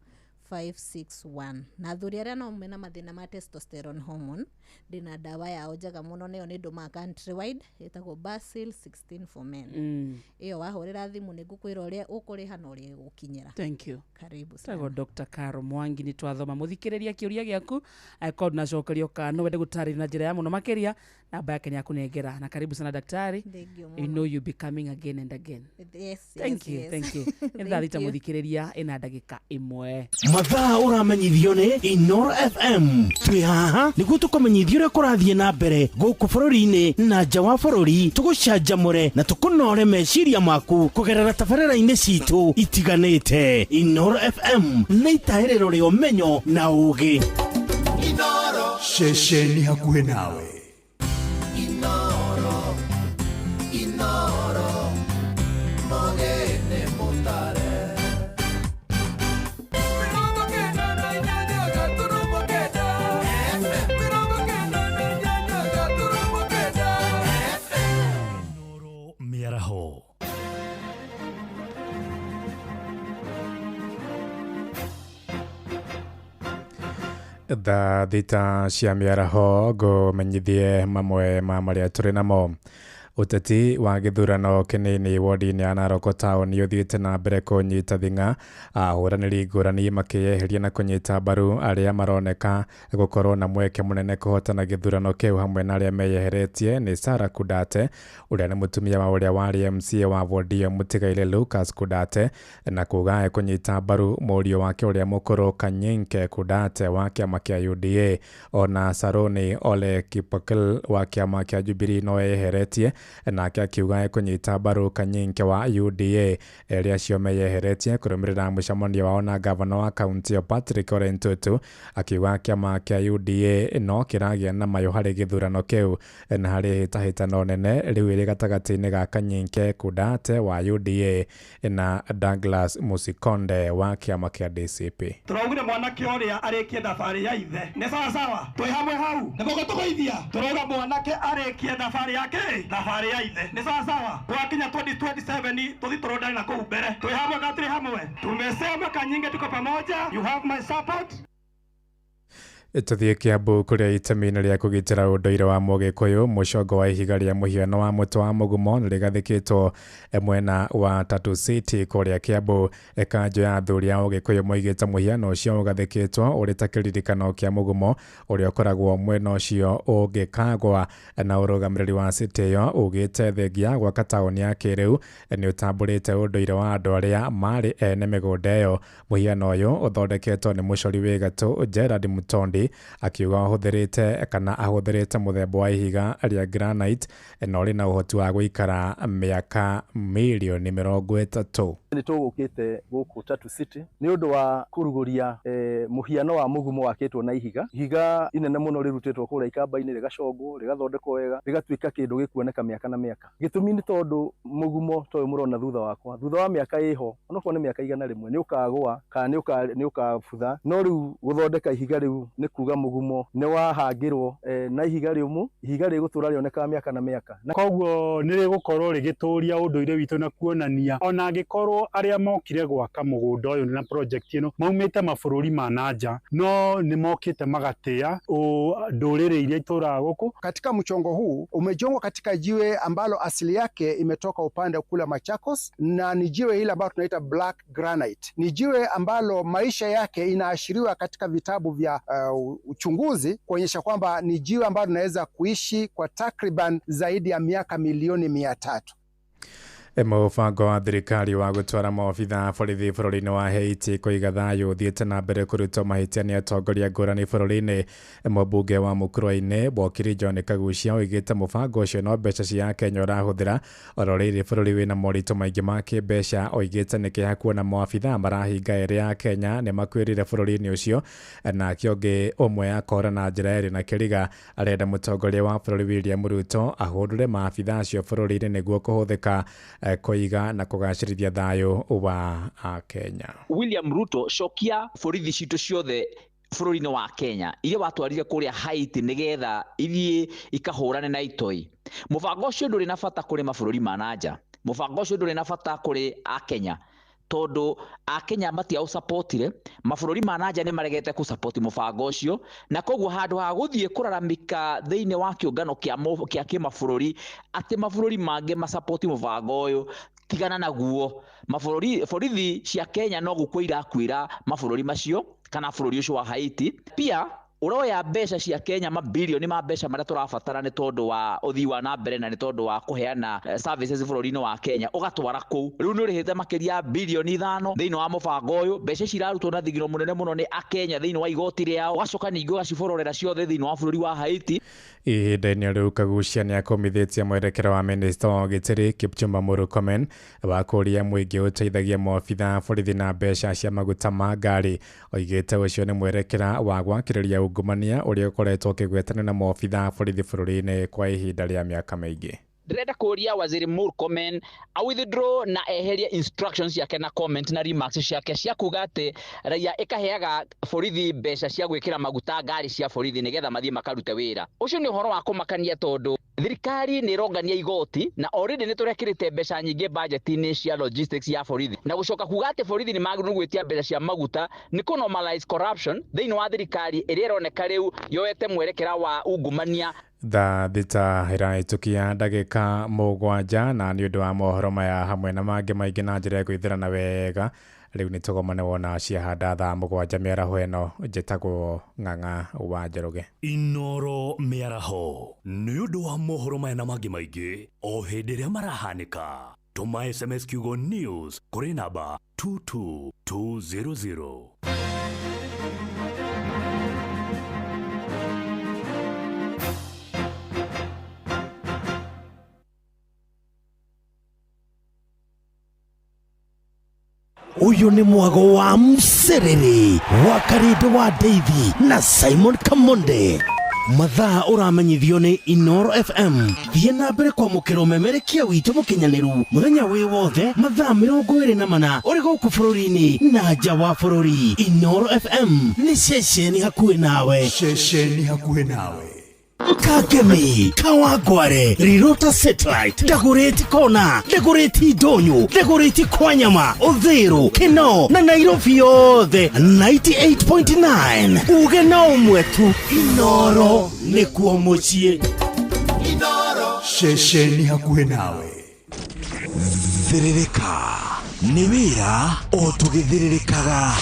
561 na thuri aria no mena mathina ma testosterone hormone ndina dawa yao njega muno neyo ni nduma countrywide etagwo Basil 16 for men iyo wahurira thimu ni ngukwira uria ukuriha na uria gukinyira. Thank you. Karibu sana. Tago Dr. Caro Mwangi ni twathoma muthikiriria kiuria giaku aikod na cokerio ka no wende gutari na njira ya muno makeria namba yake ni akunengera na karibu sana daktari. I know you be coming again and again. Yes. Thank you. Ndarita muthikiriria ina ndagika imwe mathaa uramenyithio ni Inoro FM twi haha niguo tukomenyithio uria kurathie na mbere guku bururi-ini na nja wa bururi tugucanjamure na tukunore meciria maku kugerera tabarĩra-inĩ citu itiganĩte. Inoro FM nĩ itaĩrĩro rĩa ũmenyo na ũũgĩ. Inoro ceceni hakuhĩ nawe. Inoro Mogene Mutare. Miaraho. Thaa thita cia miaraho ngumenyithie mamwe ma maria turi namo. Uteti wa githurano kinini wodi-ini ya Naroko town yothiĩte na mbere kunyita thing'a ahũranĩri ngũrani makĩyeheria na kunyita mbaru aria maroneka gukorwo na mweke munene kuhotana githurano kiu hamwe na aria meyeheretie ni Sarah Kudate uria ni mutumia wa uria wari MCA wa wodi iyo mutigaire Lucas Kudate na kuga kunyita mbaru mũriũ wake uria mukuru Kanyinke Kudate wa kiama kia UDA ona Saroni Ole Kipokel wa kiama kia Jubilee no eyeheretie nake akiuga kunyita mbaru Kanyinke wa UDA eria cio meyeheretie kurumirira mucemanio wao na gavana wa kaunti ya Patrick Ole Ntutu akiuga kiama kia UDA no kiragia na mayo hari githurano kiu na hari hĩtahĩtano nene riu iri gatagati-ini ga Kanyinke Kudate wa UDA na Douglas Musikonde wa kiama kia DCP. Turaugire mwanake uria arikie thabari ya ithe ni sawa twi hamwe hau niguo tugeithia turauga mwanake arikie thabari yake thabari ya ithe ni sawa twakinya 2027 tuthi turondane na kuu mbere twi hamwe gatiri hamwe tumesema Kanyinge tuko pamoja you have my support. Tuthie Kiambu kuria itemi-ini ria kugitira unduire wa Mugikuyu mucongo wa ihiga ria muhiano wa mutwe wa mugumo nirigathikitwo mwena wa Tatu City kuria Kiambu kanjo ya athuri ya Ugikuyu moigite muhiano ucio ugathikitwo uri ta kiririkano kia mugumo uria ukoragwo mwena ucio ugikagwa na urugamiriri wa city iyo ugite thengia gwa kataoni ya kiriu ni utamburite unduire wa andu aria mari ene migunda iyo muhiano uyu uthondeketwo ni mucori wi gatũ Gerard Mutondi thirikari akiuga ahũthĩrĩte mũthemba wa ihiga rĩa granite na ũrĩ na ũhoti wa gũikara mĩaka milioni 30. Nĩ tũgũkĩte gũkũ Tatu City nĩ ũndũ wa kũrugũria mũhiano wa mũgumo wakĩtwo na ihiga inene mũno rĩrutĩtwo kũrĩa ikamba-inĩ rĩgacongwo rĩgathondekwo wega rĩgatuĩka kĩndũ gĩkuoneka mĩaka na mĩaka. Gĩtũmi nĩ tondũ mũgumo toyũ mũrona thutha wa mĩaka ĩho onokorwo nĩ mĩaka 100 nĩ ũkagũa kana nĩ ũkabutha, no rĩu gũthondeka ihiga rĩu nĩ kuga mũgumo nĩ wahangĩrwo na ihiga rĩũmũ, ihiga rĩgũtũra rĩoneka mĩaka na mĩaka. Koguo nĩ rĩgũkorwo rĩgĩtũria ũndũire witũ na kuonania ona angĩkorwo arĩa mokire gwaka mũgũnda ũyũ na project ĩno maumĩte mabũrũri ma nanja, no nĩ mokĩte magatĩa ndũrĩrĩ iria itũraga gũkũ. Katika mchongo huu umejengwa katika jiwe ambalo asili yake imetoka upande kule Machakos, na ni jiwe ile ambalo tunaita black granite. Ni jiwe ambalo maisha yake inaashiriwa katika vitabu vya uchunguzi kuonyesha kwamba ni jiwe ambalo linaweza kuishi kwa takriban zaidi ya miaka milioni 300. Mũbango wa thirikari wa gũtwara maobitha borithi bũrũri-inĩ wa Haiti kũiga thayũ ũthiĩte na mbere kũrutwo mahĩtia nĩ atongoria ngũrani bũrũri-inĩ. Mũmbunge wa Mũkũrũ-inĩ Bokiri John Kagucia oigĩte mũbango ũcio no mbeca cia Kenya ũrahũthĩra, oro rĩrĩ bũrũri wĩna moritũ maingĩ ma kĩmbeca. Oigĩte nĩ kĩeha kuona maobitha marahinga ere ya Kenya nĩ makwĩrire bũrũri-inĩ ũcio, na kĩonge ũmwe akora na njĩra ĩrĩ na kĩriga. Arenda mũtongoria wa bũrũri William Ruto ahũrĩre maabitha acio bũrũri-inĩ nĩguo kũhũthĩka kũiga na kũgacĩrithia thayũ wa Kenya. William Ruto cokia borithi citũ ciothe bũrũri-inĩ wa Kenya iria watwarire kũrĩa Haiti nĩgetha ithiĩ ikahũrane na itoi. Mũbango ũcio ndũrĩ na bata kũrĩ mabũrũri ma nanja, mũbango ũcio ndũrĩ na bata kũrĩ Akenya, tondũ Akenya matiaũsapotire, mabũrũri ma nanja nĩ maregete kũsapoti mũbango ũcio, na koguo handũ ha gũthiĩ kũraramika thĩinĩ wa kĩũngano kĩa kĩmabũrũri atĩ mabũrũri mangĩ masapoti mũbango ũyũ, tigana naguo. Borithi cia Kenya no gũkua irakwĩra mabũrũri macio kana bũrũri ũcio wa Haiti. Pia uroya mbeca cia Kenya mabilioni ma mbeca marĩa tũrabatara nĩ tondũ wa ũthii wa na mbere na nĩ tondũ wa kũheana services bũrũri-inĩ wa Kenya ũgatwara kũu. Rĩu nĩ ũrĩhĩte makĩria bilioni 5 thĩinĩ wa mũbango ũyũ. Mbeca cirarutwo na thigino mũnene mũno nĩ Akenya thĩinĩ wa igoti rĩao, ũgacoka ningĩ ũgacibororera ciothe thĩinĩ wa bũrũri wa Haiti. Ihinda-inĩ rĩu Kagucia nĩ akomithĩtie mwerekero wa minista wa ũgitĩri Kipchumba Murkomen wa kũria mũingĩ ũteithagia maobitha borithi na mbeca cia maguta ma ngari. Oigĩte ũcio nĩ mwerekera wa gwakĩrĩria ungumania ũrĩa ũkoretwo ũkĩgwetana na maobitha borithi bũrũri-inĩ kwa ihinda rĩa mĩaka mĩingĩ. Ndĩrenda kũria Waziri Murkomen a withdraw na eherie instructions yake na comment na remarks ciake cia kuga atĩ raia ĩkaheaga borithi mbeca cia gwĩkĩra maguta ngari cia borithi nĩgetha mathiĩ makarute wĩra. Ũcio nĩ ũhoro wa kũmakania tondũ thirikari nĩ ĩrongania igoti na already nĩ tũrekĩrĩte mbeca nyingĩ budget-inĩ cia logistics ya borithi, na gũcoka kuga atĩ borithi nĩ magĩrĩirwo gwĩtia mbeca cia maguta nĩ kũ normalize corruption thĩinĩ wa thirikari ĩrĩa ĩroneka rĩu yoete mwerekera wa ungumania. Thaa thita ĩrahĩtũkia ndagĩka 7 na nĩ ũndũ wa mohoro maya hamwe na mangĩ maingĩ na njĩra ya gwĩthirana wega. Rĩu nĩ tũgomane wona ciahanda thaa 7 mĩaraho ĩno. Njĩtagwo Ng'ang'a wa Njoroge. Inoro mĩaraho nĩ ũndũ wa mohoro maya na mangĩ maingĩ o hĩndĩ ĩrĩa marahanĩka. Tũma SMS kiugo news kũrĩ namba 22200. Uyu ni mwago wa Mserere wa Karede wa Davy na Simon Kamonde. Mathaa ũramenyithio nĩ Inoro FM. Thiĩ na mbere kwamũkĩra ũmemerekia witũ mũkinyanĩru mũthenya wĩ wothe mathaa 24 ũrĩ gũkũ bũrũri-inĩ na nja wa bũrũri. Inoro FM nĩ ceceni hakuhĩ nawe. Ceceni hakuhĩ nawe. Kagemi, Kawangware, Rirota Satellite, Dagoretti Kona, Dagoretti Donyo, Dagoretti Kwanyama, Odhero, Keno, na Nairobi yothe 98.9. Uge na umwetu Inoro nĩkuo mũciĩ. Inoro ceceni hakuhĩ nawe. Thĩrĩrĩka nĩ wĩra o tũgĩthĩrĩrĩkaga.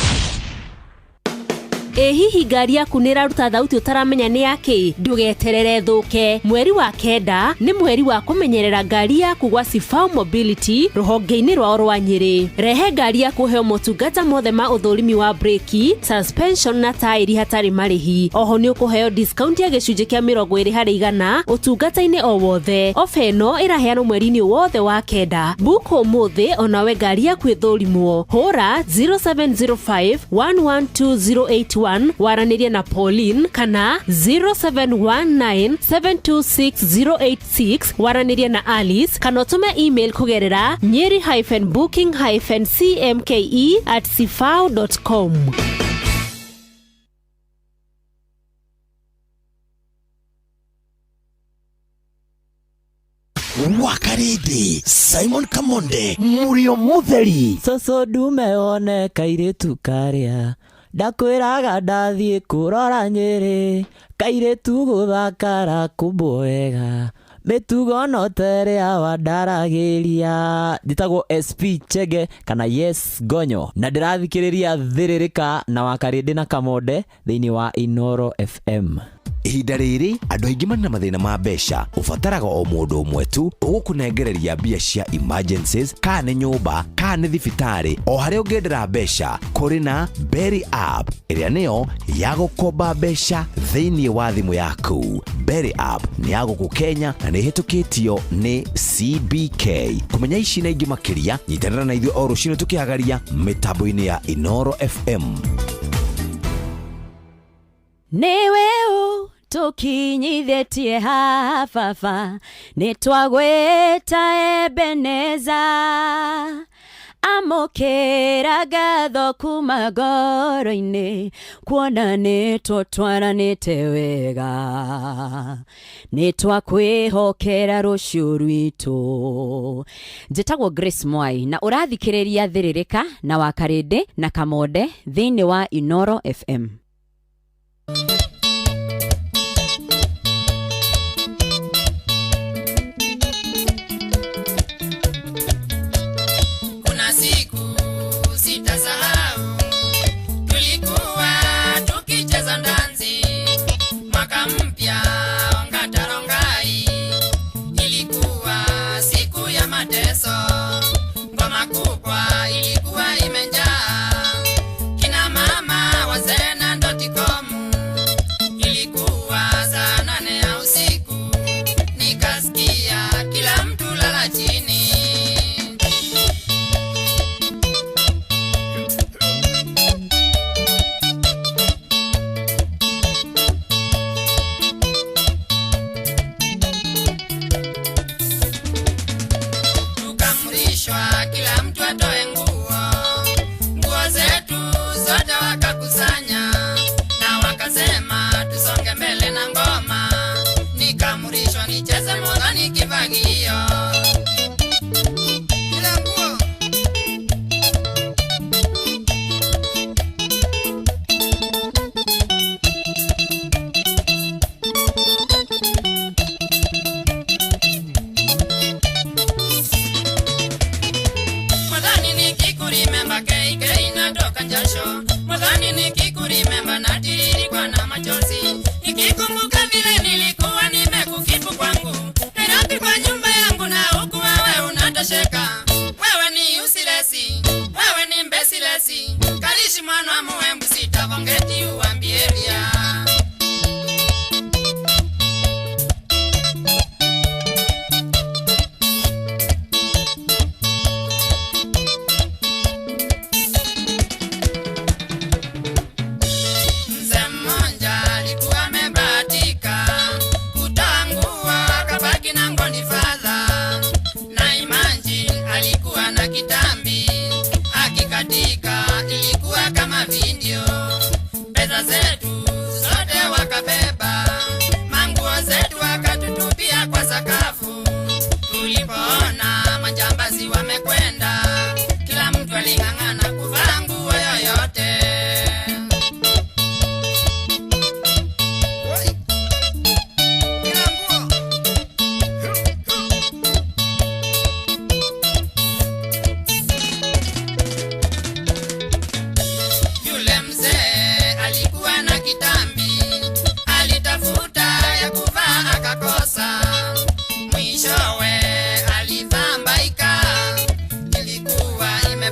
hihi ngari yaku nĩ ĩraruta thauti ũtaramenya nĩ yake? Ndũgeterere thũke. Mweri wa kenda nĩ mweri wa kũmenyerera ngari yaku gwa Sifau Mobility rũhonge-inĩ rwao rwa Nyĩrĩ. Rehe ngari yaku heo motungata mothe ma ũthũrimi wa breki, suspension na tairi hatarĩ marĩhi. Oho nĩ ũkũheo discount ya gĩcunjĩ kĩa 20% ũtungata-inĩ o wothe. Ofa ĩno ĩraheanwo mweri-inĩ wothe wa kenda. Book ũmũthĩ onawe ngari yaku ĩthũrimwo. Hũra 0705 112081 waranĩrie na Pauline kana 0719 726086 waranĩrie na Alice kana ũtũme email kũgerera nyeri-booking-cmke@sifau.com. Wakaridi Simon Kamonde Murio Mutheri Soso dume one kairetu karia ndakwiraga ndathie kurora Nyeri kairetu guthakara kuboega mitugo notere ya wadaragiria nditagwo SP Chege kana Yes Gonyo na ndirathikiriria thiririka na Wakaridi na Kamonde thiini wa Inoro FM. Ihinda rĩrĩ andũ aingĩ marĩ na mathĩna ma mbeca ũbataraga o mũndũ ũmwe tu ũgũkũnengereria mbia cia emergencies kana nĩ nyũmba kana nĩ thibitarĩ o harĩa ũngĩendera mbeca kũrĩ na Berry App ĩrĩa nĩyo ya gũkomba mbeca thĩinĩ wa thimũ yaku. Berry App nĩ ya gũkũ Kenya na nĩ ĩhĩtũkĩtio nĩ CBK. Kũmenya ici na ingĩ makĩria nyitanĩra na ithuĩ o rũciinĩ tũkĩhagaria mĩtambo-inĩ ya Inoro FM. Nĩwe tukinyithĩtie hafafa nĩtwagwĩta Ebeneza amũkĩra ngatho kuma ngoro-inĩ kuona nĩtũtwaranĩte wega nĩtwakwĩhokera rũciũ rwitũ. Njĩtagwo Grace Mwai na ũrathikĩrĩria Thiririka na Wakaridi na Kamonde thĩinĩ wa Inoro FM. Kuna siku sitasahau, tulikuwa tukicheza ndanzi, mwaka mpya Ongatarongai, ilikuwa siku ya mateso, ngoma kubwa ilikuwa imejaa, kina mama wazee na ndotikomu, ilikuwa saa 8 ya usiku, nikasikia kila mtu lala chini. Kila mtu atoe nguo zetu zote wakakusanya, na wakasema tusonge mbele na ngoma, nikamrishwa nicheze modoni kivagio. Kila nguo Mwadhani nikikurimemba na tiririkwa na machozi, nikikumbuka vile nilikuwa nimekukipu kwangu Nairobi kwa nyumba yangu, na huku wewe unatosheka. Wewe ni usilesi, wewe ni mbesilesi, kalishi mwana wa muembu sitavongeti uambieria. Kitambi akikatika ilikuwa kama vini.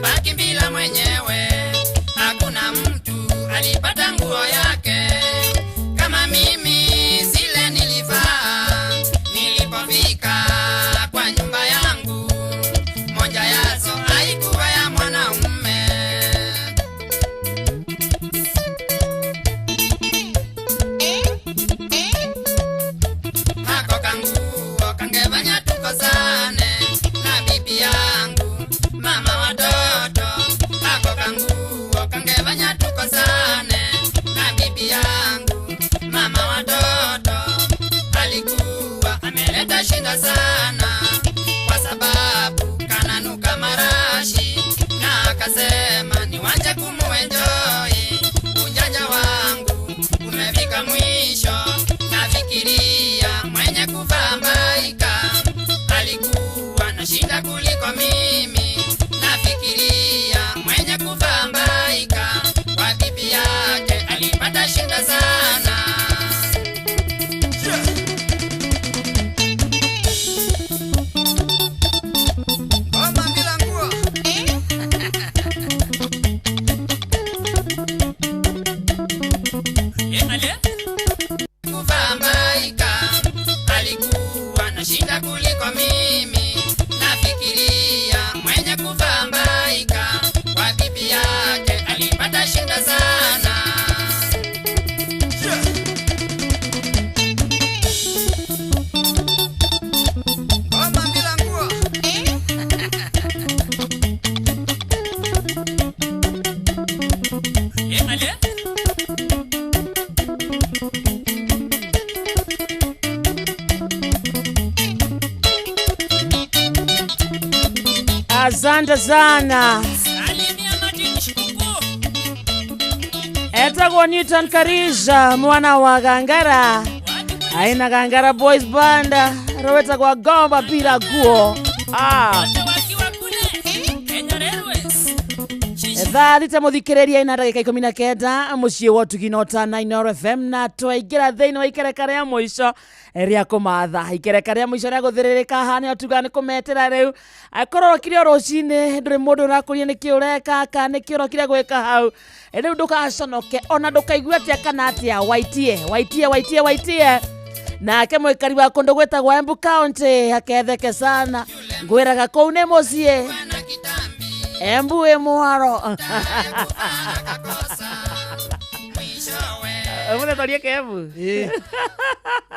nikabaki bila mwenyewe. Hakuna mtu alipata nguo yake kama mimi zile nilivaa. Nilipofika kwa nyumba yangu, moja yazo haikuwa ya mwanaume. Hako kanguo kangefanya tukozane na bibi yangu, mama watoto. Hako kanguo kangefanya tukozane na bibi yangu, mama watoto. Alikuwa ameleta shida sana kwa sababu kananuka marashi, na akasema niwache kumuenjoy. Ujanja wangu umefika mwisho, nafikiria mwenye kuvaa mbaika alikuwa na shida kuliko mimi. Nafikiria mwenye kuvaa mbaika kwa bibi yake alipata shida sana. Ngoma bila nguo. Kuvaa mbaika alikuwa na shida kuliko mimi. Nafikiria mwenye kuvaa mbaika kwa bibi yake alipata shida sana. Ngoma bila nguo. Asante sana. Etagwo Newton Karisha mwana wa Gangara, aina Gangara Boys Band, roweta kwa gomba bila guo. Thaa thita muthikiriria ina ndagika 19 mucii wa Tuginota na Inoro FM, na twaingira thiini wa ikereka ria mwisho ria kumatha. Ikereka ria mwisho ria guthiririka hane otuga ni kumetera riu akororokire rucini nduri mundu urakuria niki ureka ka niki urokire gwika hau riu ndugaconoke ona ndukaigua atia kana atia waitie nake mwikari wa kundu gwitagwo Embu County aketheke sana ngwiraga kou ni mucii Embu e mwaro. Mune torie ke Embu.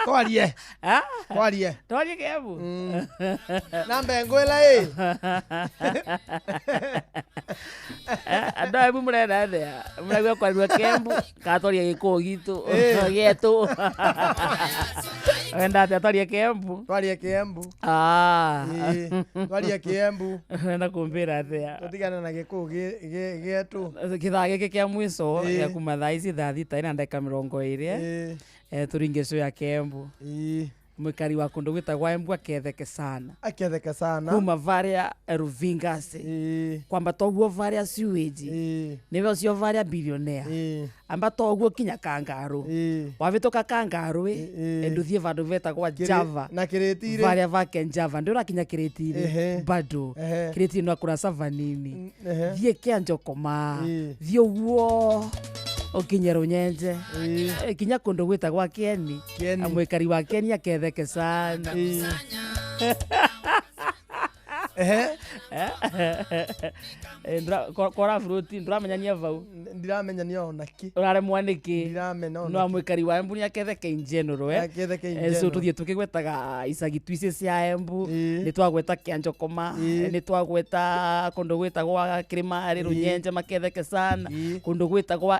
Twarie. Ha? Twarie. Torie ke Embu. Nambe ngwela Ando Embu murenda thea. Muragwa kwa rwa ke Embu ka torie gikuo gitu. Gitu. Wenda atia torie ke Embu. Twarie ke Embu. Twarie ke Embu. Wenda kumbira thea. Tutigana na gikuo gitu. Kithaa giki kia mwiso ya kuma thaa ici thaa thita ina ndeka 20 turinge show ya Embu. Mwikari wa kundu gwitagwo Embu aketheke sana. Kuma varia Ruvingasi. Kwamba toguo varia sewage. Niwe ucio varia billionaire. Amba toguo kinya Kangaru. Wavitoka Kangaru nduthie vandu vetagwo Java. Na Kiritiri. Varia vake Java ndura kinya Kiritiri. Bado. Kiritiri no akura savanini. Thie Kianjo Koma. Thie uguo okinya Runyenje. Kinya kundu gwitagwo Kieni. Mwikari wa Kieni aketheke sana. Kora fruti ndiramenyania vau ndiramenyania onaki urare mwaniki ndiramena onaki no mwikari wa Embu ni aketheke in general so tuthie tukigwetaga icagi twici cia Embu ni twagweta Kianjo Koma ni twagweta kundu gwetagwo Kirimari Runyenje maketheke sana kundu gwetagwo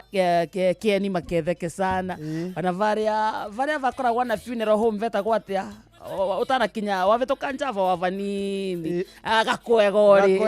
Kieni maketheke sana ana varia vakoragwo na funeral home vetagwo atia utana kinya wavitoka Java wavanini agakwegori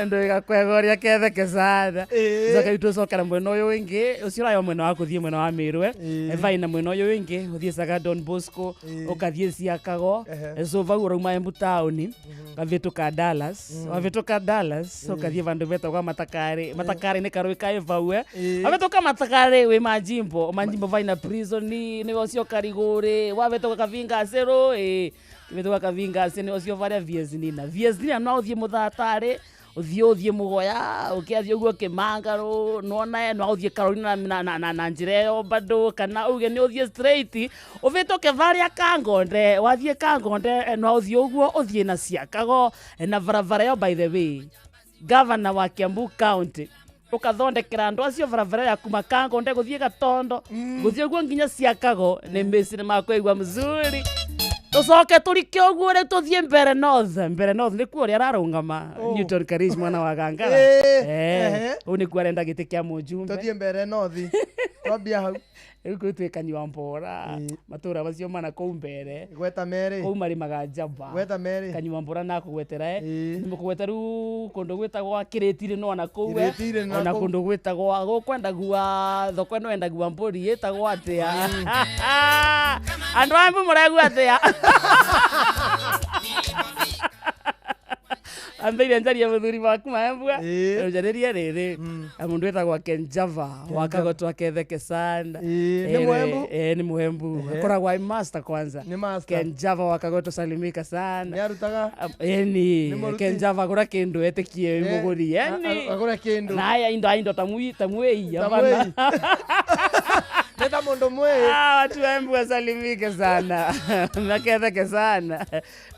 ndo igakwegori aketheke sana zaka itocokera mwena uyu wingi ucio urayo mwena wa kuthie mwena wa Mirwe vaina mwena uyu wingi uthie saga Don Bosco ukathie Ciakago so vau urauma Embu town kavituka Dallas wavituka Dallas ukathie vandu vetagwo Matakari ni karui kai vau wavituka Matakari we majimbo vaina prison ni ucio Kariguri wavituka Kavinga Zero Wetwa kavinga sene ocio varia Viesnina no uthie muthatari uthie mugoya ukiathie uguo kimangaro nona no uthie Carolina na njireo bado kana uge ni uthie straight uvitoke varia Kangonde wathie Kangonde no uthie uguo uthie na Ciakago na varavara yo by the way governor wa Kiambu County ukathondekera andu acio varavara ya kuma Kangonde guthie Gatondo guthie uguo nginya Ciakago ni mesine makoigwa mzuri tucoke turike uguo re tuthie mbere north ni kuo ria ararungama Newton Karish mwana wa Gangara uni kwarenda gite kia mujumbe tuthie mbere north twambia hau Iko tu Kanywa Mbora matura bacio mana ko mbere gweta mere ko mari magajamba gweta mere Kanywa Mbora na kugwetera nimukugweta ru kundu gwetagwa Kiretire no na ko we ona kundu gwetagwa gukwenda gua thoko no enda gua Mbori etagwo atia andu ambu muregwa atia Ambeire njari ya muthuri waku maembwa ujareria riri mundu etagwa Kenjava wakagotwa Aketheke sana ni muhembu ni muhembu akoragwa master kwanza Kenjava wakagotwa salimika sana ni arutaga ni Kenjava gura kindu etekie muguri agura kindu naya indo tamui abana Neta mondo mwe watu embu wasalimike sana Aketheke sana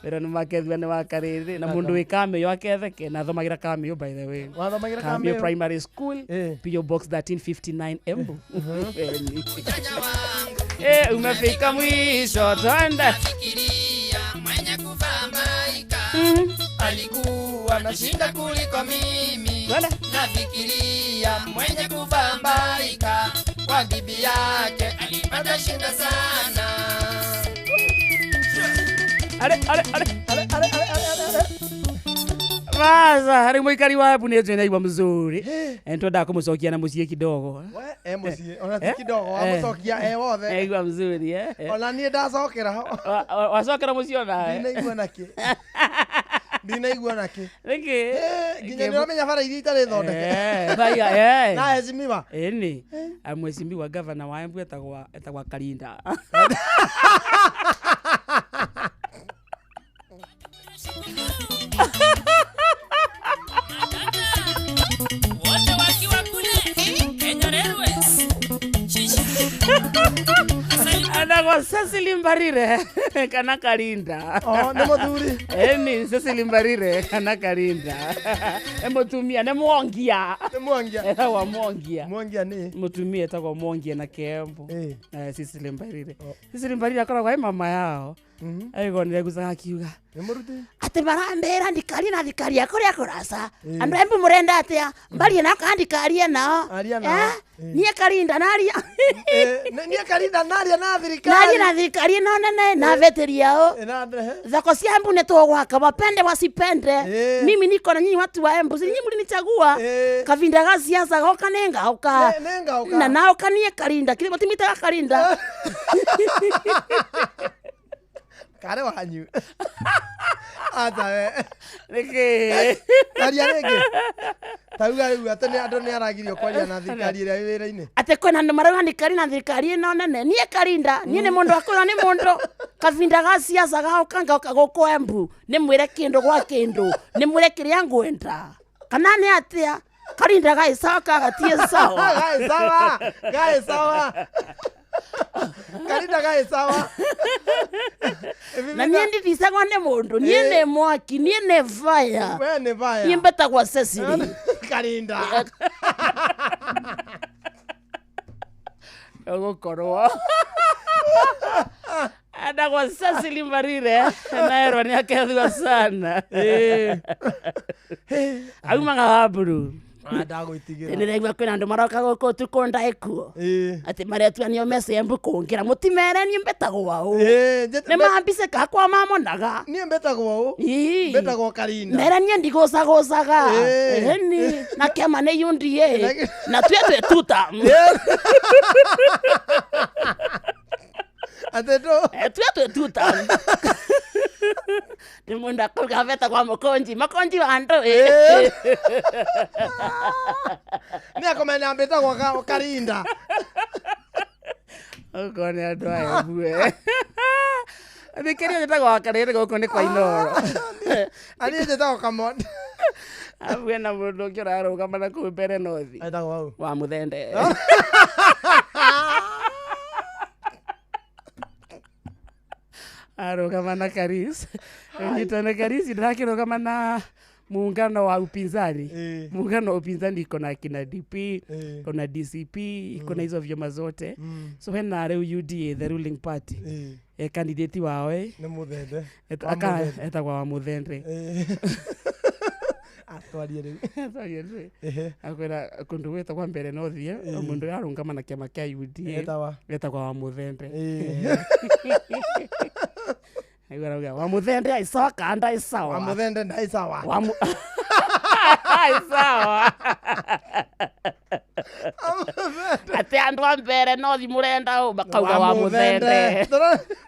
pero ni makethwa ni wakariri na mundu wikame yo Aketheke na thomagira Kamio by the way wathomagira Kamio primary school PO Box 1359 Embu umefika mwisho twende mwenye kuvambaika alikuwa nashinda kuliko mimi nafikiria mwenye kuvambaika kwa bibi yake alipata shinda sana Vaza hari muikari wa Embu ni jena iwa mzuri ntonda kumucokia na mucie kidogo we mucie ona ti kidogo amucokia wothe iwa mzuri ona nie ndacokera wacokera mucie ona ndinaigua naki niki nginya niramenya bara iria itari thondeke na ezimiwa ni amwezimiwa governor wa Embu etagwa Karinda wote wakiwa kule Kenya Railways Anago Cecily Mbarire kana Karinda ni muthuri ni Cecily Mbarire kana Karinda mutumia ni Mwangia wa Mwangia ni mutumia etagwo Mwangia na Kiambu Cecily Mbarire Cecily Mbarire akoragwa mama yao aigonire gucaga akiuga ni muruti ati barambera ndikari na thikari akuria kurasa andu Embu murenda atia mbari na kandikaria nao nie Karinda naria nie Karinda naria na thirikari no nene na veteri yao zako cia Embu ne tugwaka wapende wasipende mimi niko na nyinyi watu wa Embu nyinyi mlinichagua kavinda ga siasa goka nenga uka na nao kanie Karinda kile mutimita Karinda kare wanyu ata we niki aria rege tauga riu atene andu ni aragirio kwaria na thirikari ira wira-ini ate kwena andu marauga ni kari na thirikari no nene nie Karinda nie ni mundu akora ni mundu kavinda ga siasa ga ukanga guko Embu ni mwire kindu gwa kindu ni mwire kiria ngwenda kana ni atia Karinda ga isawa gatie sawa ga isawa Karinda ga sawa na nie ndisagwa ne mundu nie ne mwaki nie ne fire we ne fire nie mbetagwa Cecily Karinda ogokorwo adagwa Cecily Mbarire naero ni akethwa sana auma ngaburu ndagwitigira niregwa kwina andu maroka guku tukonda ekuo ati maretua nio mese Embu kungira mutimere ni mbetagwa u ni mambise ka kwa mamonaga ni mbetagwa u mbetagwa Karinda nera ni ndigosaga ni na kema ne yundi na twetwe tuta ateto twetwe tuta ni munda kugaveta kwa makonji wando ni akomena mbetagwa Karinda ukone andu aya bue Thikiria njetago wakarere goko ni kwa Inoro. Ani njetago Kamonde. Awe na mundu ngiraruga na ku mbere nothi. Aitago wau. Wa Muthende. Arugama na Karis. Njitana Karis ndakirugama na muungano wa upinzani. Muungano wa upinzani iko na kina DP, kuna DCP, iko na hizo vyama zote. So when are UDA, the ruling party, candidate wao ni Muthende. Etagwa wa Muthende. Atwarie riu. Akwira kundu wetagwa mbere no thie, mundu yarungama na kiama kia UDA. Etagwa wa Muthende. Agora wa Muthende aisoka ndai sawa. Wa Muthende ndai sawa. Ai sawa. Ate andu a mbere no thi murenda u bakauga wa Muthende.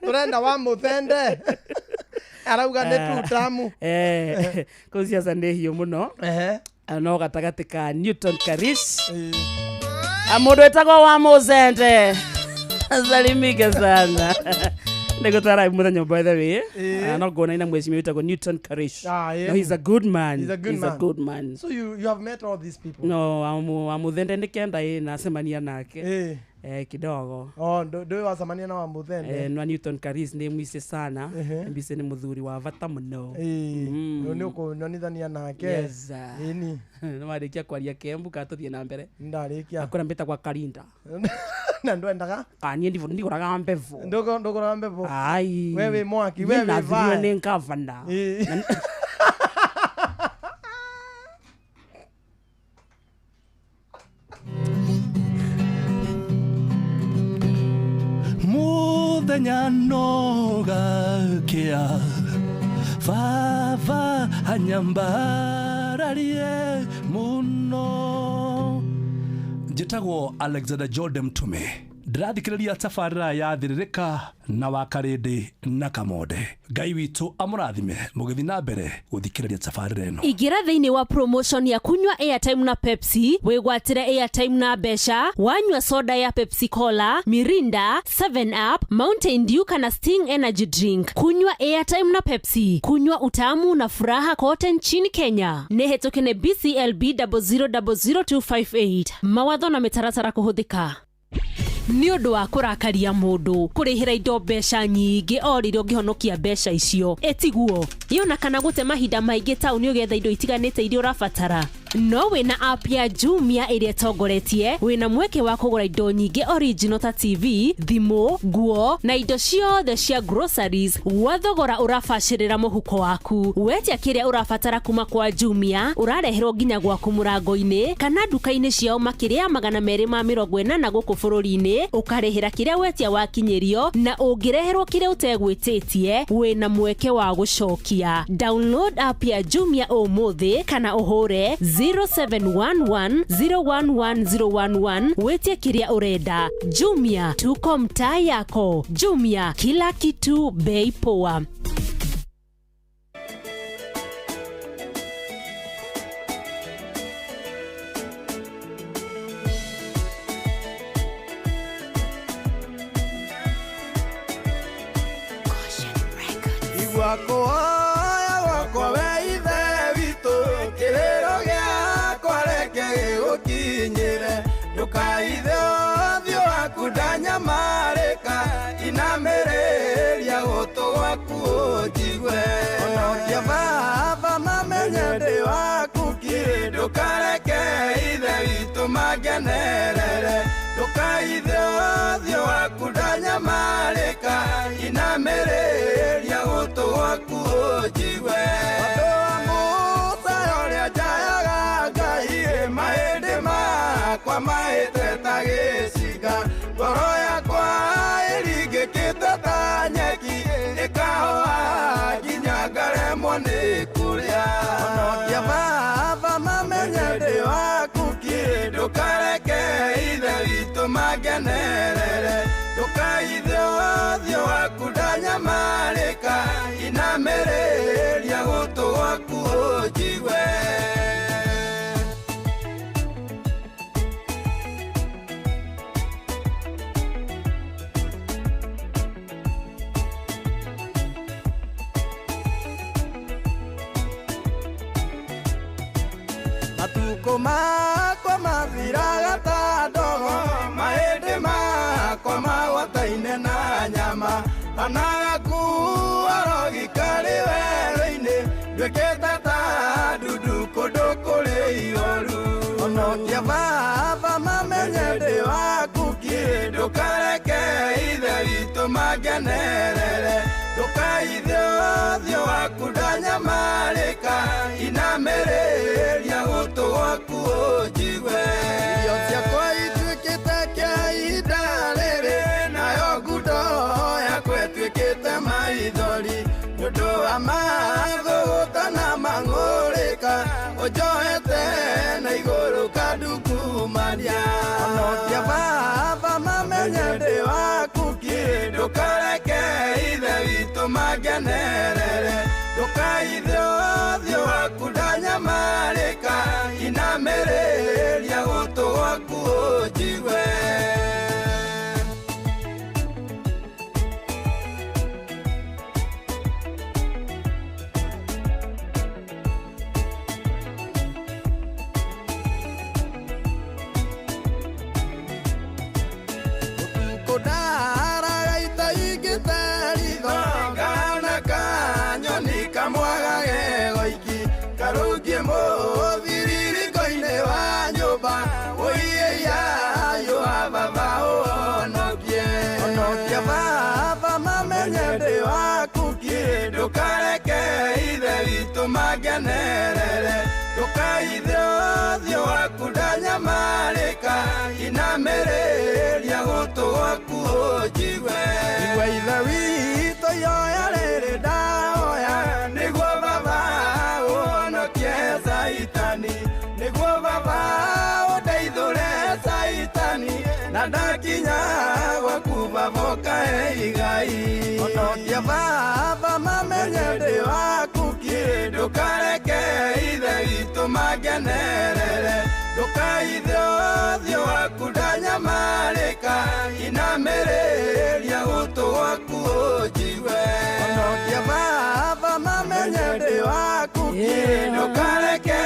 Turenda wa Muthende. Arauga ni tutamu. Kucia sande hiyo muno. No gatagati ka Newton Karish. Amundu etagwo wa Muthende. Salimike sana. Negotara muthenya by the way. Not going ina mweshimi witagwo Newton Karish. No, he's a good man. He's a good man. So you have met all these people? No, Muthende ndikenda na semania nake. Kidogo. Ndio wasamania na wa Muthende. No Newton Karish ni mwise sana. Mbise ni muthuri wa vata muno. Ni uko nonithania nake. Yes. Ini. No marikia kwaria Kembu katuthie na mbere. Ndarikia. Akora mbeta kwa Karinda. Na ndwendaga? Kanie ndikoraga mbevo. Ndokora mbevo. Ai. Wewe mwaki, wewe vai. Ni ngavana. Muthenya nogakia Vava anyambararie muno. Njĩtagwo Alexander Jordan Mtume. Ndĩrathikĩrĩria tabarĩra ya Thĩrĩrĩka na Wakarĩndĩ na Kamonde. Ngai witũ amũrathime mũgĩthiĩ na mbere gũthikĩrĩria tabarĩra ĩno. Ingĩra thĩinĩ wa promotion ya kunywa airtime na Pepsi, wĩgwatĩre airtime na mbeca, wanyua soda ya Pepsi Cola, Mirinda, 7 Up, Mountain Dew kana Sting Energy Drink. Kunywa airtime na Pepsi, kunywa utamu na furaha kote nchini Kenya. Nĩhetũke BCLB 0000258. Mawatho na mĩtaratara kũhũthĩka. Nĩ ũndũ wa kũrakaria mũndũ kũrĩhĩra indo mbeca nyingĩ o rĩrĩa ũngĩhonokia mbeca icio etiguo yona kana gũte mahinda maingĩ taũni ũgetha indo itiganĩte iria ũrabatara. No wĩna app ya Jumia ĩrĩa ĩtongoretie, wĩna mweke wa kũgũra indo nyingĩ original ta TV, thimũ, nguo na indo ciothe cia groceries wa thogora ũrabacĩrĩra mũhuko waku. Wetia kĩrĩa ũrabatara kuma kwa Jumia ũrareherwo nginya gwaku mũrango-inĩ kana nduka-inĩ ciao makĩria 240 gũkũ bũrũri-inĩ, ũkarĩhĩra kĩrĩa wetia wakinyĩrio na ũngĩreherwo kĩrĩa ũtegwĩtĩtie wĩna mweke wa gũcokia. Download app ya Jumia ũmũthĩ kana ũhũre 0711011011 wetie kiria urenda. Jumia, tuko mtaa yako. Jumia, kila kitu bei poa. Magenerere tukaithe othio waku ndanyamarĩka inamereria gũtũ gwaku ũnjigwe ũndũ wa Musa ũrĩa njayaga Ngai mahĩndĩ makwa mahĩte ta gĩcinga ngoro yakwa ĩringĩkĩte ta nyeki ĩkahũa nginya ngaremwo nĩ kũrĩa onokia baba mamenye ndĩ waku ndukareke ithe witũ magenerere ndukaithe othio waku ndanyamarĩka inamereria gũtũ gwaku ũnjigwe. matukå makwa mathiraga ta ndogo mahĩndĩ makwa magwataine na nyama anagakuo rogikari werũ-inĩ nduĩkĩte ta ndundu kũndũ kũrĩ ihoru onokia baba mamenye ndĩ waku kĩ ndũkareke ithe witũ mangenerere ndũkaithe ũthiũ waku ndanyamarĩka inamĩrĩria gũtũ gwaku ũnjigue irio ciakwa ituĩkĩte kĩa ihinda rĩrĩ nayo ngundo yakwa ĩtuĩkĩte maithori nĩũndũ wa mathũgũta na mang'ũrĩka ũnjohete na igũrũ kandungumania onokia baba mamenye ndĩ waku kĩ ndũkareke ithe witũ mangenerere ndũkaithe ũthiũ waku ndanyamarĩka inamĩrĩria gũtũ gwaku ũnjigue karungie mũthiririko-inĩ wa nyũmba ũiĩiayũ wa baba ũhonokia baba mamenye ndĩ waku kĩ ndũkareke ithe witũ mangenerere ndũkaithe ũthiũ waku ndanyamarĩka inamĩrĩria gũtũ gwaku ũnjigue igwe ithe witũ ihoya rĩrĩ ndahoya nĩguo baba saitani nĩguo baba ũndeithũre saitani na ndakinya gwaku baba ũkahe igai onokia baba mamenye ndĩ waku kĩ ndũkareke ithe witũ mangenerere ndũkaithe ũthiũ waku ndanyamarĩka inamĩrĩria gũtũ gwaku ũnjigue onokia baba mamenye ndĩ waku kĩ ndũkareke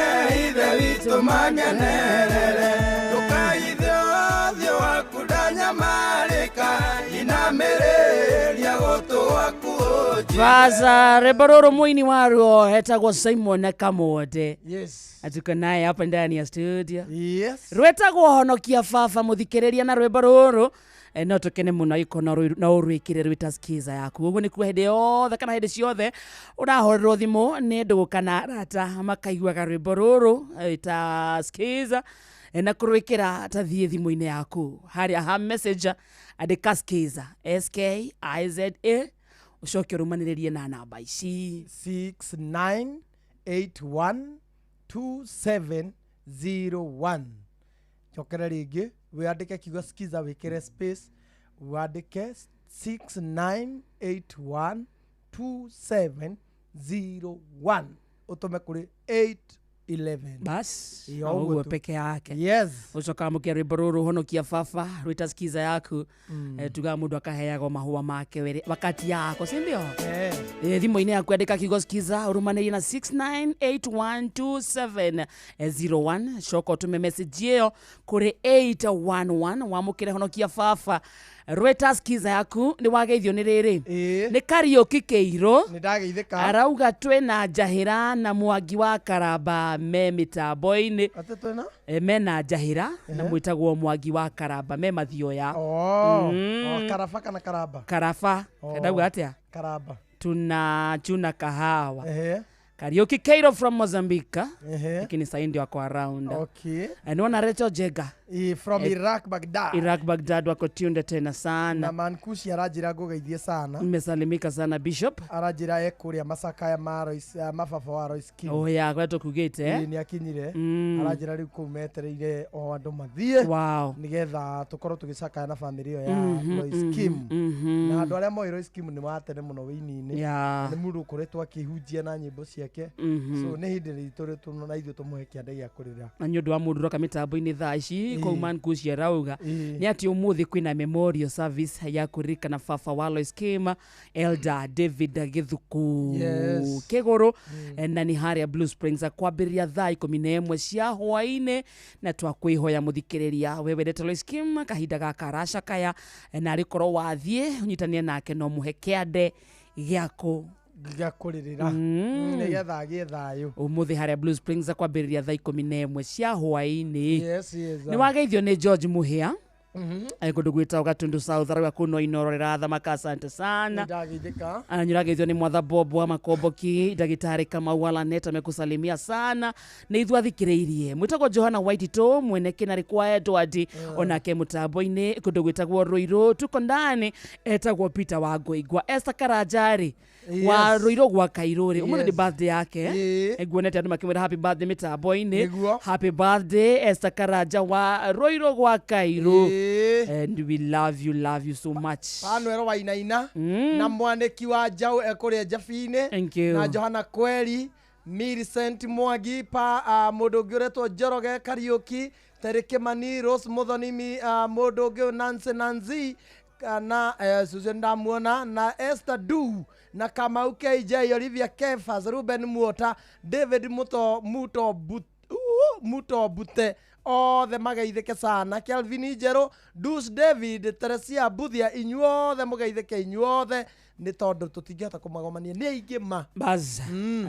ithe witũ mangenerere ndũkaithe ũthiũ waku ndanyamarĩka inamĩrĩria gũtũ gwaku ũnjigue Vaza rebororo muini waruo hetagwo Simon Kamonde. Yes. Atuko naye hapa ndani ya studio. Yes. Rwetagwo honokia baba muthikĩrĩria na rwĩmbo rũrũ no tukene muno iko na ũrwĩkĩre rwĩta skiza yaku ũguo nĩ kuo hĩndĩ yothe kana hĩndĩ ciothe ũrahũrĩrwo thimũ nĩ ndũgũ kana arata makaiguaga rwĩmbo rũrũ ta skiza na kũrwĩkĩra ta thiĩ thimũ-inĩ yaku harĩa ha messenger andĩka skiza SKIZA ucoke ũrũmanĩrĩrie na namba ici 69812701 chokera rĩngĩ wĩandĩke kiugo skiza wĩkĩre space wandĩke 69812701 ũtũme kũrĩ 811 bas ũguo peke yake yes ucoka mũkia rwĩmbo rũrũ honokia baba rwĩta skiza yaku tuga mũndũ akaheagwo mahũa make wakati yako si ndio thimũ-inĩ yaku andĩka kiugo skiza ũrũmanĩrie na 69812701 coka ũtũme message ĩyo kũrĩ 811 wamũkĩre honokia baba rwĩta skiza yaku nĩ wageithio nĩ rĩrĩ nĩ Kariũki Kĩirũ nĩ ndageithĩka arauga twĩna njahĩra na Mwangi wa Karamba me mĩtambo-inĩ mena njahĩra na mwĩtagwo Mwangi wa Karamba me mathioya Karaba kana Karamba Karaba ndauga atĩa Karamba chuna kahawa Kariũki Kĩirũ from Mozambique lakini sasa ndio wako around anaona Rachel Jega from Iraq Baghdad wako tunde tena sana na Mankushi arajira ngugeithie sana nimesalimika sana Bishop arajira ekuria masaka ya Marois mababa wa Rois Kim ya kwetu kugite ni akinyire arajira riu kumetereire o andu mathie nigetha tukorwo tugicaka na family yo ya Rois Kim na andu aria moi Rois Kim ni matene muno wini-ini ni mundu kuretwo akihunjia na nyimbo cia mweke so nĩ hĩndĩ ritũ rĩtũ na ithuĩ tũmũhe kĩande gĩa kũrĩra na nĩ ũndũ wa mũndũ roka mĩtambo-inĩ thaa ici Coleman Kucia rauga nĩ atĩ ũmũthĩ kwĩna memorial service ya kũririkana baba wa Lois Kim Elder David Githuku Kĩgũrũ na nĩ harĩa Blue Springs kwambĩrĩria thaa 11 cia hwaĩ-inĩ na twakwĩhoya mũthikĩrĩria we wendete Lois Kim kahinda gaka aracakaya na arĩkorwo wathiĩ ũnyitanie nake no mũhe kĩande gĩako gĩa kũrĩrĩra nĩgetha agĩe thayũ ũmũthĩ harĩa Blue Springs kwambĩrĩria thaa 11 cia hwaĩ-inĩ nĩ wageithio nĩ George Muhia kũndũ gwĩtagwo Gatundu South arauga kuno Inoro rĩrathamaka asante sana nĩũrageithio nĩ Mwatha Bob wa Makomboki ndagĩtarĩ Kamau Alanet amekusalimia sana nĩ ithuĩ athikĩrĩirie mwĩtagwo Johana Waitito mwene Kinari kwa Edward onake mũtambo-inĩ kũndũ gwĩtagwo Ruiru tuko ndani etagwo Peter wa Ngoigwa Esther Karanjari wa Ruiru gwa Kairũrĩ ũmũthĩ nĩ birthday yake nguonete andũ makĩmwĩra happy birthday mĩtambo-inĩ happy birthday Esther Karanja wa Ruiru gwa Kairũ and we love you so much Panuel Wainaina na mwaniki wa Jau ekũrĩa Jabi-inĩ na Johana Kweri Millicent Mwangi mũndũ ũngĩ ũretwo Njoroge Kariuki Terry Kimani Rose Muthoni mũndũ ũngĩ Nancy na Susan Ndamuona na Esther Du na Kamau KJ Olivia Kefas Ruben Muota David Muto Bute othe mageithĩke sana Kelvin Njero Dus David Teresia Buthia inyuothe mũgeithĩke inyuothe nĩ tondũ tũtingĩhota kũmagomania nĩ aingĩ ma baz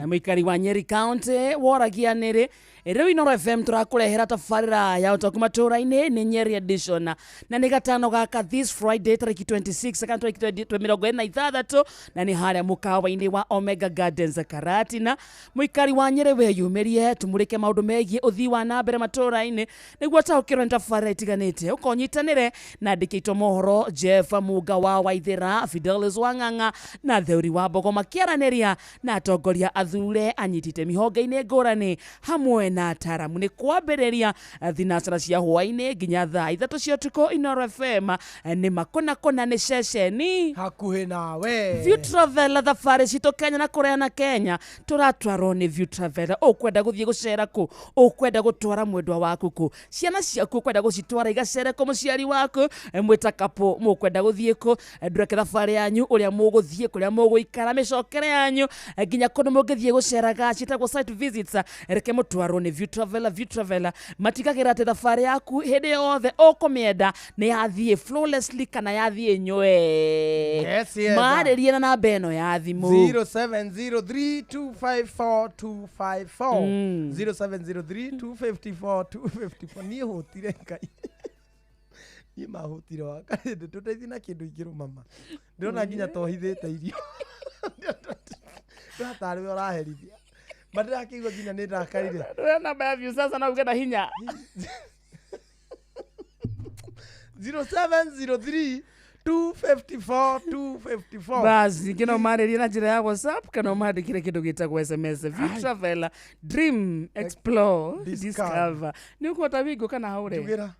mũikari wa Nyeri County woragia nĩrĩ rĩu Inoro FM tũrakũrehera tabarĩra ya ũtaũku matũũra-inĩ nĩ Nyeri edition na nĩ gatano gaka this Friday tarĩki 26 kana tarĩki 26 na nĩ harĩa mũkawa-inĩ wa Omega Gardens Karatina mũikari wa Nyeri weyumĩrie tumũrĩke maũndũ megiĩ ũthii wa na mbere matũũra-inĩ nĩguo taũkĩrwo nĩ tabarĩra itiganĩte ũkonyitanĩre na andĩkĩtwo mohoro Jeff Muga wa Waithĩra Fidelis Wang'ang'a na Theuri wa Mbogo makĩaranĩria na atongoria athure anyitĩte mĩhonge-inĩ ngũrani hamwe na ataramu nĩ kwambĩrĩria thinacara cia hwaĩ-inĩ nginya thaa 3 cia ũtukũ Inoro FM nĩ makona nĩ ceceni hakuhĩ nawe View Travel thabarĩ citũ Kenya na kũrĩa na Kenya tũratwarwo nĩ View Travel ũkwenda gũthiĩ gũcera kũ ũkwenda gũtwara mwendwa waku kũ ciana ciaku ũkwenda gũcitwara igacere kũ mũciari waku mwĩta kapo mũkwenda gũthiĩ kũ ndũreke thabarĩ yanyu ũrĩa mũgũthiĩ kũrĩa mũgũikara mĩcokere yanyu nginya kũndũ mũngĩthiĩ gũceraga ciĩtagwo site visits reke mũtwarwo nĩ View Travel matigagĩra atĩ thabarĩ yaku hĩndĩ yothe ũkũmĩenda nĩ yathiĩ flawlessly kana yathiĩ nywe marĩrie na namba ĩno ya thimũ 0703254254 0703254254 niĩ hũtire Ngai niĩ mahũtire wakarĩndĩ tũteithie na kĩndũ ingĩrũ mama ndĩrona nginya tohithĩte irio ndĩratarĩ we ũraherithia ndĩrakĩigua nginya nĩ ndakarire namba ya View sasa na uge na hinya 0703 254 basi kino marĩrie na njĩra ya WhatsApp kana mandĩkire kĩndũ gĩtagwo SMS View Travel Dream Explore Discover nĩ ũkũhota wingo kana haũre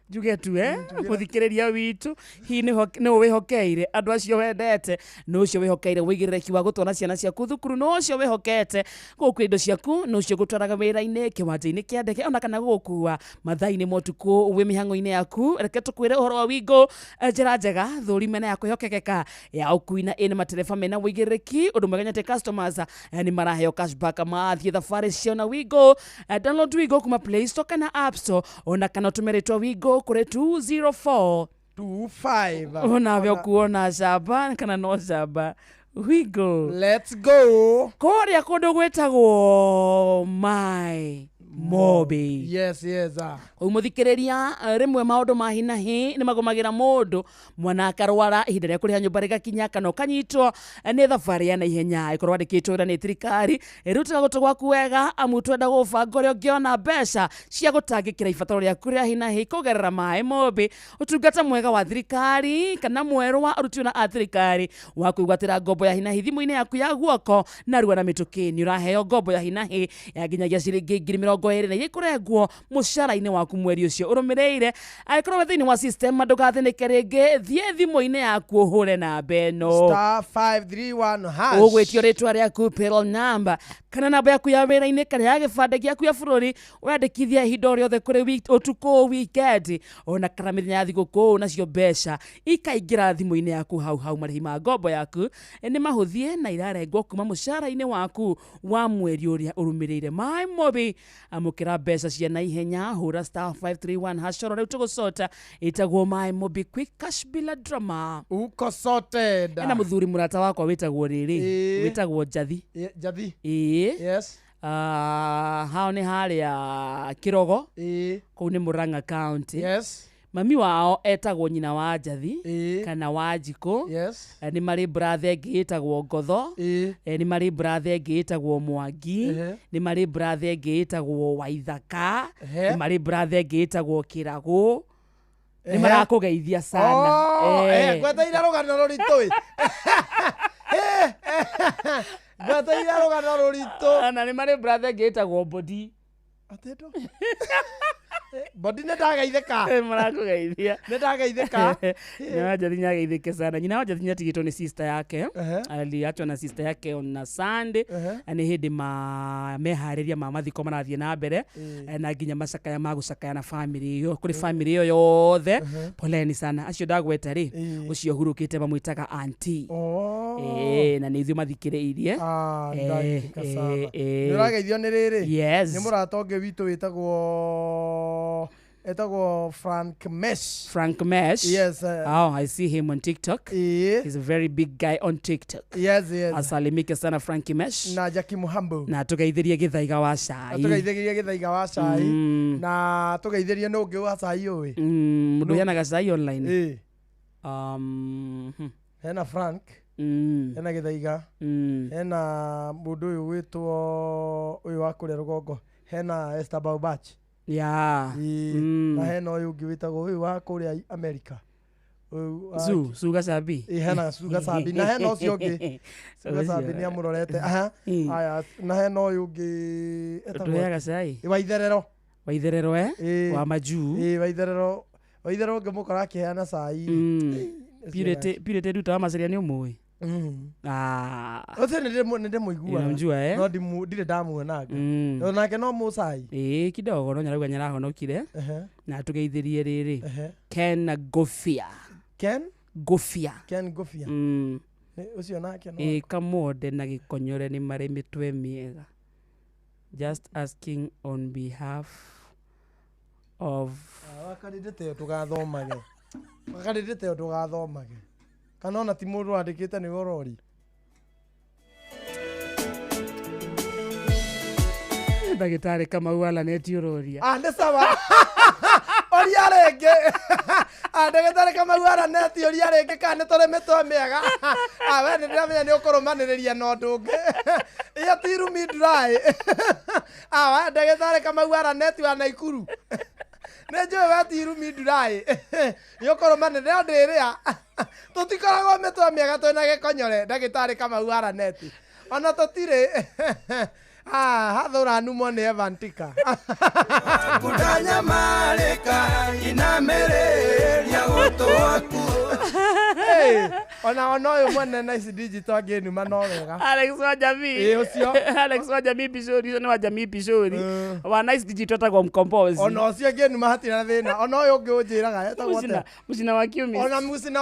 njuge tu mũthikĩrĩria witũ hi nĩ wĩhokeire andũ acio wendete nĩ ũcio wĩhokeire wĩigĩrĩrĩki wa gũtwara ciana ciaku thukuru nĩ ũcio wĩhokete gũkua indo ciaku nĩ ũcio gũtwaraga wĩra-inĩ kĩwanja-inĩ kĩa ndege ona kana gũkua mathaa-inĩ ma ũtukũ wĩ mĩhang'o-inĩ yaku reke tũkwĩre ũhoro wa wingo njĩra njega thũri mena ya kwĩhokekeka ya ũkui na ĩna matereba mena wĩigĩrĩrĩki ũndũ mweganyete customers nĩ maraheo cashback mathiĩ thabarĩ cio na wingo download wingo kuma Play Store kana App Store ona kana ũtũmĩrĩtwo wingo kũrĩ 20425 onawe ũkuona camba kana no camba wingo let's go kũrĩa kũndũ gwĩtagwo my Mobi yes umuthikĩrĩria rĩmwe maũndũ ma hi na hi nĩ magomagĩra mũndũ mwana akarwara ihinda rĩa kũrĩha nyũmba rĩgakinya kana ũkanyitwo nĩ thabarĩ ya naihenya ĩkorwo wandĩkĩtwo wĩra nĩ thirikari rĩrutĩra gũtũ gwaku wega amu twenda gũbanga ũrĩa ũngĩona mbeca cia gũtangĩkĩra ibataro rĩaku rĩa hi na hi kũgerera My Mobi ũtungata mwega wa thirikari kana mwerũ wa aruti wĩra a thirikari wa kũigwatĩra ngombo ya hi na hi thimũ-inĩ yaku ya guoko narua na mĩtũkĩ nĩ ũraheo ngombo ya hi na hi ya nginyagia ciringi 20,000 2 na ikurengwo mushara-ini waku mweri ucio urumireire aikorwo thini wa system ndugathinike ringi thie thimu-ini yaku uhure namba eno *531# ugwitio ritwa riaku payroll number kana namba yaku ya wira-ini kana ya gibande giaku ya bururi wandikithia ihinda riothe kuri utuku weekend ona kana mithenya ya thiguku nacio mbeca ikaingira thimu-ini yaku hau marihi ma ngombo yaku ni mahuthie na irarengwo kuma mushara-ini waku wa mweri uria urumireire my mobi amukira mbeca cia na ihenya hura *531# coro riu tugusota itagwo my mobi quick cash bila drama uko sorted na muthuri murata wakwa witagwo witagwo Jathi yes hao ni haria Kirogo kuu ni Murang'a County yes mami wao etagwo nyina wa Jathi kana wa Njiko yes ni mari brother ngitagwo Ngotho ni mari brother ngitagwo Mwangi ni mari brother ngitagwo Waithaka ni mari brother ngitagwo Kirago ni marakugeithia sana gweteire rugano ruritu gweteire rugano ruritu na ni mari brother ngitagwo Bodi ateto Bodi nĩndageithĩka marakugeithia nĩndageithĩka nyina Jathi nyageithĩke sana nyina wa Jathi nyatigitwo ni sister yake aliachwa na sister yake on Sunday ni hindi mehariria ma mathiko marathie na mbere na nginya macakaya magucakaya na family iyo kuri family iyo yothe poleni sana acio ndagweta ri ucio hurukite mamwitaga auntie na nĩ ithuĩ mathikĩrĩirie nĩũrageithio nĩ rĩrĩ yes nĩ mũrata ũngĩ witũ wĩtagwo Frank Mesh yes I see him on TikTok he's a very big guy on TikTok yes asalimike sana Frank Mesh na Jackie Muhambo na tugeithĩrie gĩthaiga wa cai na tugeithĩrie nũ ũngĩ wa cai ũĩ mũndũ yanaga cai online hena Frank hena gĩthaiga hena mũndũ ũyũ wĩtwo ũyũ wa kũrĩa rũgongo hena Esther Baubach na hena ũyũ ũngĩ wĩtagwo ũyũ wa kũrĩa America Su Gacabi hena Su Gacabi na hena ũcio ũngĩ Su Gacabi nĩ amũrorete aya na hena ũyũ ũngĩ tuheaga cai Waitherero wa majuu Waitherero ngĩmũkora akĩheana cai Purity Ruta wa Maceria nĩ ũmũĩ Ose nende muigua no ndire ndamuonaga onake no mucai kidogo no nyarauga nyarahonokire na tugeithĩrie rĩrĩ Ken Gofia ucio nake no Kamode na Gĩkonyore nĩ marĩ mĩtwe mĩega just asking on behalf of wakarĩte tugathomage kana ona ti mũndũ wandĩkĩte nĩ orori ndagĩtarĩ Kamau alaneti ũroria nĩ sawa oria rĩngĩ ndagĩtarĩ Kamau alaneti oria rĩngĩ kana nĩ tũrĩ mĩtwe mĩega we nĩ ndĩramenya nĩ ũkũrũmanĩrĩria na ũndũ ũngĩ iyo ti rumi dry ndagĩtarĩ Kamau alaneti wa Naikuru Nejo wati rumi dry yokoro mane ndĩrĩa tutikoragwo mĩtwe mĩega twĩna Gĩkonyore ndagĩtarĩ Kamau alaneti ona tũtirĩ hathũra numwo nĩ Evantika kudanya mareka inamereria gũtwaku ona ũyũ mwene Nice Digital ngĩnuma no wega Alex wa Jamii Alex wa Jamii Pishori nĩ wa Jamii Pishori wa Nice Digital tagwo mkombozi ona ũcio ngĩnuma hatirĩ na thĩna ona ũyũ ũngĩ ũnjĩraga etagwo atĩa Mũcina wa Kiumi ona Mũcina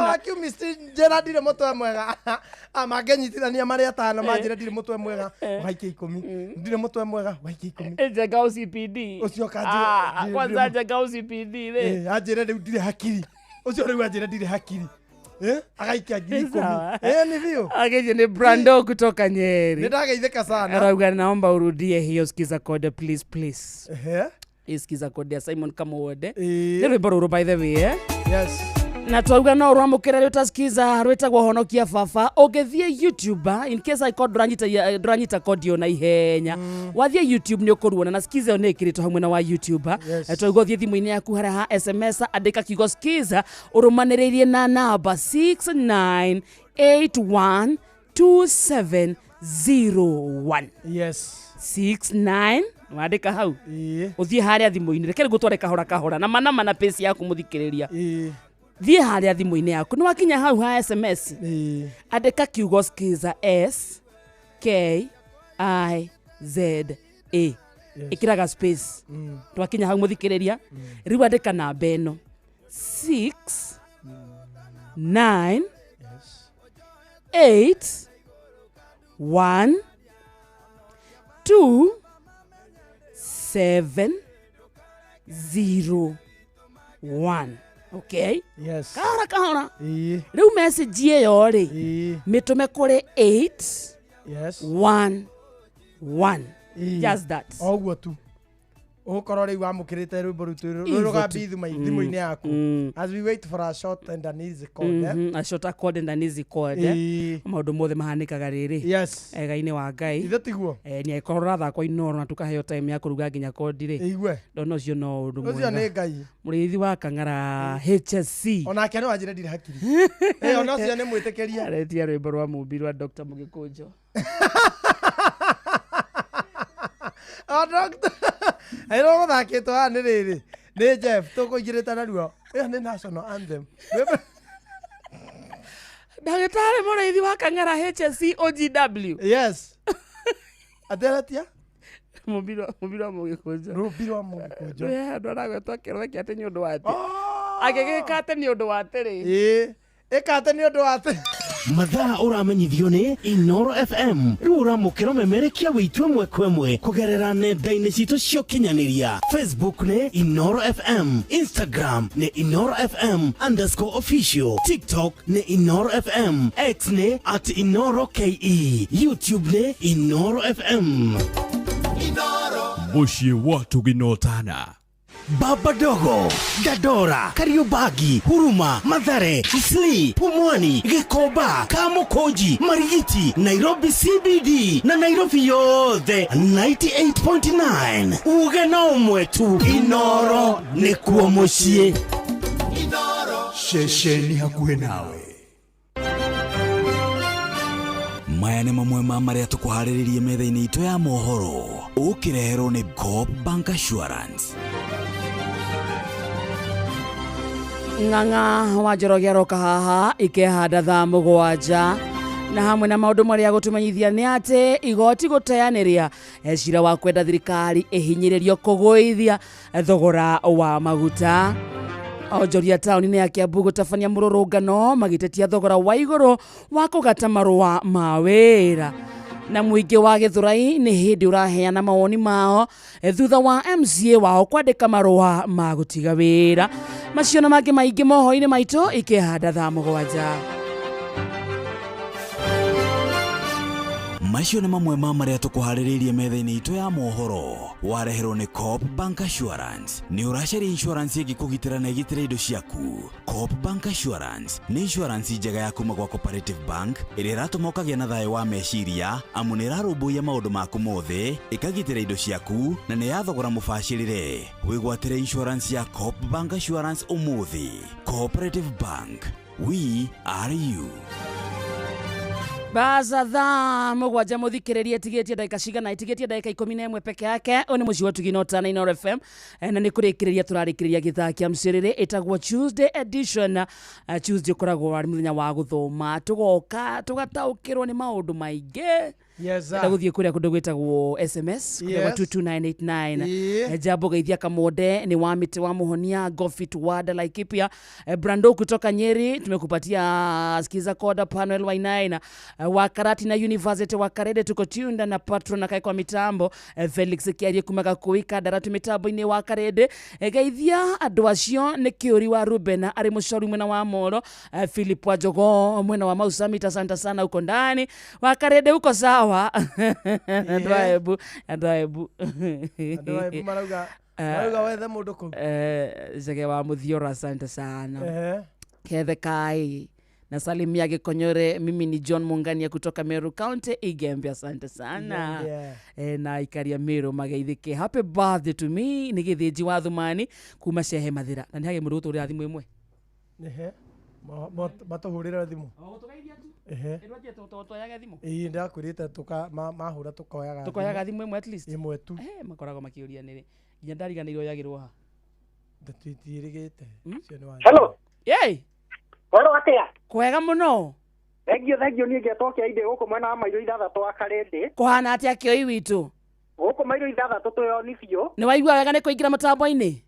wa Kiumi njĩra ndirĩ mũtwe mwega mangĩnyitithania marĩ atano manjĩra ndirĩ mũtwe mwega waikia 10 ndirĩ mũtwe mwega waikia 10 Njenga OCPD ũcio kanjĩ kwanza Njenga OCPD anjĩra rĩu ndirĩ hakiri ucio rĩu anjĩra ndirĩ hakiri agaikia 10,000 nĩ biũ agĩthiĩ nĩ Brando kutoka Nyeri nĩndageithĩka sana arauga naomba urudie hiyo skiza code please skiza code ya Simon Kamode nĩ rwĩmbo rũrũ by the way yes na twauga no rwamũkĩra rũtaskiza rwĩtagwo Honokia Baba ũngĩthiĩ YouTube in case I code ndũranyita code na ihenya wathiĩ YouTube nĩ ũkũruona na skiza nĩ ĩkĩrĩtwo hamwe na wa YouTube twauga ũthiĩ thimũ-inĩ yaku harĩa ha SMS andĩka kiugo skiza ũrũmanĩrĩirie na namba 698127 6901 yes 69 wandika hau uthie haria thimu-ini reke gutware kahora na mana page yaku muthikiriria thie haria thimu-ini yaku ni wakinya hau ha SMS andika kiugo skiza SKIZA ikiraga space twakinya hau muthikiriria riu andika namba eno 6 9 8 1 2 7 0 1 okay yes kahora riu message iyo ri mitume kuri 8 yes 1 1 just that oguo tu ukorwo riu amukirite rwimbo rutu rugambi thimu-ini yaku as we wait for a short and an easy code a short code and an easy code maundu mothe mahanikaga riri yes ega-ini wa Ngai ithe tiguo ni aikorwo rathakwa Inoro na tukaheo time ya kuruga nginya kodi ri igwe ndona ucio no undu mwega ucio ni Ngai murithi wa Kang'ara HSC onake no anjire ndire hakiri ona ucio ni mwitikiria aretia rwimbo rwa mumbi rwa Dr. Mugikunjo doctor airo thakitwo ha ni riri ni Jeff tukuigirita naruo iyo ni national anthem ndagitari murithi wa Kang'ara HSC OGW yes ateratia mubiro Mugikunjo rubiro Mugikunjo ndo aragwetwo kirweki ati ni undu wati agigikate ni undu watiri ikate ni undu wati mathaa uramenyithio ni Inoro FM riu uramukira memerekia witu mwe kwemwe kugerera nenda-ini citu cio kinyaniria Facebook ni Inoro FM, Instagram ni Inoro FM_official, TikTok ni Inoro FM, X ni @InoroKE, YouTube ni Inoro FM. Muciĩ watu ginotana Baba Dogo, Gadora, Kariobagi, Huruma, Mathare, Isli, Pumwani, Gikoba, Kamukonji, Marigiti, Nairobi CBD na Nairobi yothe 98.9 ugena umwetu Inoro ni kuo muciĩ Shesheni hakuhe nawe. maya nĩ mamwe ma marĩa tũkũharĩrĩirie metha-inĩ itũ ya mohoro ũkĩreherwo nĩ Coop Bank Assurance. Ng'ang'a wa Njoroge aroka haha ikehanda thaa mũgwanja na hamwe na maundu maria gutumenyithia ni ati igoti guteaniria cira wa kwenda thirikari ihinyiririo kuguithia thogora wa maguta. Onjoria tauni-ini ya Kiambu gutabania mururungano magitetia thogora wa iguru wa kugata marua ma wira. Na muingi wa Githurai ni hindi uraheana mawoni mao thutha wa MCA wao kwandika marua ma gutiga wira. Macio na mangĩ maingĩ mohoro-inĩ maitũ ikĩhanda thaa mũgwanja. Macio nĩ mamwe ma marĩa tũkũharĩrĩirie metha-inĩ itũ ya mohoro wareherwo nĩ Coop Bank Assurance. Nĩ ũracaria insurance ĩngĩkũgitĩra na ĩgitĩre indo ciaku. Coop Bank Assurance nĩ insurance njega ya kuma gwa Cooperative Bank ĩrĩa ĩratũma ũkagĩa na thayũ wa meciria amu nĩ ĩrarũmbũiya maũndũ maku mothe ĩkagitĩra indo ciaku na nĩ yathogora mũbacĩrĩre. Wĩgwatĩre insurance ya Coop Bank Assurance ũmũthĩ. Cooperative Bank, we are you. Baza thaa mũgwanja mũthikĩrĩrie tigĩtie ndagĩka cigana itigetie ndagĩka 11 peke yake. Ũyũ nĩ mũciĩ wa Tuginota na Inoro FM na nĩ kũrĩkĩrĩria tũrarĩkĩrĩria gĩthaa kĩa mũcĩrĩrĩ ĩtagwo Tuesday edition. Tuesday ũkoragwo arĩ mũthenya wa gũthoma tũgoka tũgataũkĩrwo nĩ maũndũ maingĩ. Yes, na guthie kuria kundu gwitagwo SMS kwa 22989 Jambo Geithia Kamonde ni wa miti wa Muhonia Gofit Wada Laikipia Brando kutoka Nyeri tumekupatia skiza koda panel wa 9 wa Karati na University wa Karede tuko tuned na patron kai kwa mitambo Felix Kiarie kumaga kuika daratu mitambo ini wa Karede Geithia andu acio ni Kiuri wa Ruben ari mucori mwena wa Moro Philip wa Jogo mwena wa Mausami asante sana uko ndani wa Karede uko sawa Adwaebu marauga wethe mundu ku Zege wa Muthiora asante sana Kethe Kai na salimia Gikonyore. Mimi ni John Mungania kutoka Meru County Igembe asante sana na ikaria Meru Mageithike. Happy birthday to me ni Githiji wa Thumani kuma Shehe Mathira na ni hage muruto uri thimu imwe matuhurira thimu Ndwaje toto yaga thimu ndakurite tuka mahura tukoyaga thimu imwe at least imwe tu makorago makiuria niri nginya ndariganirwo yagirwo ha ndatitirigite hello Horo atia kwega muno thengio ni ngetokea inde guku mwena wa mairo 6 akarende kuhana atia kioi witu guku mairo 6 tuyo ni biu ni waigua wega ni kuingira matambo-ini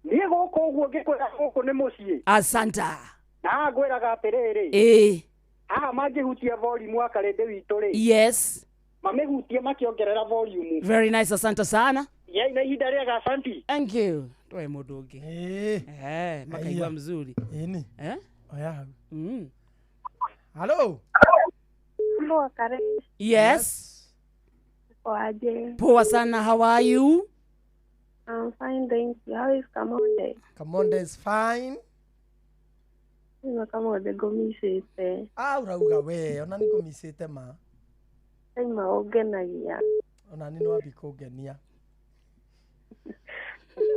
ni guku uguo ngikwira guku ni mucii asanta na ngwiraga atiriri aha mangihutia volume akarende witu ri yes mamehutie makiongerera volume very nice asanta sana na ihinda riega asanti thank you toe mundu ungi makaigua mzuri ini oya Hello. Hello, Karen. Yes. Poa sana, how are you? I'm fine, thank you. How is Kamonde? Kamonde is fine. Kamonde gomisete. Urauga we, ona ni gomisete ma. Ima ogenagia. Ona ni no abikogenia.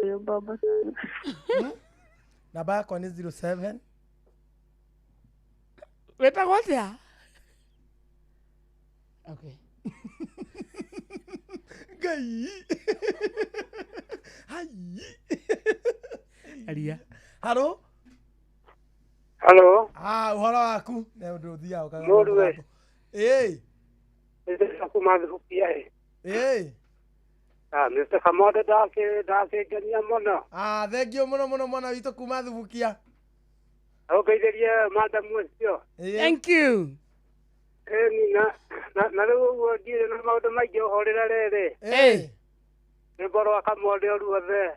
Yo baba sana. Namba yako ni 07 Weta atia? Okay. Gai. Hai. Aria. Hello? Hello? Uhoro waku? Ne ndu thia ukaga. Mundu we. Ndio kumadhukia Mr. Kamonde dake genia muno. Thengio muno mwana witu kuma thubukia. Ogeithĩrie madam ũcio. Thank you. Na rĩu ndirĩ na maũndũ maingĩ ũhorera rĩrĩ. Nĩ ngoro wa Kamonde ruothe.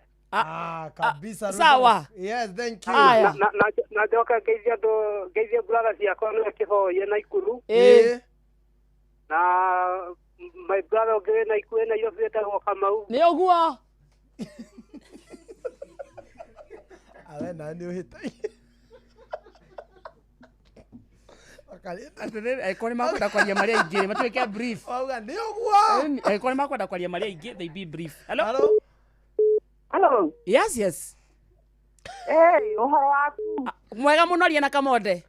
Kabisa. Sawa. Yes, thank you. Na njoka ngeithia brother ciakwa nĩ kĩhoye na ikuru. Na my brother ũngĩ na ikuru na Nairobi etagwo Kamau. Nĩ ũguo. Awe na nĩ ũhĩta. Aikoni makwenda kwaria maria ingĩ matuĩke brief. Auga nĩ ũguo. Aikoni makwenda kwaria maria ingĩ they be brief. Hello. Yes. Ũhoro waku? Mwega mũno ria na Kamonde.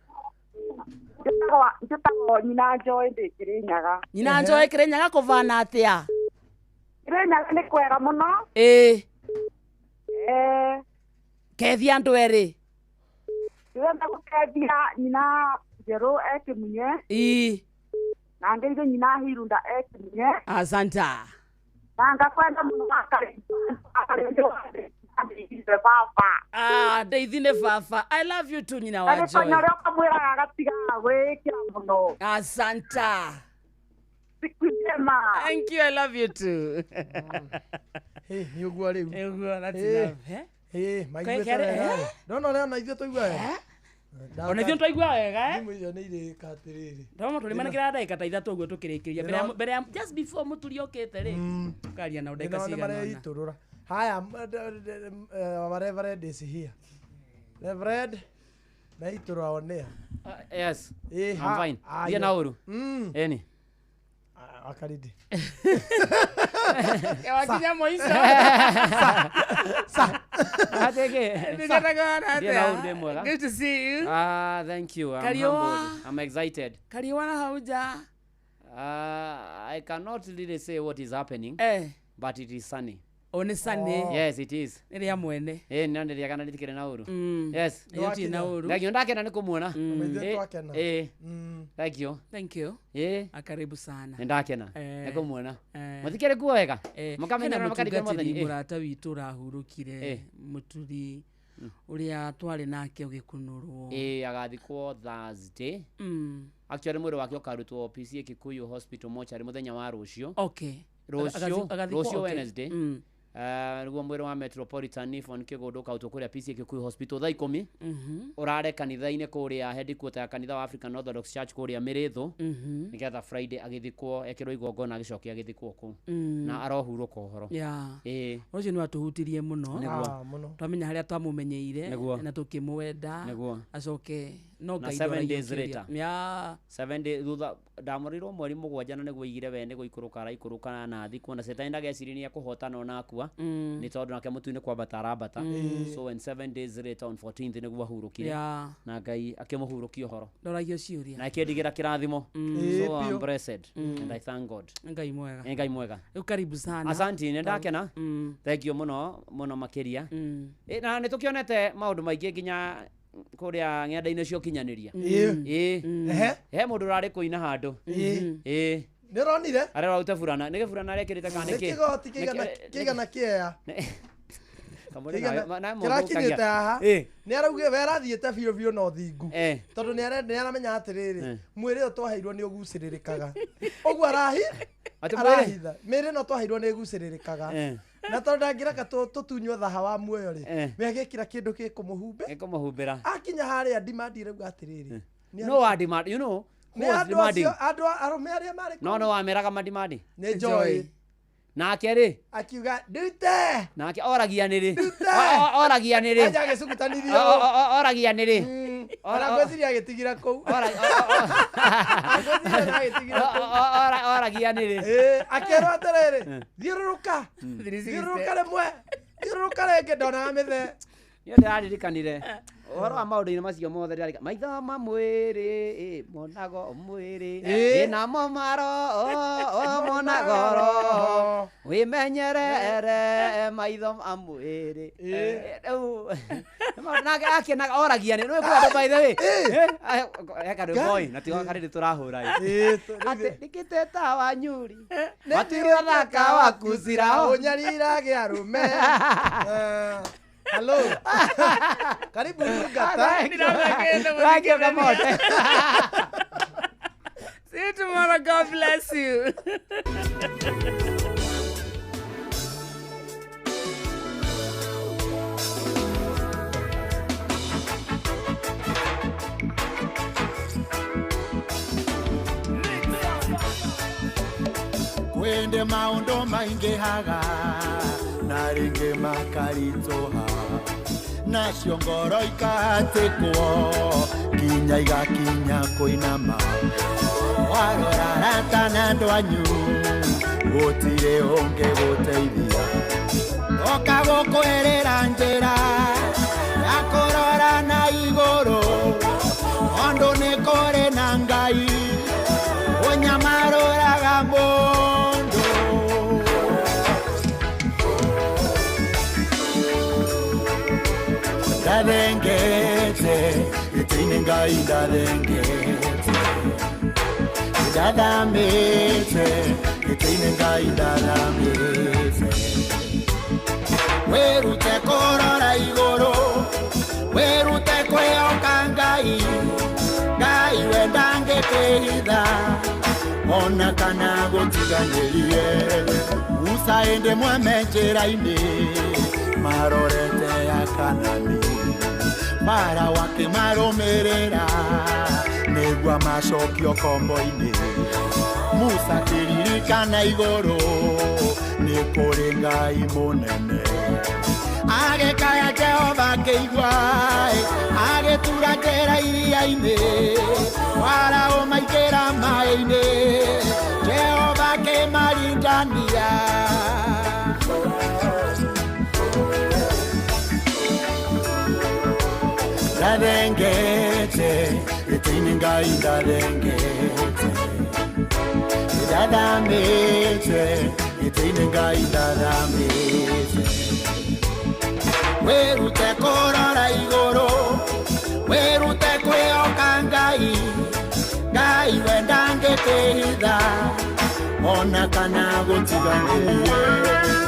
Njĩtagwo nyina Joy ndĩ Kĩrĩnyaga. Nyina Joy Kĩrĩnyaga kũvana atĩa? Kĩrĩnyaga nĩ kwega mũno. Kethia andũ erĩ. Ndĩrenda gũkethia nyina Jero Ekimunye. Na ngeithie nyina Hirunda Ekimunye. Asanta. Na ngakwenda mũno Ndeithine baba. I love you too nyina wa Joy. Asanta. Thank you, I love you too. Ni ũguo rĩu. Ũguo that's love. Maiguĩte wega. Ndona leo na ithuĩ tũigua wega. Ona ithuĩ twaigua wega Thimũ icio nĩ irĩka atĩrĩrĩ. Ndona tũrĩmanĩkĩra ndagĩka ta 3 ũguo tũkĩrĩkĩria mbere ya just before mũturi okĩte rĩ. Tukaria na ndagĩka cigana. Itũrũra. Haya, Reverend is here. Reverend, naitũra onea. Yes. I'm fine. Ria na ũru. Eni. Akaridi. Wakinya moiso. Good to see you. Thank you. I'm humbled. I'm excited. Kariwana hauja. I cannot really say what is happening. But it is sunny. One sunny. Yes, it is. Niria mwene. Nĩ ndiria kana nditikire na ũru. Yes. Yoti na ũru. Thank you. Ndakena nĩ kumuona. Thank you. Thank you. Akaribu sana. Ndakena. Nĩ kumuona. Muthikire kuo wega. Mukamenya na makarika mwathani. Murata witu rahurukire muturi uria twari nake ugikunurwo. Agathikwo Thursday. Actually mwiri wake ukarutwo PCA Kikuyu Hospital mochari muthenya wa rucio. Okay. Rucio Wednesday. Niguo mwiri wa Metropolitan Nifon Kigundu kautwo kuria PCA Kikuyu Hospital thaa 10. Urare kanitha-inĩ kuria headquarter ya kanitha wa African Orthodox Church kuria Mirithu. Nigetha Friday agithikwo ekirwo igongona agicokia agithikwo ku. Na arohurũka ũhoro. Ucio nĩ watuhutirie muno. Twamenya haria twamumenyeire na tukimwenda acoke no Ngai 7 days later. 7 days thutha ndamorirwo mweri 7 na niguo igire we niguo ikuruka araikuruka na thi kuona setani ndageciria ni akuhotana ona akua. gukua ni tondu nake mutu-ini kwamba tarabata so when 7 days later on 14th niguo ahurukire na Ngai akimuhurukia uhoro ndoragio ciuria na akendigira kirathimo so I'm blessed and I thank God. Ngai mwega karibu sana. Asante ni ndakena thank you muno makiria na ni tukionete maundu maingi nginya kuria ng'enda-ini cio kinyaniria he mundu rari kuina handu nironire arera utefurana nige furana arekirite kana niki kigoti kigana kiea kirakinyite haha ni arauge verathiite biu no thingu tondu ni aramenya atiriri mwiri uyu twaheirwo ni uguciririkaga uguo arahitha miri no twaheirwo ni uguciririkaga na tondu ndangireka tutunywe thaha wa muoyo ri megekira kindu gikumuhumbira akinya haria demand irauga atiriri no wa demand you know andu arume aria mari no wameraga madimadi ni joy nake ri akiuga dute nake oragia niri aja gicukutanirio oragia niri ora gweciria agitigira kou oragia niri akero atiriri thiururuka rimwe ndona mithe yo ndirarikanire uhoro wa maundu-ini macio mothe ndirarika maitho ma mwiri monago mwiri inamo maro monagoro wimenyerere maitho ma mwiri nake akena oragia ni no kwenda by the way eka boy na tiga kari turahura ati nikiteta wa nyuri matiro thaka wa kuzira unyarira giarume hello karibu Ngata thank you kamote see you tomorrow. God bless you. Kwende maundu maingi haga na ringi makaritoha nacio ngoro ikatikwo kinya igakinya kuinama warora rata na ndwanyu gutire ungi guteithia oka gukwirira njira ya kurora na iguru ondu ni kuri na Ngai unyamaruraga mundu ndadengete itini Ngai ndadengete ndadamete itini Ngai ndadamete werute korora iguru werute kweoka Ngai Ngai wendangekehitha ona kana gutiganirie usaende mwame njira-ini marorete ya Kanani mara wake marumirira nigwa macokio kombo-ini Musa kiririkana iguru ni kuri Ngai munene agekaya Jehova keigua agetura njĩra iria-ini Farao maikĩra maĩ-ini Jehova kĩmarindania ndathengete gĩtĩ-inĩ Ngai ndathengete ndathamĩte gĩtĩ-inĩ Ngai ndathamĩte werute kurora iguru werute kwioka Ngai Ngai wendangekehitha ona kana gutiganirie